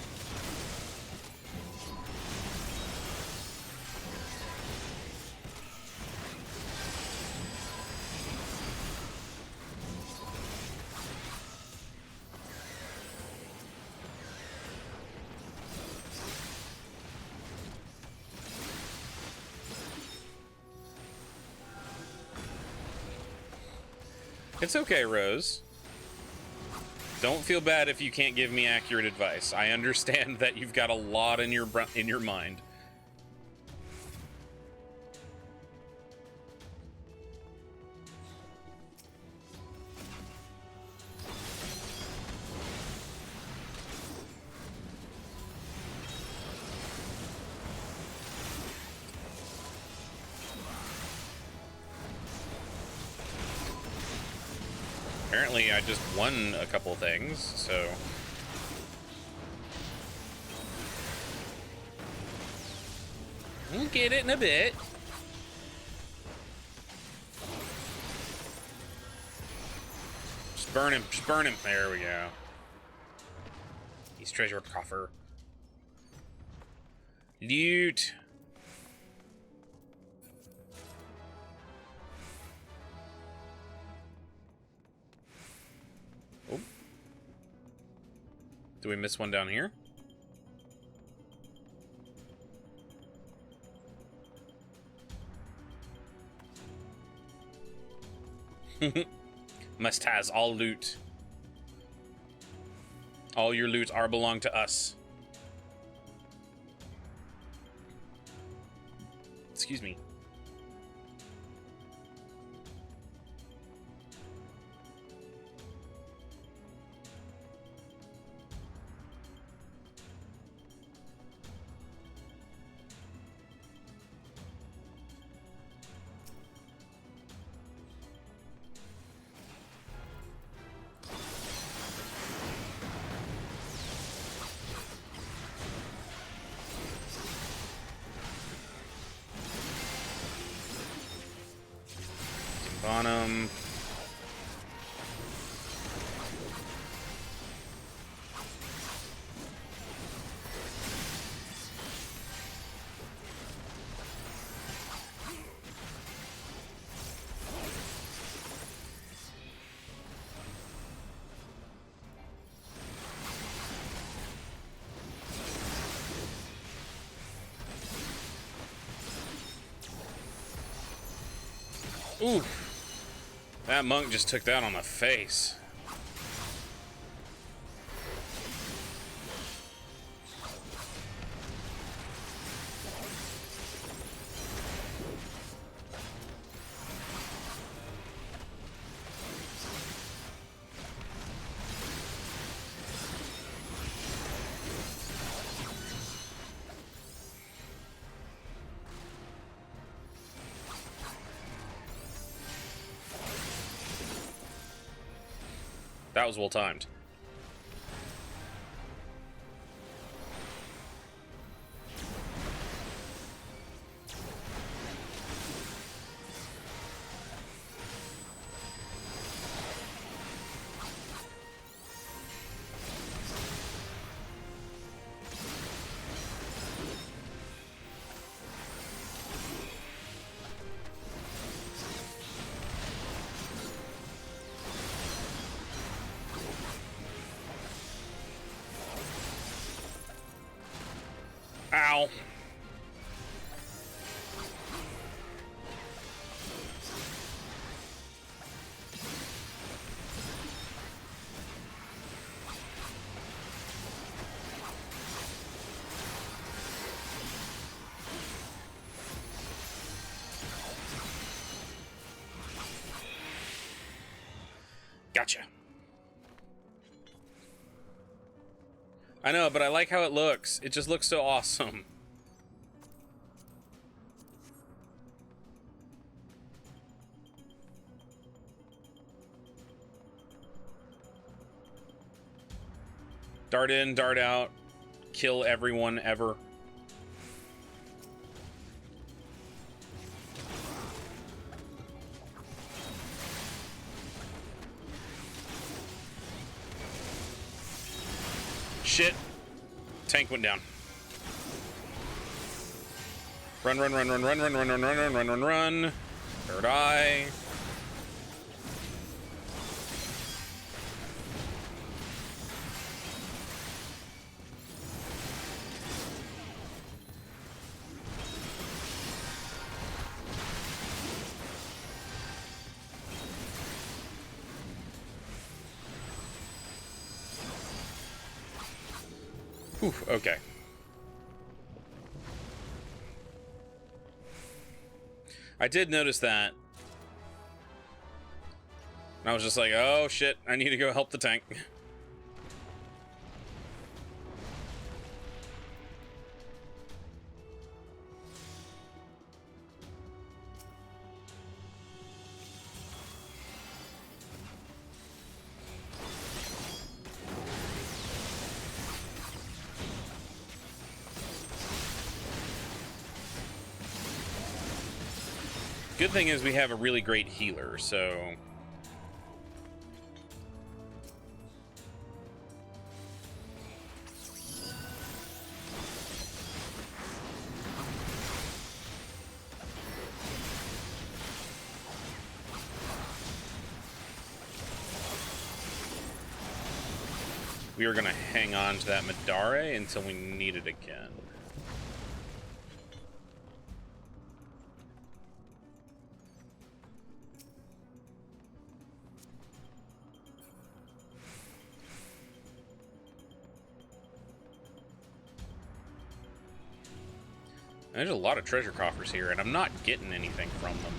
It's okay, Rose. Don't feel bad if you can't give me accurate advice. I understand that you've got a lot in your mind. Apparently, I just won a couple things, so... We'll get it in a bit. Just burn him, just burn him. There we go. He's treasure coffer. Loot. Oh. Do we miss one down here? Must has all loot. All your loot are belong to us. Excuse me. On him. Ooh. That monk just took that on the face. That was well timed. Ow. Gotcha. I know, but I like how it looks. It just looks so awesome. Dart in, dart out. Kill everyone ever. Shit. Tank went down. Run, run, run, run, run, run, run, run, run, run, run, run, run. Third eye. Whew, okay. I did notice that. And I was just like, oh shit, I need to go help the tank. Good thing is we have a really great healer, so... We are going to hang on to that Madare until we need it again. There's a lot of treasure coffers here, and I'm not getting anything from them.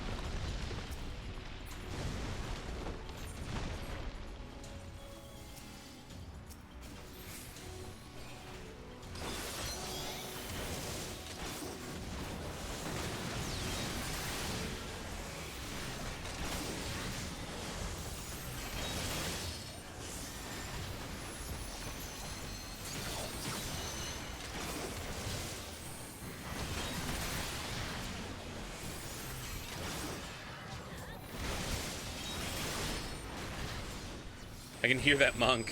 I can hear that monk.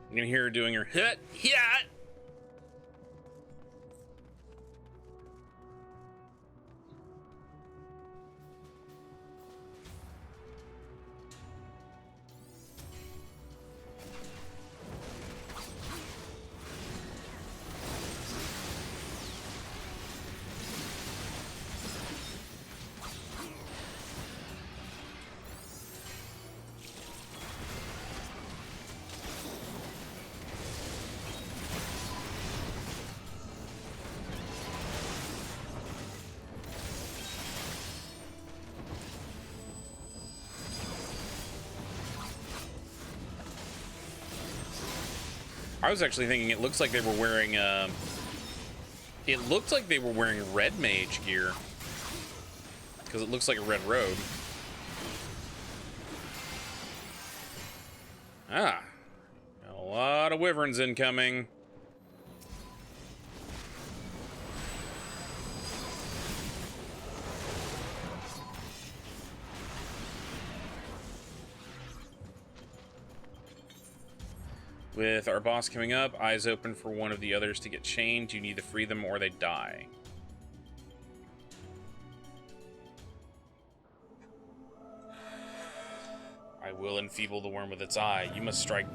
You can hear her doing her hit, hit. I was actually thinking it looks like they were wearing, it looked like they were wearing red mage gear. Because it looks like a red robe. Ah. A lot of wyverns incoming. With our boss coming up, eyes open for one of the others to get chained. You need to free them or they die. I will enfeeble the worm with its eye. You must strike.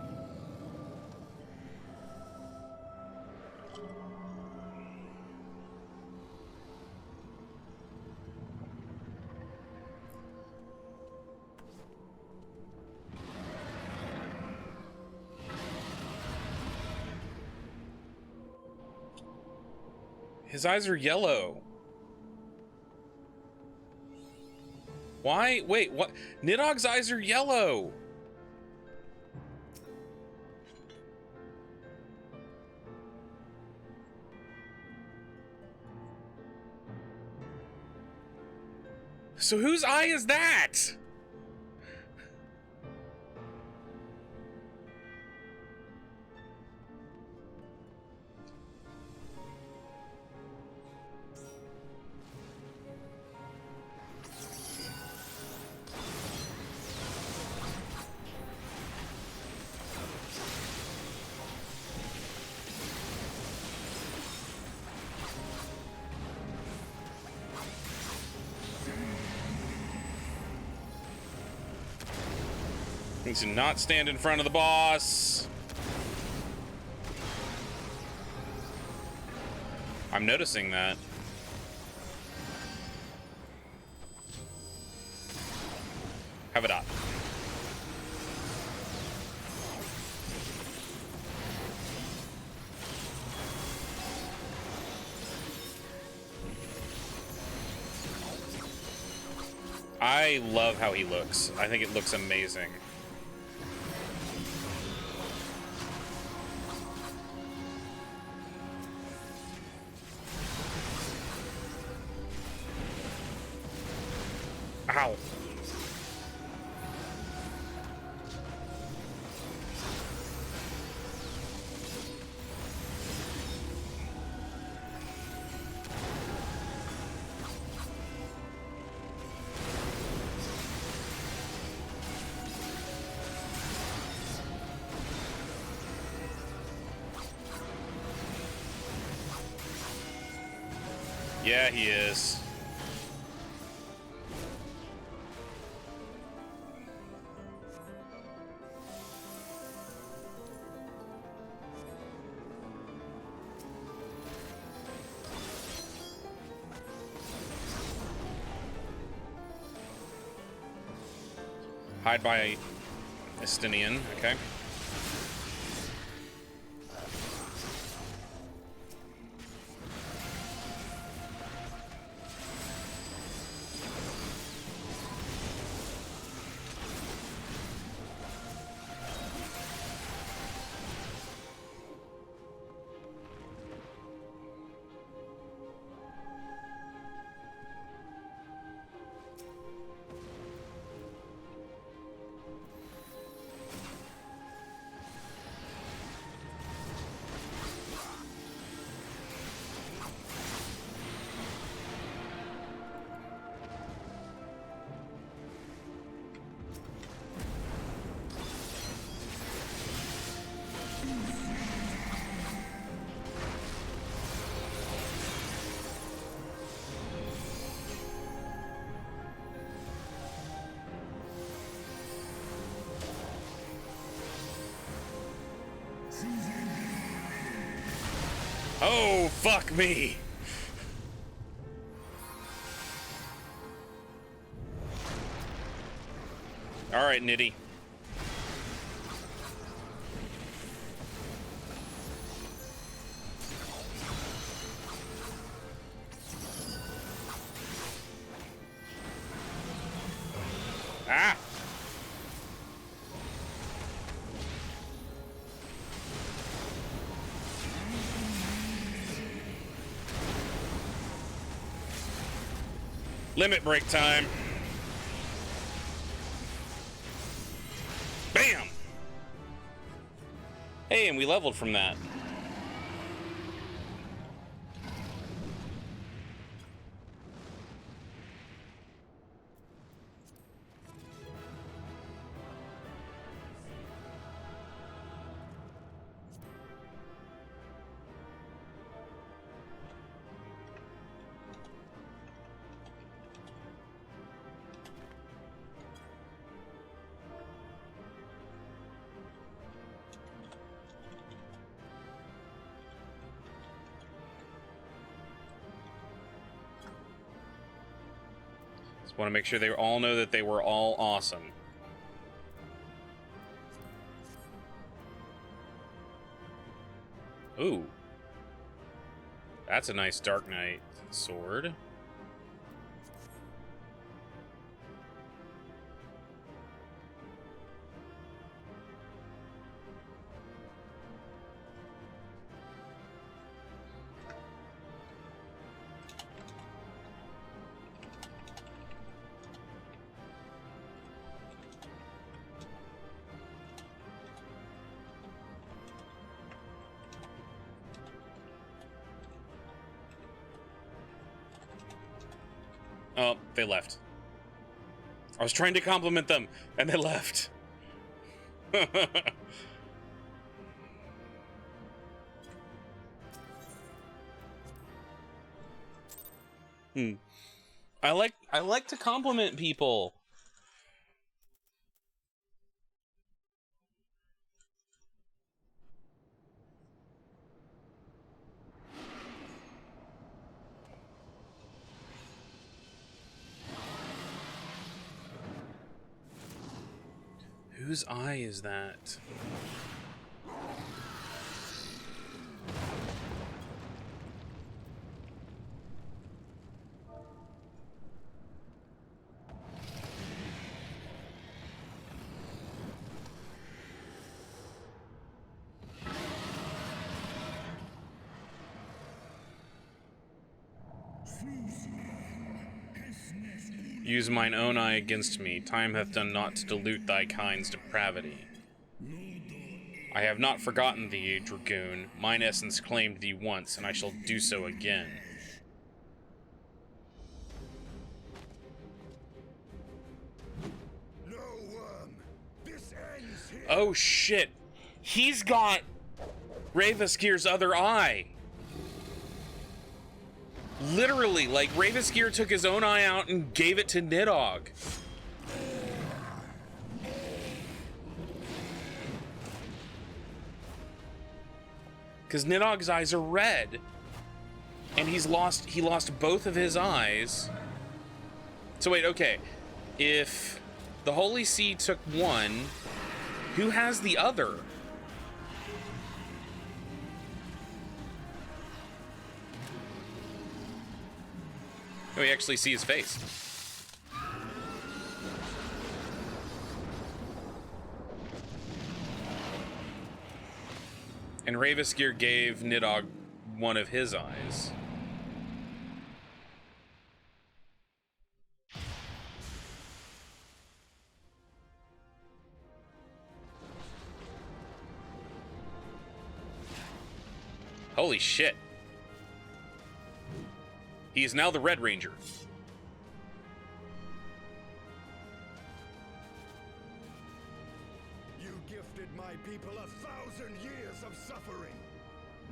His eyes are yellow. Why? Wait, what? Nidhogg's eyes are yellow. So whose eye is that? Needs to not stand in front of the boss. I'm noticing that. Have it up. I love how he looks. I think it looks amazing. Ow. Yeah, he is. Hide by Estinian, okay. Oh, fuck me. All right, Nitty. Ah. Limit break time. Bam! Hey, and we leveled from that. Just want to make sure they all know that they were all awesome. Ooh. That's a nice Dark Knight sword. Oh, they left. I was trying to compliment them, and they left. I like to compliment people. Whose eye is that? Use mine own eye against me. Time hath done naught to dilute thy kind's depravity. I have not forgotten thee, dragoon. Mine essence claimed thee once, and I shall do so again. No worm. This ends here. Oh shit! He's got Ravaskir's other eye! Literally, like, Ravaskir took his own eye out and gave it to Nidhogg. Because Nidhogg's eyes are red. And he lost both of his eyes. So wait, okay. If the Holy See took one, who has the other? Oh, we actually see his face. And Ravaskir gave Nidhogg one of his eyes. Holy shit. He is now the Red Ranger. You gifted my people 1,000 years of suffering.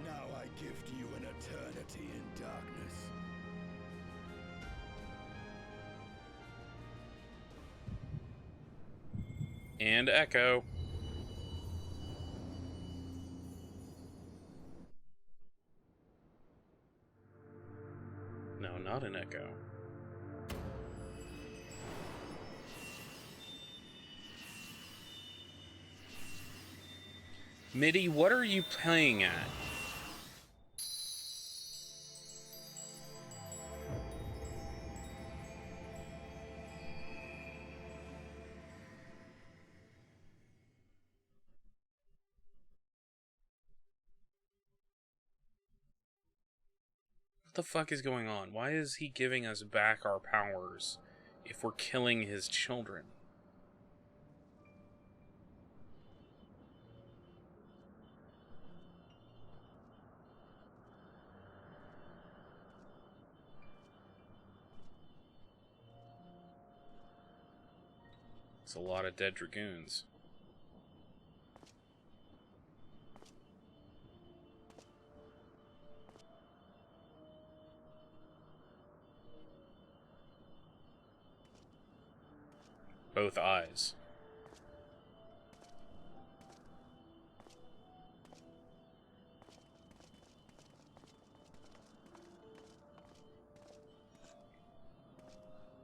Now I gift you an eternity in darkness. And Echo. No, not an Echo. Midi, what are you playing at? What the fuck is going on? Why is he giving us back our powers if we're killing his children? It's a lot of dead dragoons. Both eyes.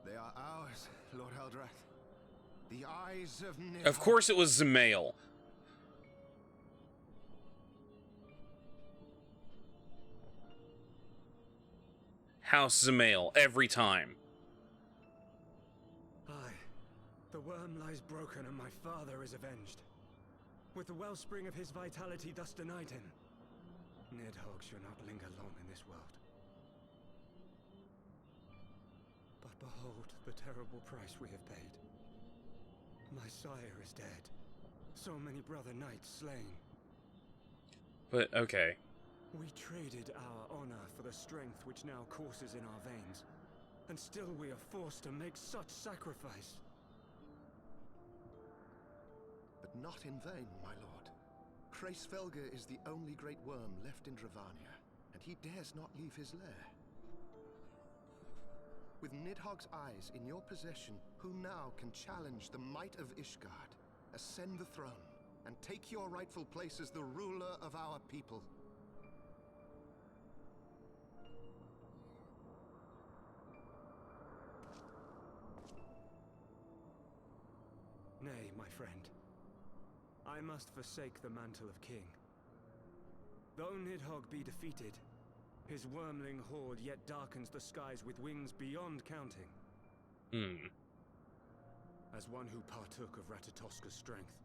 They are ours, Lord Eldrath. The eyes of Nidhogg. Of course it was Zemail. House Zemail, every time. Aye. The worm lies broken and my father is avenged. With the wellspring of his vitality thus denied him, Nidhogg shall not linger long in this world. But behold the terrible price we have paid. My sire is dead. So many brother knights slain. But, okay. We traded our honor for the strength which now courses in our veins. And still we are forced to make such sacrifice. But not in vain, my lord. Hraesvelgr is the only great worm left in Dravania, and he dares not leave his lair. With Nidhogg's eyes in your possession, who now can challenge the might of Ishgard, ascend the throne, and take your rightful place as the ruler of our people? Nay, my friend. I must forsake the mantle of king. Though Nidhogg be defeated, his wormling horde yet darkens the skies with wings beyond counting. As one who partook of Ratatoska's strength,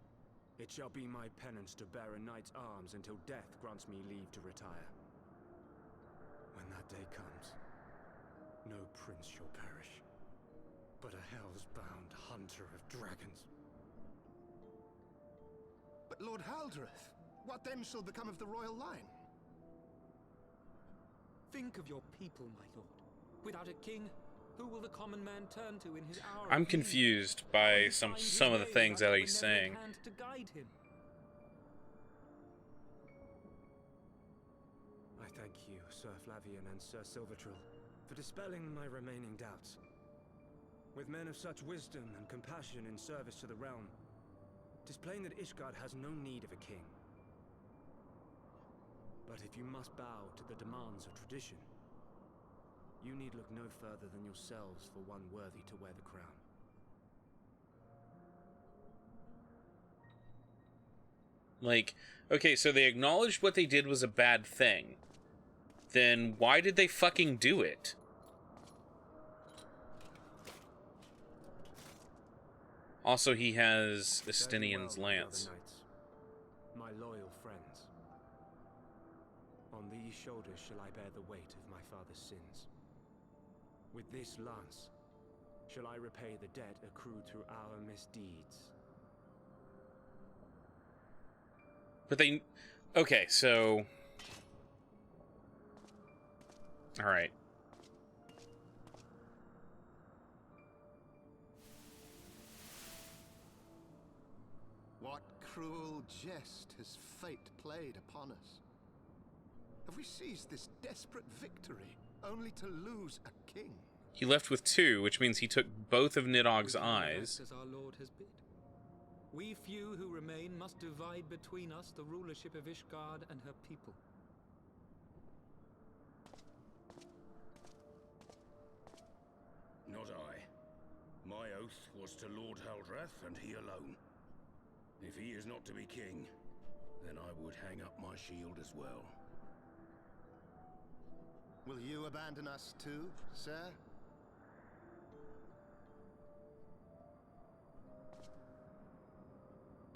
it shall be my penance to bear a knight's arms until death grants me leave to retire. When that day comes, no prince shall perish, but a hell's-bound hunter of dragons. But Lord Haldreth, what then shall become of the royal line? Think of your people, my lord. Without a king, who will the common man turn to in his hour I'm of need? confused by some of the things that he's saying. Hand to guide him. I thank you, Sir Flavian and Sir Silvertrill, for dispelling my remaining doubts. With men of such wisdom and compassion in service to the realm, 'tis plain that Ishgard has no need of a king. But if you must bow to the demands of tradition, you need look no further than yourselves for one worthy to wear the crown. Like, okay, so they acknowledged what they did was a bad thing. Then why did they fucking do it? Also, he has Estinian's lance. Knights, my loyal friends. On these shoulders shall I bear the weight of my father's sins. With this lance shall I repay the debt accrued through our misdeeds. But they... Okay, so... Alright. What cruel jest has fate played upon us? Have we seized this desperate victory only to lose a king? He left with 2, which means he took both of Nidhogg's eyes. As our lord has bid. We few who remain must divide between us the rulership of Ishgard and her people. Not I. My oath was to Lord Haldreth and he alone. If he is not to be king, then I would hang up my shield as well. Will you abandon us too, sir?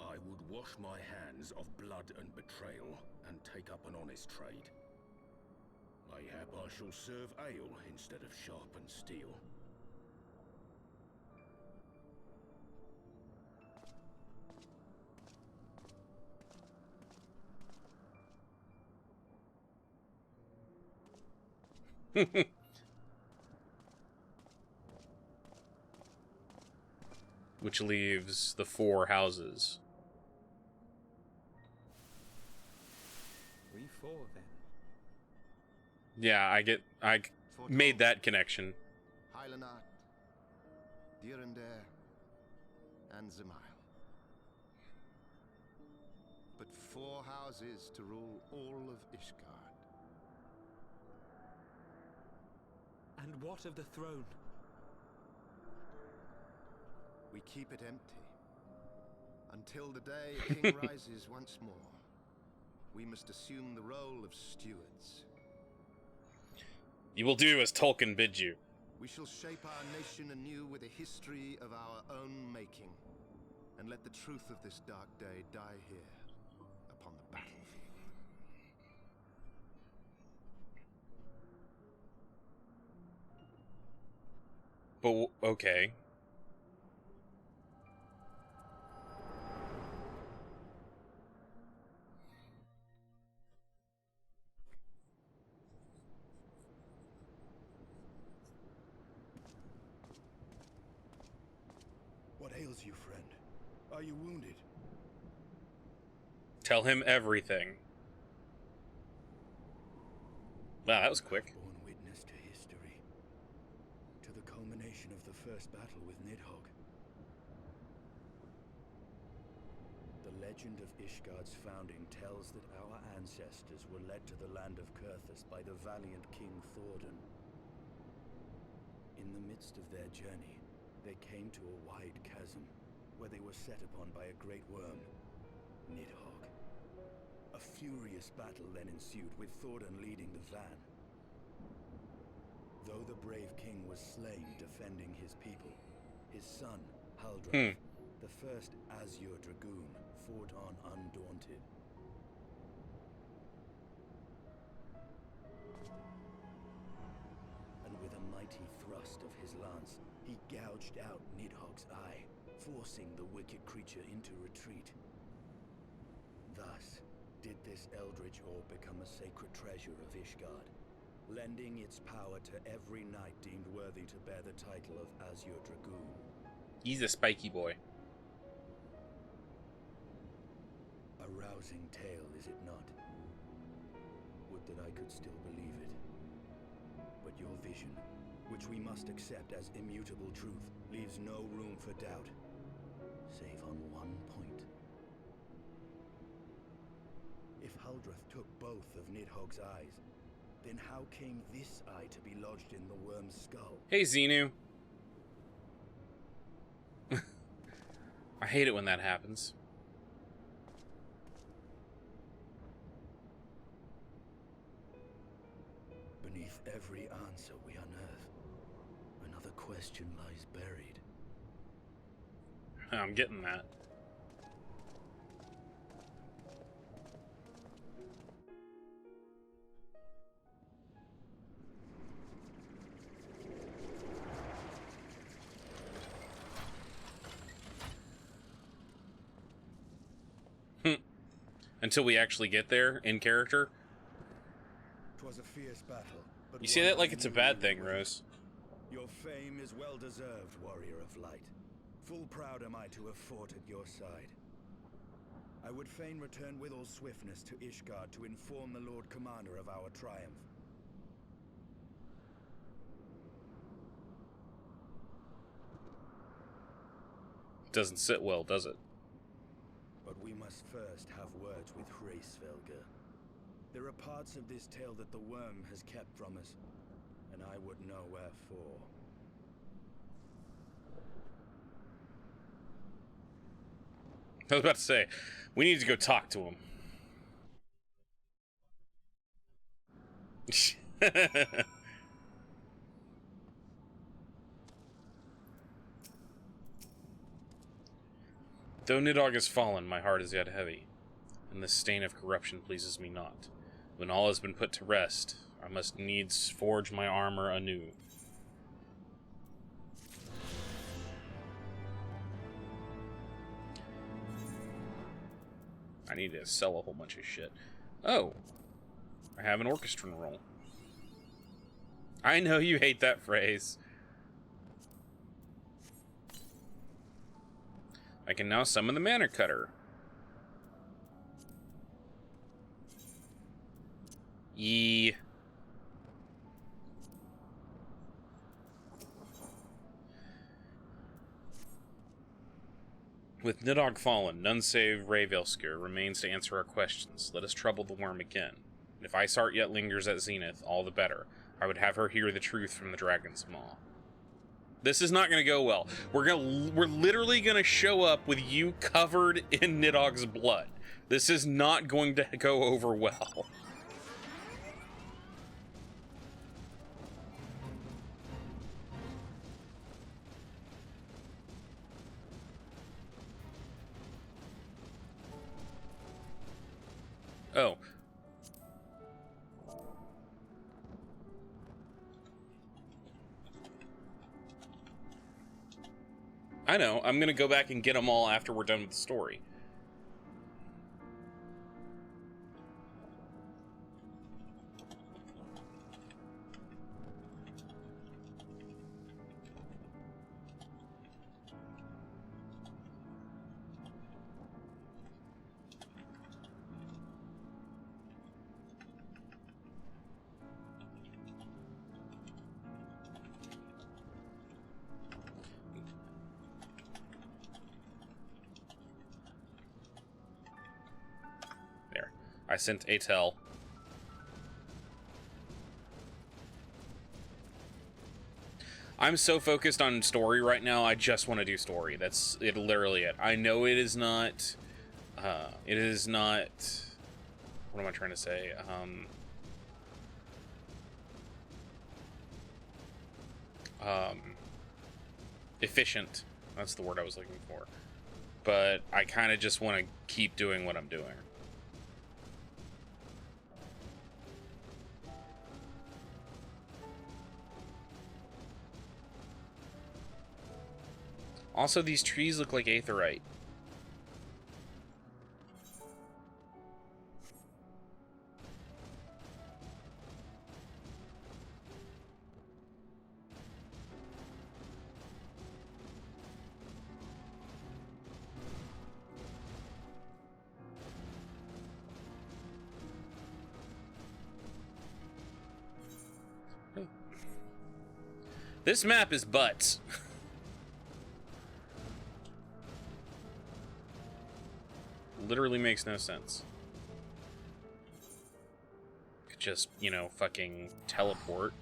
I would wash my hands of blood and betrayal and take up an honest trade. Mayhap I shall serve ale instead of sharpened steel. Which leaves the 4 houses. We 4 then. Yeah, I made that connection. Hylanat, Dyrendare, and Zemail. But 4 houses to rule all of Ishgard. And what of the throne? We keep it empty. Until the day a king rises once more. We must assume the role of stewards. You will do as Tolkien bids you. We shall shape our nation anew with a history of our own making. And let the truth of this dark day die here, upon the battlefield. But, okay. ails you, friend? Are you wounded? Tell him everything. Wow, that was quick. Born witness to history, to the culmination of the first battle with Nidhogg. The legend of Ishgard's founding tells that our ancestors were led to the land of Kurthus by the valiant King Thordan. In the midst of their journey, they came to a wide chasm, where they were set upon by a great worm, Nidhogg. A furious battle then ensued, with Thordan leading the van. Though the brave king was slain defending his people, his son, Haldrath, the first Azure Dragoon, fought on undaunted. And with a mighty thrust of his lance, he gouged out Nidhogg's eye, forcing the wicked creature into retreat. Thus, did this eldritch orb become a sacred treasure of Ishgard, lending its power to every knight deemed worthy to bear the title of Azure Dragoon. He's a spiky boy. A rousing tale, is it not? Would that I could still believe it. But your vision, which we must accept as immutable truth, leaves no room for doubt, save on one point. If Haldrath took both of Nidhogg's eyes, then how came this eye to be lodged in the worm's skull? Hey, Xenu. I hate it when that happens. Beneath every answer we unearth, another question lies buried. I'm getting that. Until we actually get there in character. 'Twas a fierce battle, but you say that like it's a bad thing, Rose. Your fame is well deserved, warrior of light. Full proud am I to have fought at your side. I would fain return with all swiftness to Ishgard to inform the Lord Commander of our triumph. Doesn't sit well, does it? But we must first have words with Hraesvelgr. There are parts of this tale that the worm has kept from us, and I would know wherefore. I was about to say, we need to go talk to him. Though Nidhogg has fallen, my heart is yet heavy, and the stain of corruption pleases me not. When all has been put to rest, I must needs forge my armor anew. I need to sell a whole bunch of shit. Oh, I have an orchestron roll. I know you hate that phrase. I can now summon the Mana Cutter. Yee. With Nidhogg fallen, none save Hraesvelgr remains to answer our questions. Let us trouble the worm again. If Isart yet lingers at Zenith, all the better. I would have her hear the truth from the dragon's maw. This is not going to go well. We're literally going to show up with you covered in Nidhogg's blood. This is not going to go over well. Oh. I know. I'm going to go back and get them all after we're done with the story. I sent a tell. I'm so focused on story right now, I just want to do story. That's it, literally it. I know it is not... it is not... What am I trying to say? Efficient. That's the word I was looking for. But I kind of just want to keep doing what I'm doing. Also, these trees look like aetheryte. This map is butts. Literally makes no sense. Could just, you know, fucking teleport.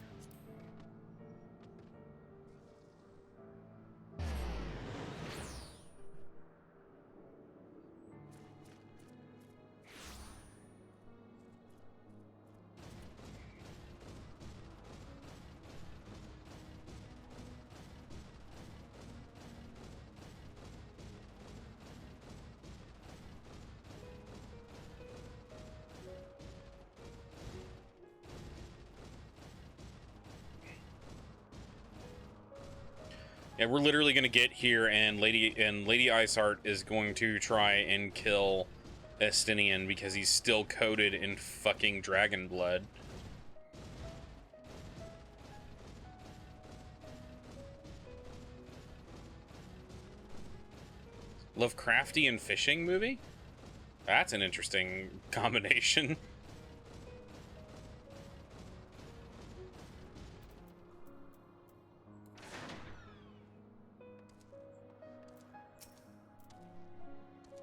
Yeah, we're literally gonna get here, and Lady Iceheart is going to try and kill Estinian because he's still coated in fucking dragon blood. Lovecraftian fishing movie? That's an interesting combination.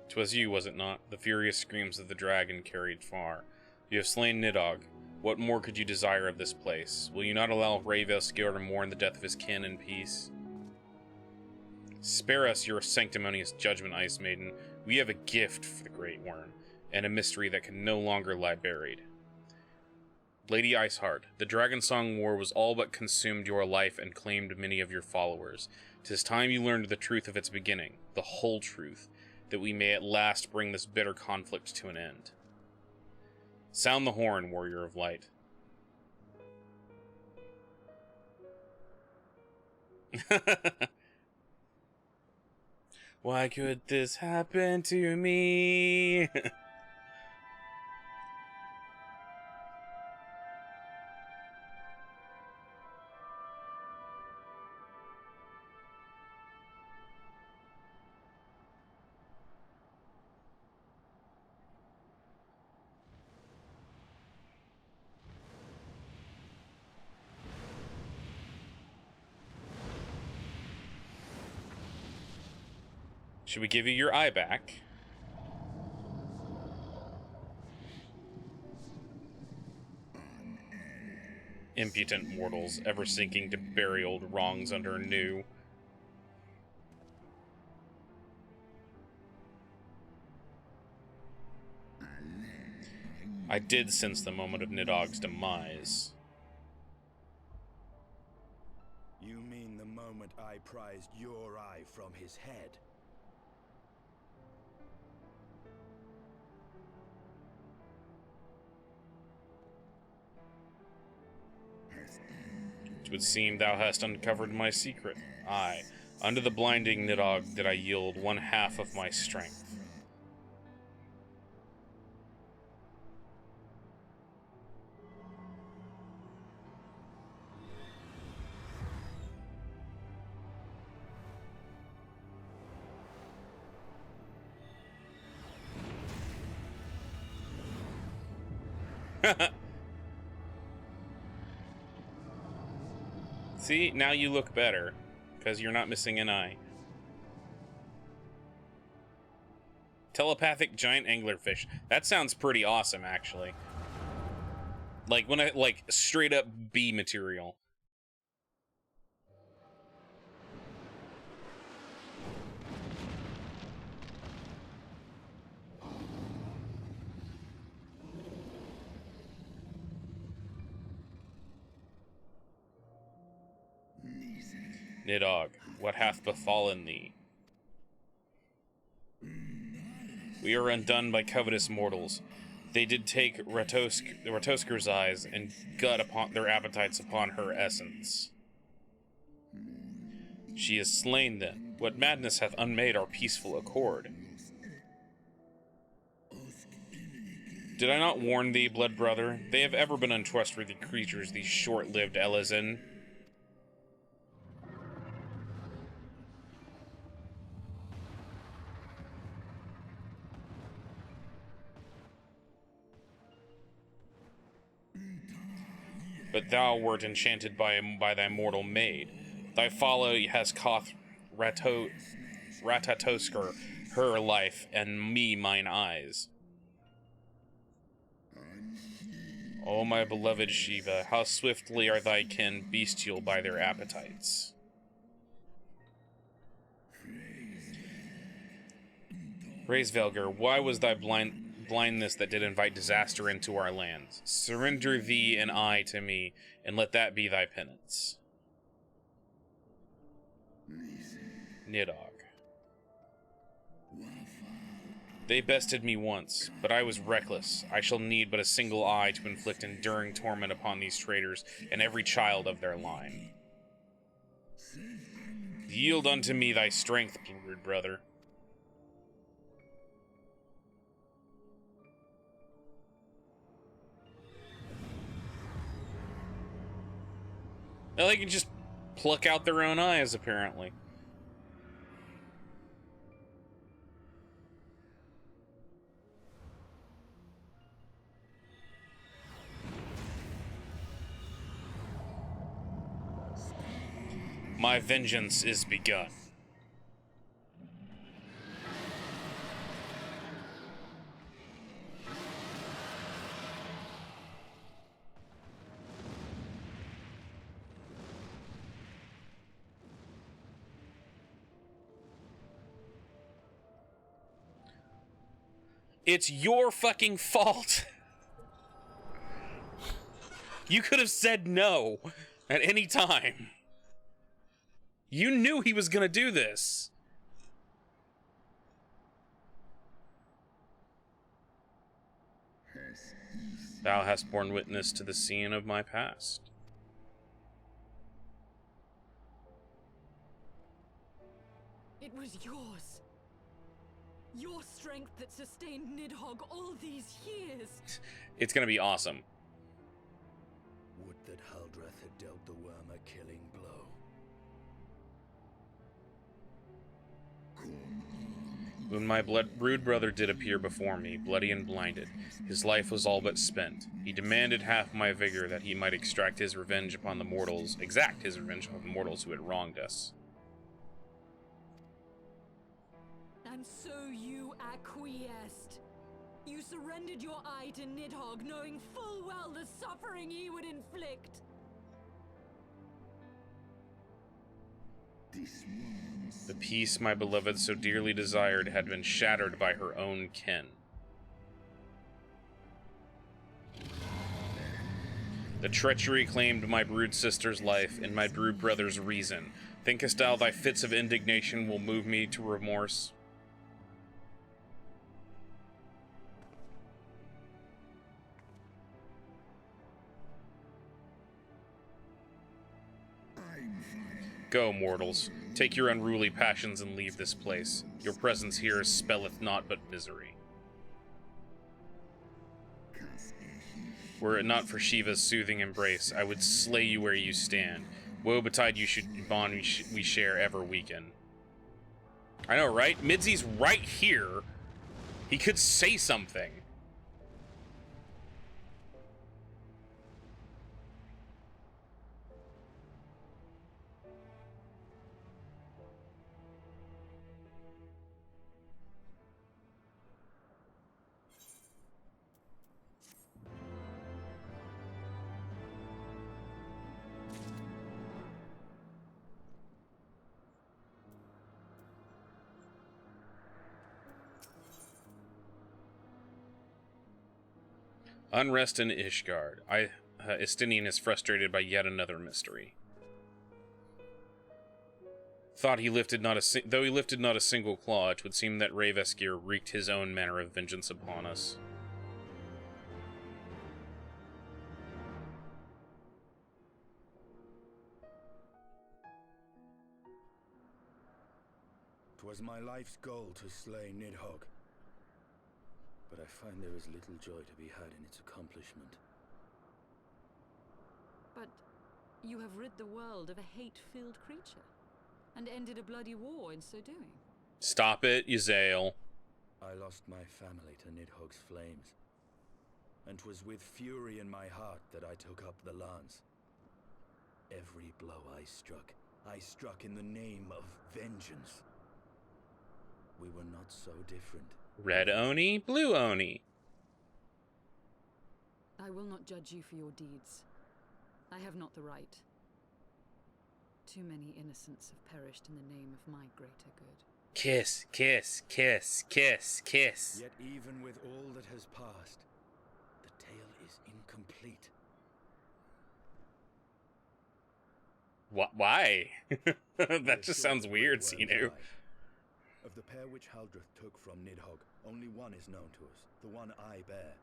"'Twas you, was it not? The furious screams of the dragon carried far. You have slain Nidhogg. What more could you desire of this place? Will you not allow Rayveil to mourn the death of his kin in peace? Spare us your sanctimonious judgment, Ice Maiden. We have a gift for the Great Worm, and a mystery that can no longer lie buried. Lady Iceheart, the Dragonsong War was all but consumed your life and claimed many of your followers. 'Tis time you learned the truth of its beginning, the whole truth, that we may at last bring this bitter conflict to an end. Sound the horn, warrior of light." Why could this happen to me? Should we give you your eye back? Impudent mortals, ever sinking to bury old wrongs under new. I did sense the moment of Nidhogg's demise. You mean the moment I prized your eye from his head? It would seem thou hast uncovered my secret. Aye, under the blinding Nidhogg did I yield one half of my strength. See, now you look better, because you're not missing an eye. Telepathic giant anglerfish. That sounds pretty awesome, actually. Like, when I, like, straight up B material. Nidhogg, what hath befallen thee? We are undone by covetous mortals. They did take Ratosker's eyes and gut upon their appetites upon her essence. She is slain then. What madness hath unmade our peaceful accord? Did I not warn thee, blood brother? They have ever been untrustworthy creatures, these short-lived Elezen. But thou wert enchanted by thy mortal maid. Thy folly has cost Ratatosker her life, and me mine eyes. O my beloved Shiva, how swiftly are thy kin bestial by their appetites. Hraesvelgr, why was thy blindness that did invite disaster into our lands? Surrender thee and I to me, and let that be thy penance. Nidhogg. They bested me once, but I was reckless. I shall need but a single eye to inflict enduring torment upon these traitors and every child of their line. Yield unto me thy strength, rude brother. Now they can just pluck out their own eyes, apparently. My vengeance is begun. It's your fucking fault. You could have said no at any time. You knew he was gonna do this. Thou hast borne witness to the scene of my past. It was yours. Your strength that sustained Nidhogg all these years. It's gonna be awesome. Would that Haldreth had dealt the worm a killing blow. When my rude brother did appear before me, bloody and blinded, his life was all but spent. He demanded half my vigor that he might exact his revenge upon the mortals who had wronged us. And so you acquiesced. You surrendered your eye to Nidhogg, knowing full well the suffering he would inflict. The peace my beloved so dearly desired had been shattered by her own kin. The treachery claimed my brood sister's life and my brood brother's reason. Thinkest thou thy fits of indignation will move me to remorse? Go, mortals. Take your unruly passions and leave this place. Your presence here spelleth naught but misery. Were it not for Shiva's soothing embrace, I would slay you where you stand. Woe betide you should bond we share ever weaken. I know, right? Midzi's right here. He could say something. Unrest in Ishgard. Estinian is frustrated by yet another mystery. Though he lifted not a single claw, it would seem that Rayveskir wreaked his own manner of vengeance upon us. 'Twas my life's goal to slay Nidhogg, but I find there is little joy to be had in its accomplishment. But you have rid the world of a hate-filled creature, and ended a bloody war in so doing. Stop it, Yzael. I lost my family to Nidhogg's flames, and 'twas with fury in my heart that I took up the lance. Every blow I struck in the name of vengeance. We were not so different. Red Oni, Blue Oni. I will not judge you for your deeds. I have not the right. Too many innocents have perished in the name of my greater good. Kiss, kiss, kiss, kiss, kiss. Yet even with all that has passed, the tale is incomplete. Why? That just sounds weird, Sinu. Of the pair which Haldreth took from Nidhogg, only one is known to us, the one I bear.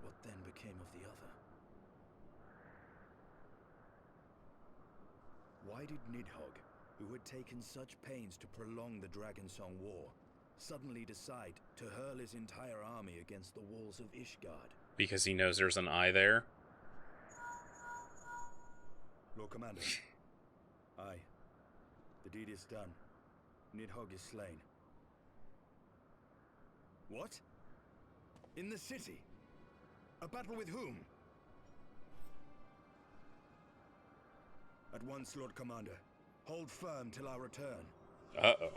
What then became of the other? Why did Nidhogg, who had taken such pains to prolong the Dragonsong War, suddenly decide to hurl his entire army against the walls of Ishgard? Because he knows there's an eye there? Lord Commander. Aye. The deed is done. Nidhogg is slain. What? In the city? A battle with whom? At once, Lord Commander. Hold firm till our return. Uh-oh.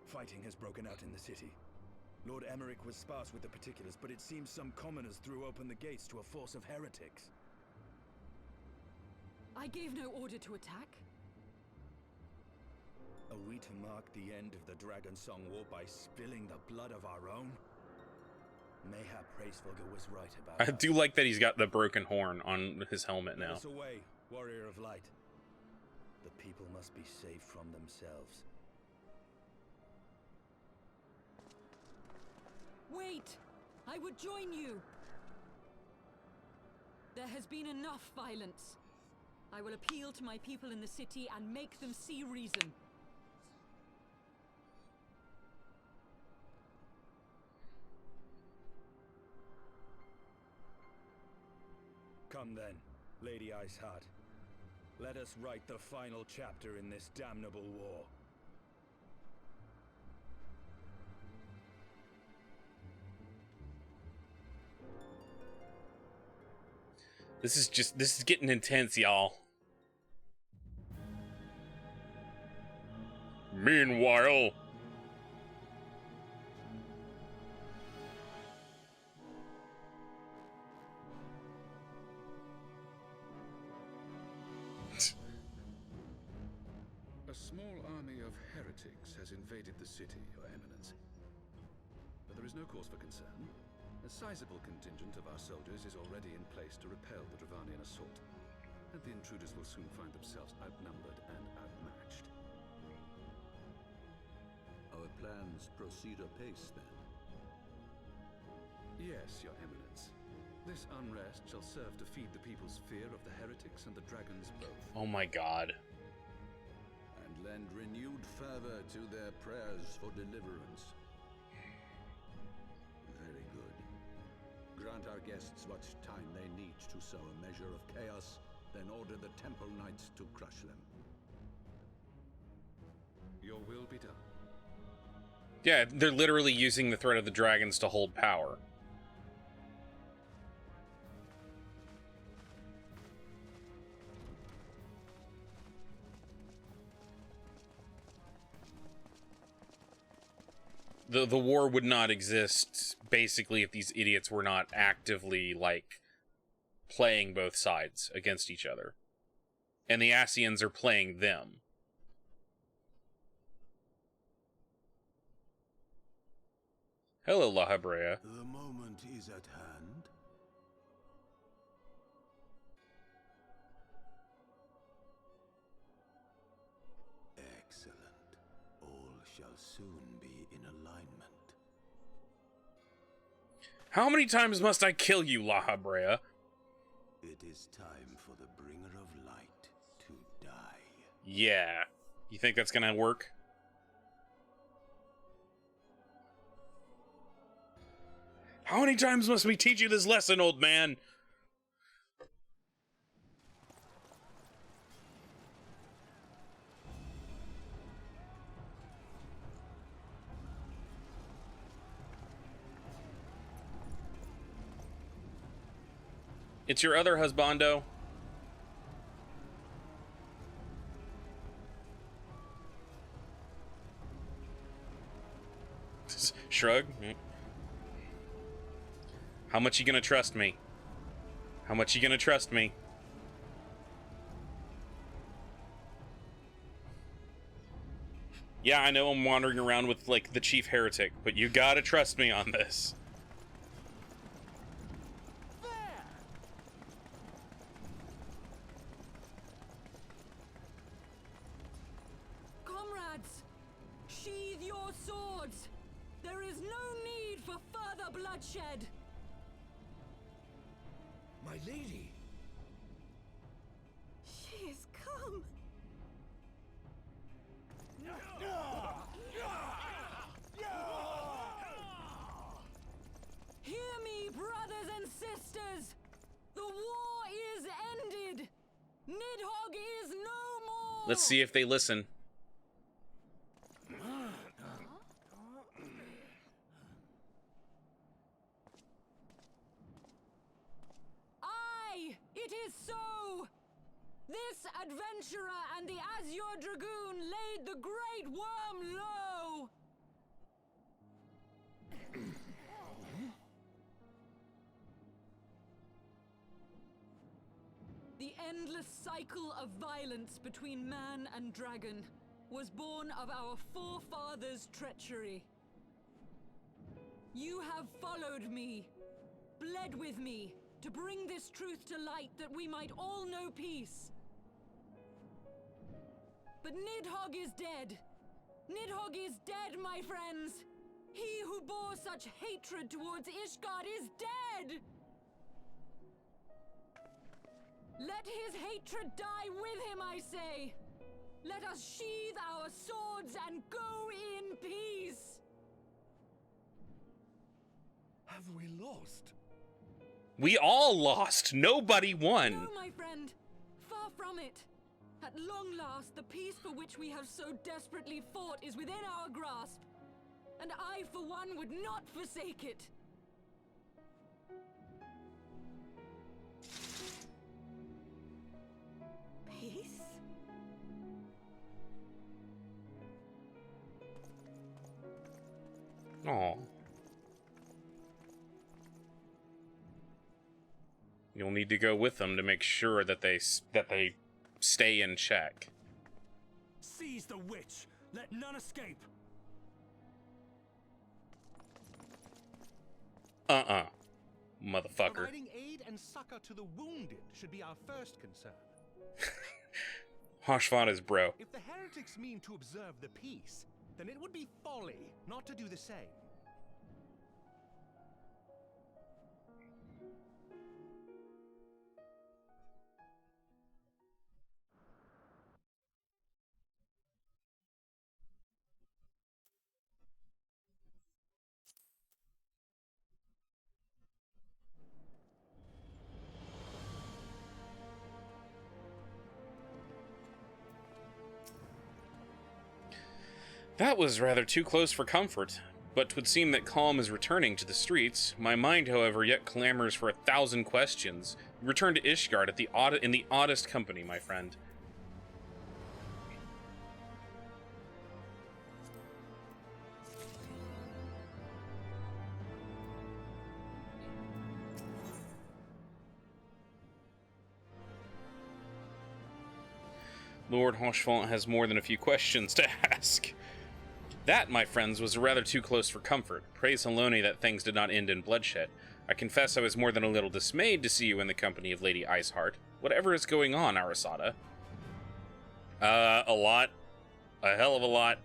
Fighting has broken out in the city. Lord Emmerich was sparse with the particulars, but it seems some commoners threw open the gates to a force of heretics. I gave no order to attack. Are we to mark the end of the Dragonsong War by spilling the blood of our own? Mayhap Hraesvelgr was right about I do like that he's got the broken horn on his helmet now. Let us away, warrior of light. The people must be saved from themselves. Wait! I would join you! There has been enough violence. I will appeal to my people in the city and make them see reason. Come then, Lady Iceheart. Let us write the final chapter in this damnable war. This is getting intense, y'all. Meanwhile, a small army of heretics has invaded the city, Your Eminence. But there is no cause for concern. A sizable contingent of our soldiers is already in place to repel the Dravanian assault, and the intruders will soon find themselves outnumbered and outmatched. Our plans proceed apace, then? Yes, Your Eminence. This unrest shall serve to feed the people's fear of the heretics and the dragons both. oh my god. And lend renewed fervor to their prayers for deliverance. Very good. Grant our guests what time they need to sow a measure of chaos, then order the Temple Knights to crush them. Your will be done. Yeah, they're literally using the threat of the dragons to hold power. The war would not exist, basically, if these idiots were not actively, like, playing both sides against each other. And the Ascians are playing them. Hello, La Habrea. The moment is at hand. Excellent. All shall soon be in alignment. How many times must I kill you, La Habrea? It is time for the bringer of light to die. Yeah. You think that's gonna work? How many times must we teach you this lesson, old man? It's your other husbando. Shrug. How much you gonna trust me? How much you gonna trust me? Yeah, I know I'm wandering around with, like, the chief heretic, but you gotta trust me on this. Comrades, sheathe your swords. There is no need for further bloodshed. My lady! She has come. Hear me, brothers and sisters. The war is ended. Nidhogg is no more. Let's see if they listen. Aye, it is so. This adventurer and the Azure Dragoon laid the Great Worm low. The endless cycle of violence between man and dragon was born of our forefathers' treachery. You have followed me, bled with me, to bring this truth to light that we might all know peace. But Nidhogg is dead. Nidhogg is dead, my friends. He who bore such hatred towards Ishgard is dead. Let his hatred die with him, I say. Let us sheathe our swords and go in peace. Have we lost? We all lost. Nobody won. No, my friend. Far from it. At long last, the peace for which we have so desperately fought is within our grasp. And I, for one, would not forsake it. Peace? Aw. You'll need to go with them to make sure that they stay in check. Seize the witch! Let none escape! Motherfucker. Providing aid and succor to the wounded should be our first concern. Hoshvat is bro. If the heretics mean to observe the peace, then it would be folly not to do the same. That was rather too close for comfort, but 'twould seem that calm is returning to the streets. My mind, however, yet clamors for 1,000 questions. Return to Ishgard in the oddest company, my friend. Lord Hoshvat has more than a few questions to ask. That, my friends, was rather too close for comfort. Praise Haloni that things did not end in bloodshed. I confess I was more than a little dismayed to see you in the company of Lady Iceheart. Whatever is going on, Arasada? A lot. A hell of a lot.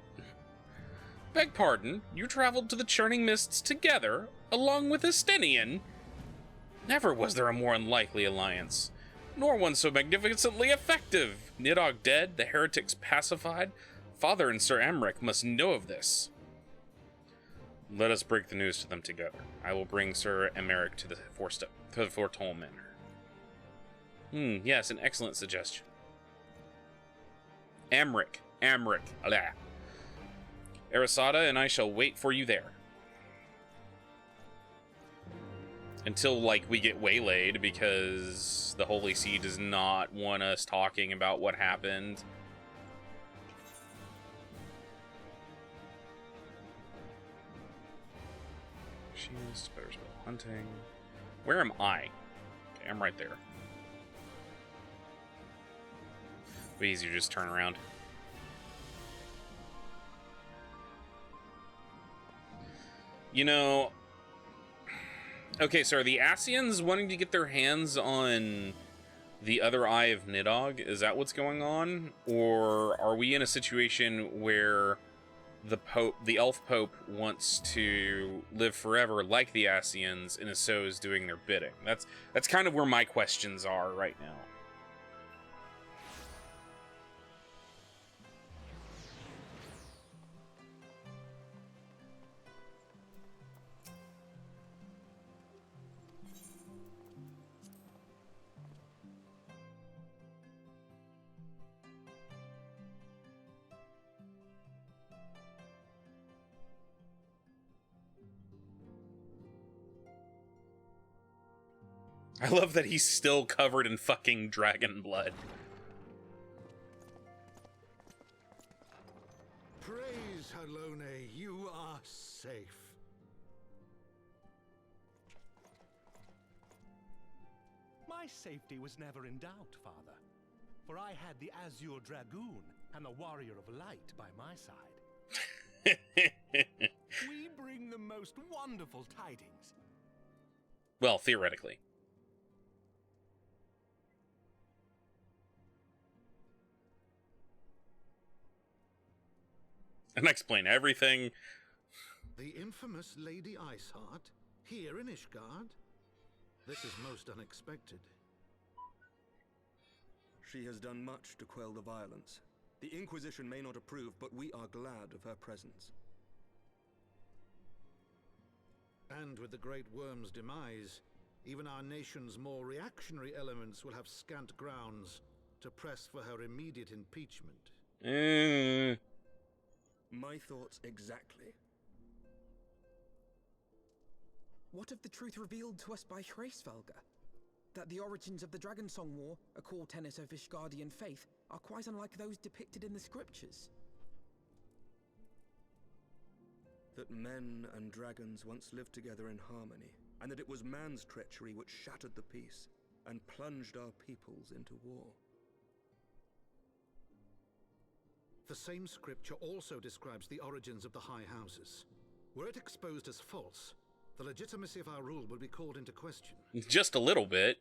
Beg pardon, you traveled to the Churning Mists together, along with Estinian? Never was there a more unlikely alliance, nor one so magnificently effective. Nidhogg dead, the heretics pacified. Father and Sir Emmerich must know of this. Let us break the news to them together. I will bring Sir Emmerich to the Foretold Manor. Yes, an excellent suggestion. Emmerich. Alah. Arasada and I shall wait for you there. Until, like, we get waylaid because the Holy See does not want us talking about what happened. She's better spell hunting. Where am I? Okay, I'm right there. Be easier to just turn around. You know, okay, so are the Ascians wanting to get their hands on the other Eye of Nidhogg? Is that what's going on? Or are we in a situation where the Pope, the Elf Pope, wants to live forever like the Ascians and so is doing their bidding? That's kind of where my questions are right now. I love that he's still covered in fucking dragon blood. Praise Halone, you are safe. My safety was never in doubt, Father. For I had the Azure Dragoon and the Warrior of Light by my side. We bring the most wonderful tidings. Well, theoretically. And explain everything. The infamous Lady Iceheart, here in Ishgard? This is most unexpected. She has done much to quell the violence. The Inquisition may not approve, but we are glad of her presence. And with the Great Worm's demise, even our nation's more reactionary elements will have scant grounds to press for her immediate impeachment. My thoughts exactly. What of the truth revealed to us by Hraesvelgr? That the origins of the Dragonsong War, a core tenet of Ishgardian faith, are quite unlike those depicted in the scriptures. That men and dragons once lived together in harmony, and that it was man's treachery which shattered the peace and plunged our peoples into war. The same scripture also describes the origins of the High Houses. Were it exposed as false, the legitimacy of our rule would be called into question. Just a little bit.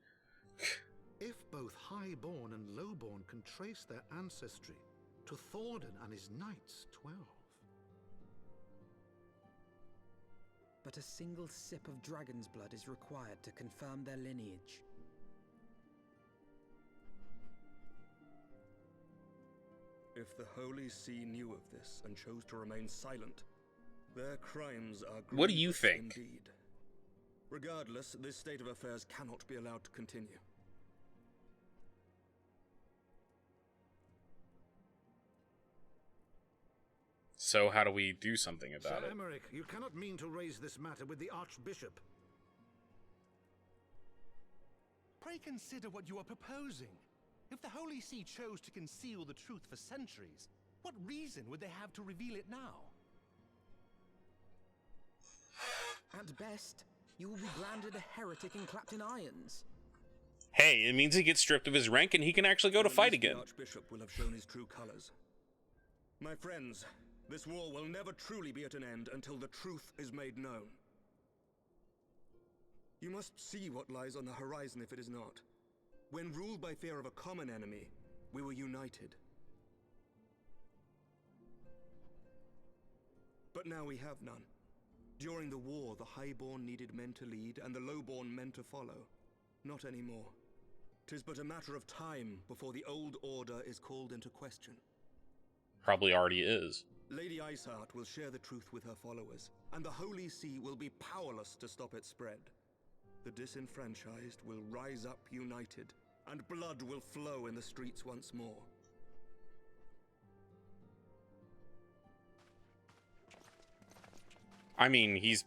If both Highborn and Lowborn can trace their ancestry to Thordan and his Knights 12. But a single sip of dragon's blood is required to confirm their lineage. If the Holy See knew of this and chose to remain silent, their crimes are grievous. What do you think? Indeed. Regardless, this state of affairs cannot be allowed to continue. So how do we do something about Sir it? Emmerich, you cannot mean to raise this matter with the Archbishop. Pray consider what you are proposing. If the Holy See chose to conceal the truth for centuries, what reason would they have to reveal it now? At best, you will be branded a heretic and clapped in irons. Hey, it means he gets stripped of his rank and he can actually go to fight again. The Archbishop will have shown his true colors. My friends, This war will never truly be at an end until the truth is made known. You must see what lies on the horizon if it is not. When ruled by fear of a common enemy, we were united. But now we have none. During the war, the Highborn needed men to lead, and the Lowborn men to follow. Not anymore. 'Tis but a matter of time before the old order is called into question. Probably already is. Lady Iceheart will share the truth with her followers, and the Holy See will be powerless to stop its spread. The disenfranchised will rise up united, and blood will flow in the streets once more. I mean, he's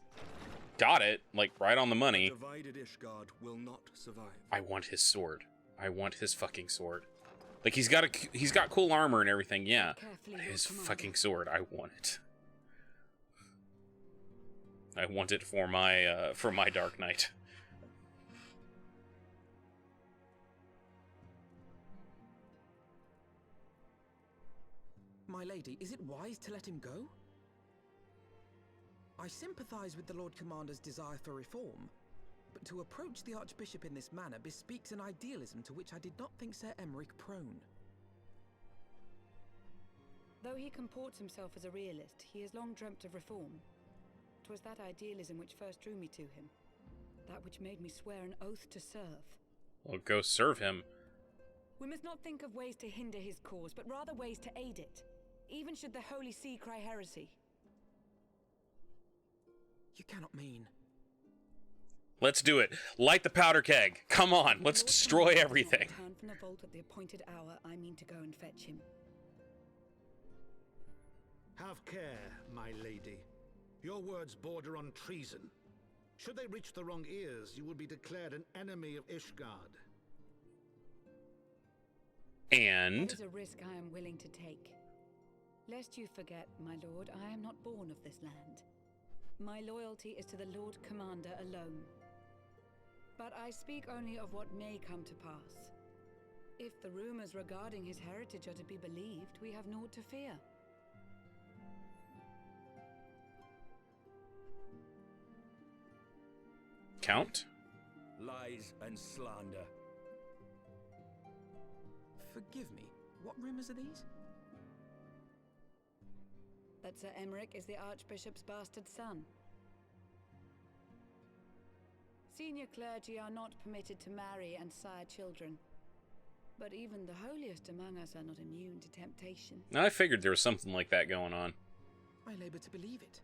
got it, like, right on the money. Divided Ishgard will not survive. I want his sword. I want his fucking sword. Like, he's got cool armor and everything, yeah. His fucking sword, I want it. I want it for my Dark Knight. My lady, is it wise to let him go? I sympathize with the Lord Commander's desire for reform, but to approach the Archbishop in this manner bespeaks an idealism to which I did not think Sir Emmerich prone. Though he comports himself as a realist, he has long dreamt of reform. 'Twas that idealism which first drew me to him, that which made me swear an oath to serve. Well, go serve him. We must not think of ways to hinder his cause, but rather ways to aid it, even should the Holy See cry heresy. You cannot mean... Let's do it. Light the powder keg. Come on, let's destroy everything. Return from the vault at the appointed hour. I mean to go and fetch him. Have care, my lady. Your words border on treason. Should they reach the wrong ears, you will be declared an enemy of Ishgard. And... That is a risk I am willing to take. Lest you forget, my lord, I am not born of this land. My loyalty is to the Lord Commander alone. But I speak only of what may come to pass. If the rumors regarding his heritage are to be believed, we have naught to fear. Count? Lies and slander. Forgive me, what rumors are these? That Sir Emmerich is the Archbishop's bastard son. Senior clergy are not permitted to marry and sire children. But even the holiest among us are not immune to temptation. I figured there was something like that going on. I labor to believe it.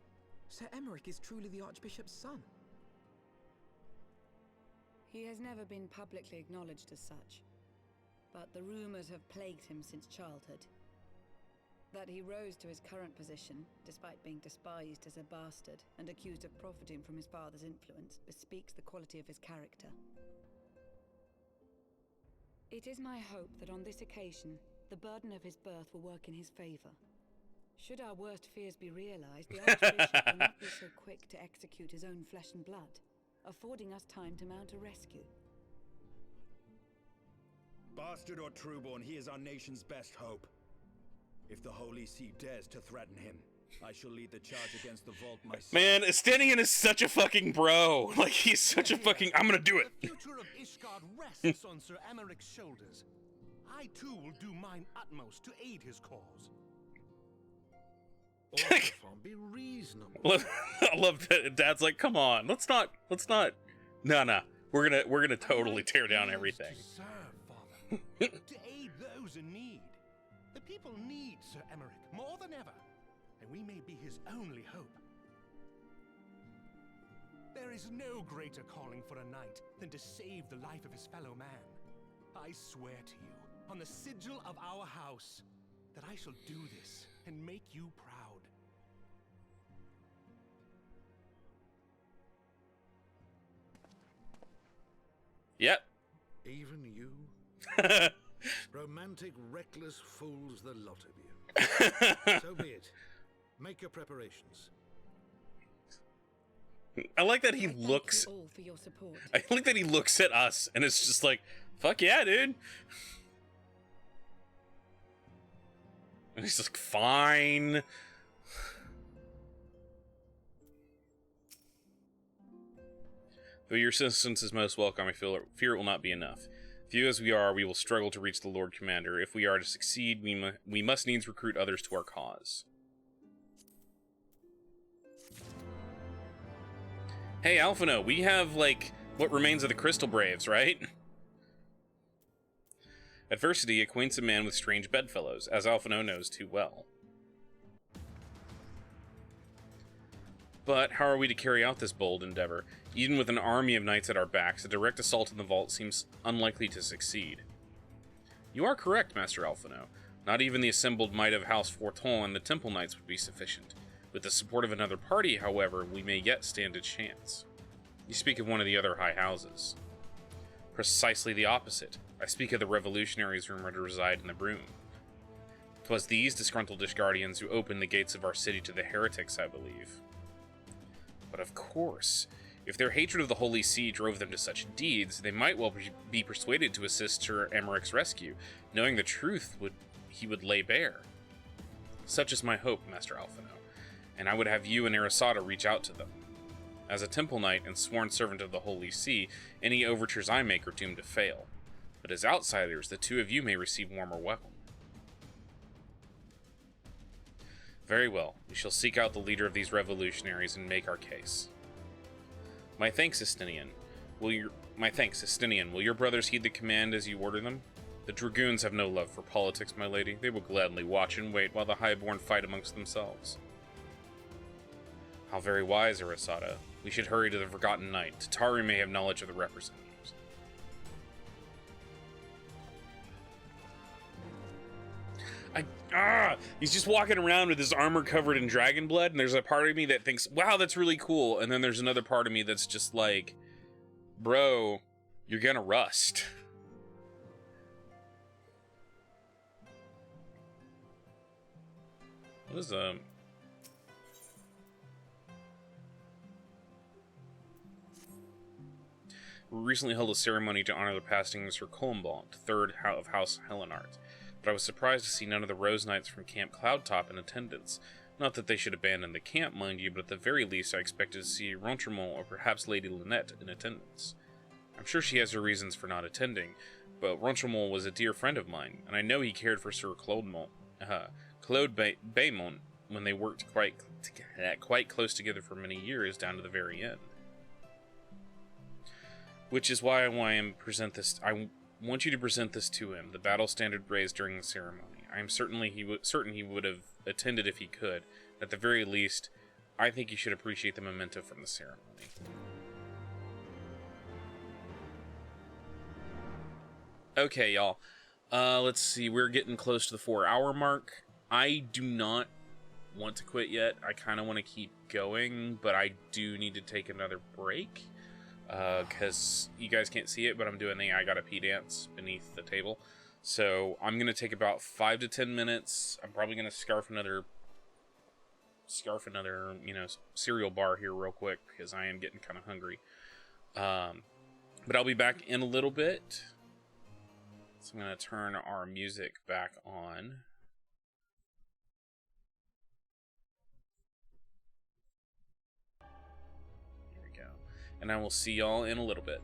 Sir Emmerich is truly the Archbishop's son. He has never been publicly acknowledged as such. But the rumors have plagued him since childhood. That he rose to his current position, despite being despised as a bastard and accused of profiting from his father's influence, bespeaks the quality of his character. It is my hope that on this occasion, the burden of his birth will work in his favor. Should our worst fears be realized, the Archbishop will not be so quick to execute his own flesh and blood, affording us time to mount a rescue. Bastard or trueborn, he is our nation's best hope. If the Holy See dares to threaten him, I shall lead the charge against the vault myself. Man, Estinian is such a fucking bro. Like, he's such a fucking... I'm gonna do it. The future of Ishgard rests on Sir Emmerich's shoulders. I, too, will do mine utmost to aid his cause. Be reasonable. I love that Dad's like, come on, let's not. No. We're gonna totally tear down everything. To serve, Father. To aid those in need. The people need Sir Emmerich more than ever, and we may be his only hope. There is no greater calling for a knight than to save the life of his fellow man. I swear to you, on the sigil of our house, that I shall do this and make you proud. Yep. Even you? Romantic, reckless fools, the lot of you. So be it. Make your preparations. I like that he looks... Thank you all for your support. I like that he looks at us and it's just like, fuck yeah, dude. And he's like, fine. Though your assistance is most welcome, I fear it will not be enough. Few as we are, we will struggle to reach the Lord Commander. If we are to succeed, we must needs recruit others to our cause. Hey, Alphino, we have, like, what remains of the Crystal Braves, right? Adversity acquaints a man with strange bedfellows, as Alphino knows too well. But how are we to carry out this bold endeavor? Even with an army of knights at our backs, a direct assault on the vault seems unlikely to succeed. You are correct, Master Alphino. Not even the assembled might of House Forton and the Temple Knights would be sufficient. With the support of another party, however, we may yet stand a chance. You speak of one of the other high houses. Precisely the opposite. I speak of the revolutionaries rumored to reside in the Broom. 'Twas these disgruntled Ishgardians who opened the gates of our city to the heretics, I believe. But of course, if their hatred of the Holy See drove them to such deeds, they might well be persuaded to assist Sir Emmerich's rescue, knowing the truth he would lay bare. Such is my hope, Master Alphino, and I would have you and Arasada reach out to them. As a Temple Knight and sworn servant of the Holy See, any overtures I make are doomed to fail. But as outsiders, the two of you may receive warmer welcome. Very well, we shall seek out the leader of these revolutionaries and make our case. My thanks, Estinian. Will your brothers heed the command as you order them? The dragoons have no love for politics, my lady. They will gladly watch and wait while the highborn fight amongst themselves. How very wise, Arasada. We should hurry to the Forgotten Knight. Tatari may have knowledge of the representatives. He's just walking around with his armor covered in dragon blood, and there's a part of me that thinks, wow, that's really cool, and then there's another part of me that's just like, bro, you're gonna rust. What is We recently held a ceremony to honor the passing of Sir Colmbont, third of House Helenart. But I was surprised to see none of the Rose Knights from Camp Cloudtop in attendance. Not that they should abandon the camp, mind you, but at the very least I expected to see Rontremont or perhaps Lady Lynette in attendance. I'm sure she has her reasons for not attending, but Rontremont was a dear friend of mine, and I know he cared for Sir Claude Baymont when they worked quite close together for many years, down to the very end. Which is why I want you to present this to him, the battle standard raised during the ceremony. I am certain he would have attended if he could. At the very least, I think you should appreciate the memento from the ceremony. Okay, y'all. Let's see. We're getting close to the 4-hour mark. I do not want to quit yet. I kind of want to keep going, but I do need to take another break. Because you guys can't see it, but I'm doing the I Gotta Pee dance beneath the table. So I'm going to take about 5 to 10 minutes. I'm probably going to scarf another, cereal bar here real quick, because I am getting kind of hungry. But I'll be back in a little bit. So I'm going to turn our music back on. And I will see y'all in a little bit.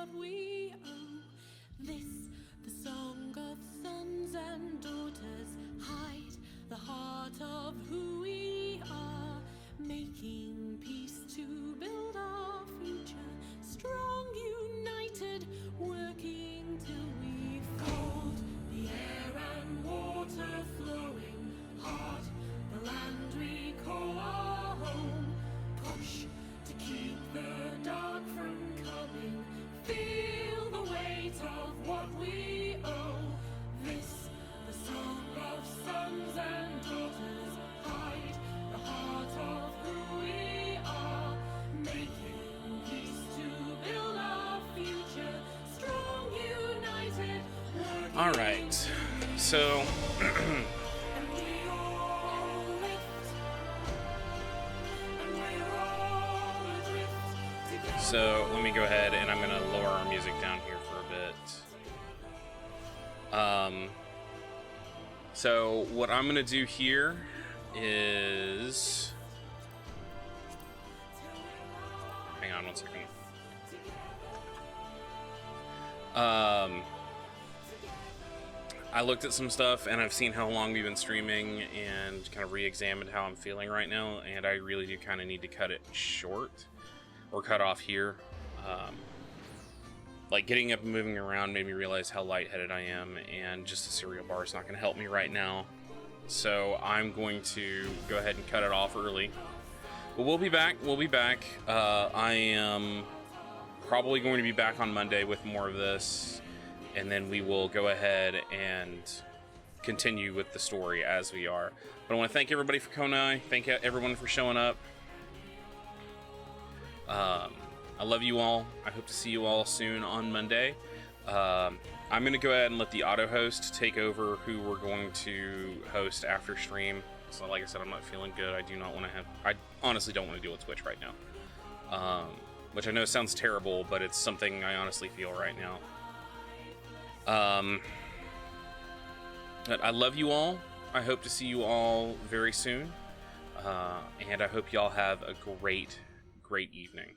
what we owe. This, the song of sons and daughters, hide the heart of who we are, making peace to build our future, strong, united, working till we've gold, the air and water flowing, hard, the land we call our home, push to keep the dark from coming, feel the weight of what we owe, this, the song of sons and daughters, hide the heart of who we are, making peace to build our future, strong, united, working. All right, so And we all lift, and we're all adrift together. so let me go ahead and I'm gonna lower our music down here for a bit. So what I'm gonna do here is, hang on one second. I looked at some stuff and I've seen how long we've been streaming and kind of re-examined how I'm feeling right now, and I really do kind of need to cut it short or cut off here. Like getting up and moving around made me realize how lightheaded I am, and just a cereal bar is not going to help me right now. So I'm going to go ahead and cut it off early. But we'll be back. We'll be back. I am probably going to be back on Monday with more of this, and then we will go ahead and continue with the story as we are. But I want to thank everybody for Konai. Thank everyone for showing up. I love you all. I hope to see you all soon on Monday. I'm going to go ahead and let the auto host take over who we're going to host after stream. So like I said, I'm not feeling good. I do not want to have... I honestly don't want to deal with Twitch right now. Which I know sounds terrible, but it's something I honestly feel right now. But I love you all. I hope to see you all very soon. And I hope y'all have a great, great evening.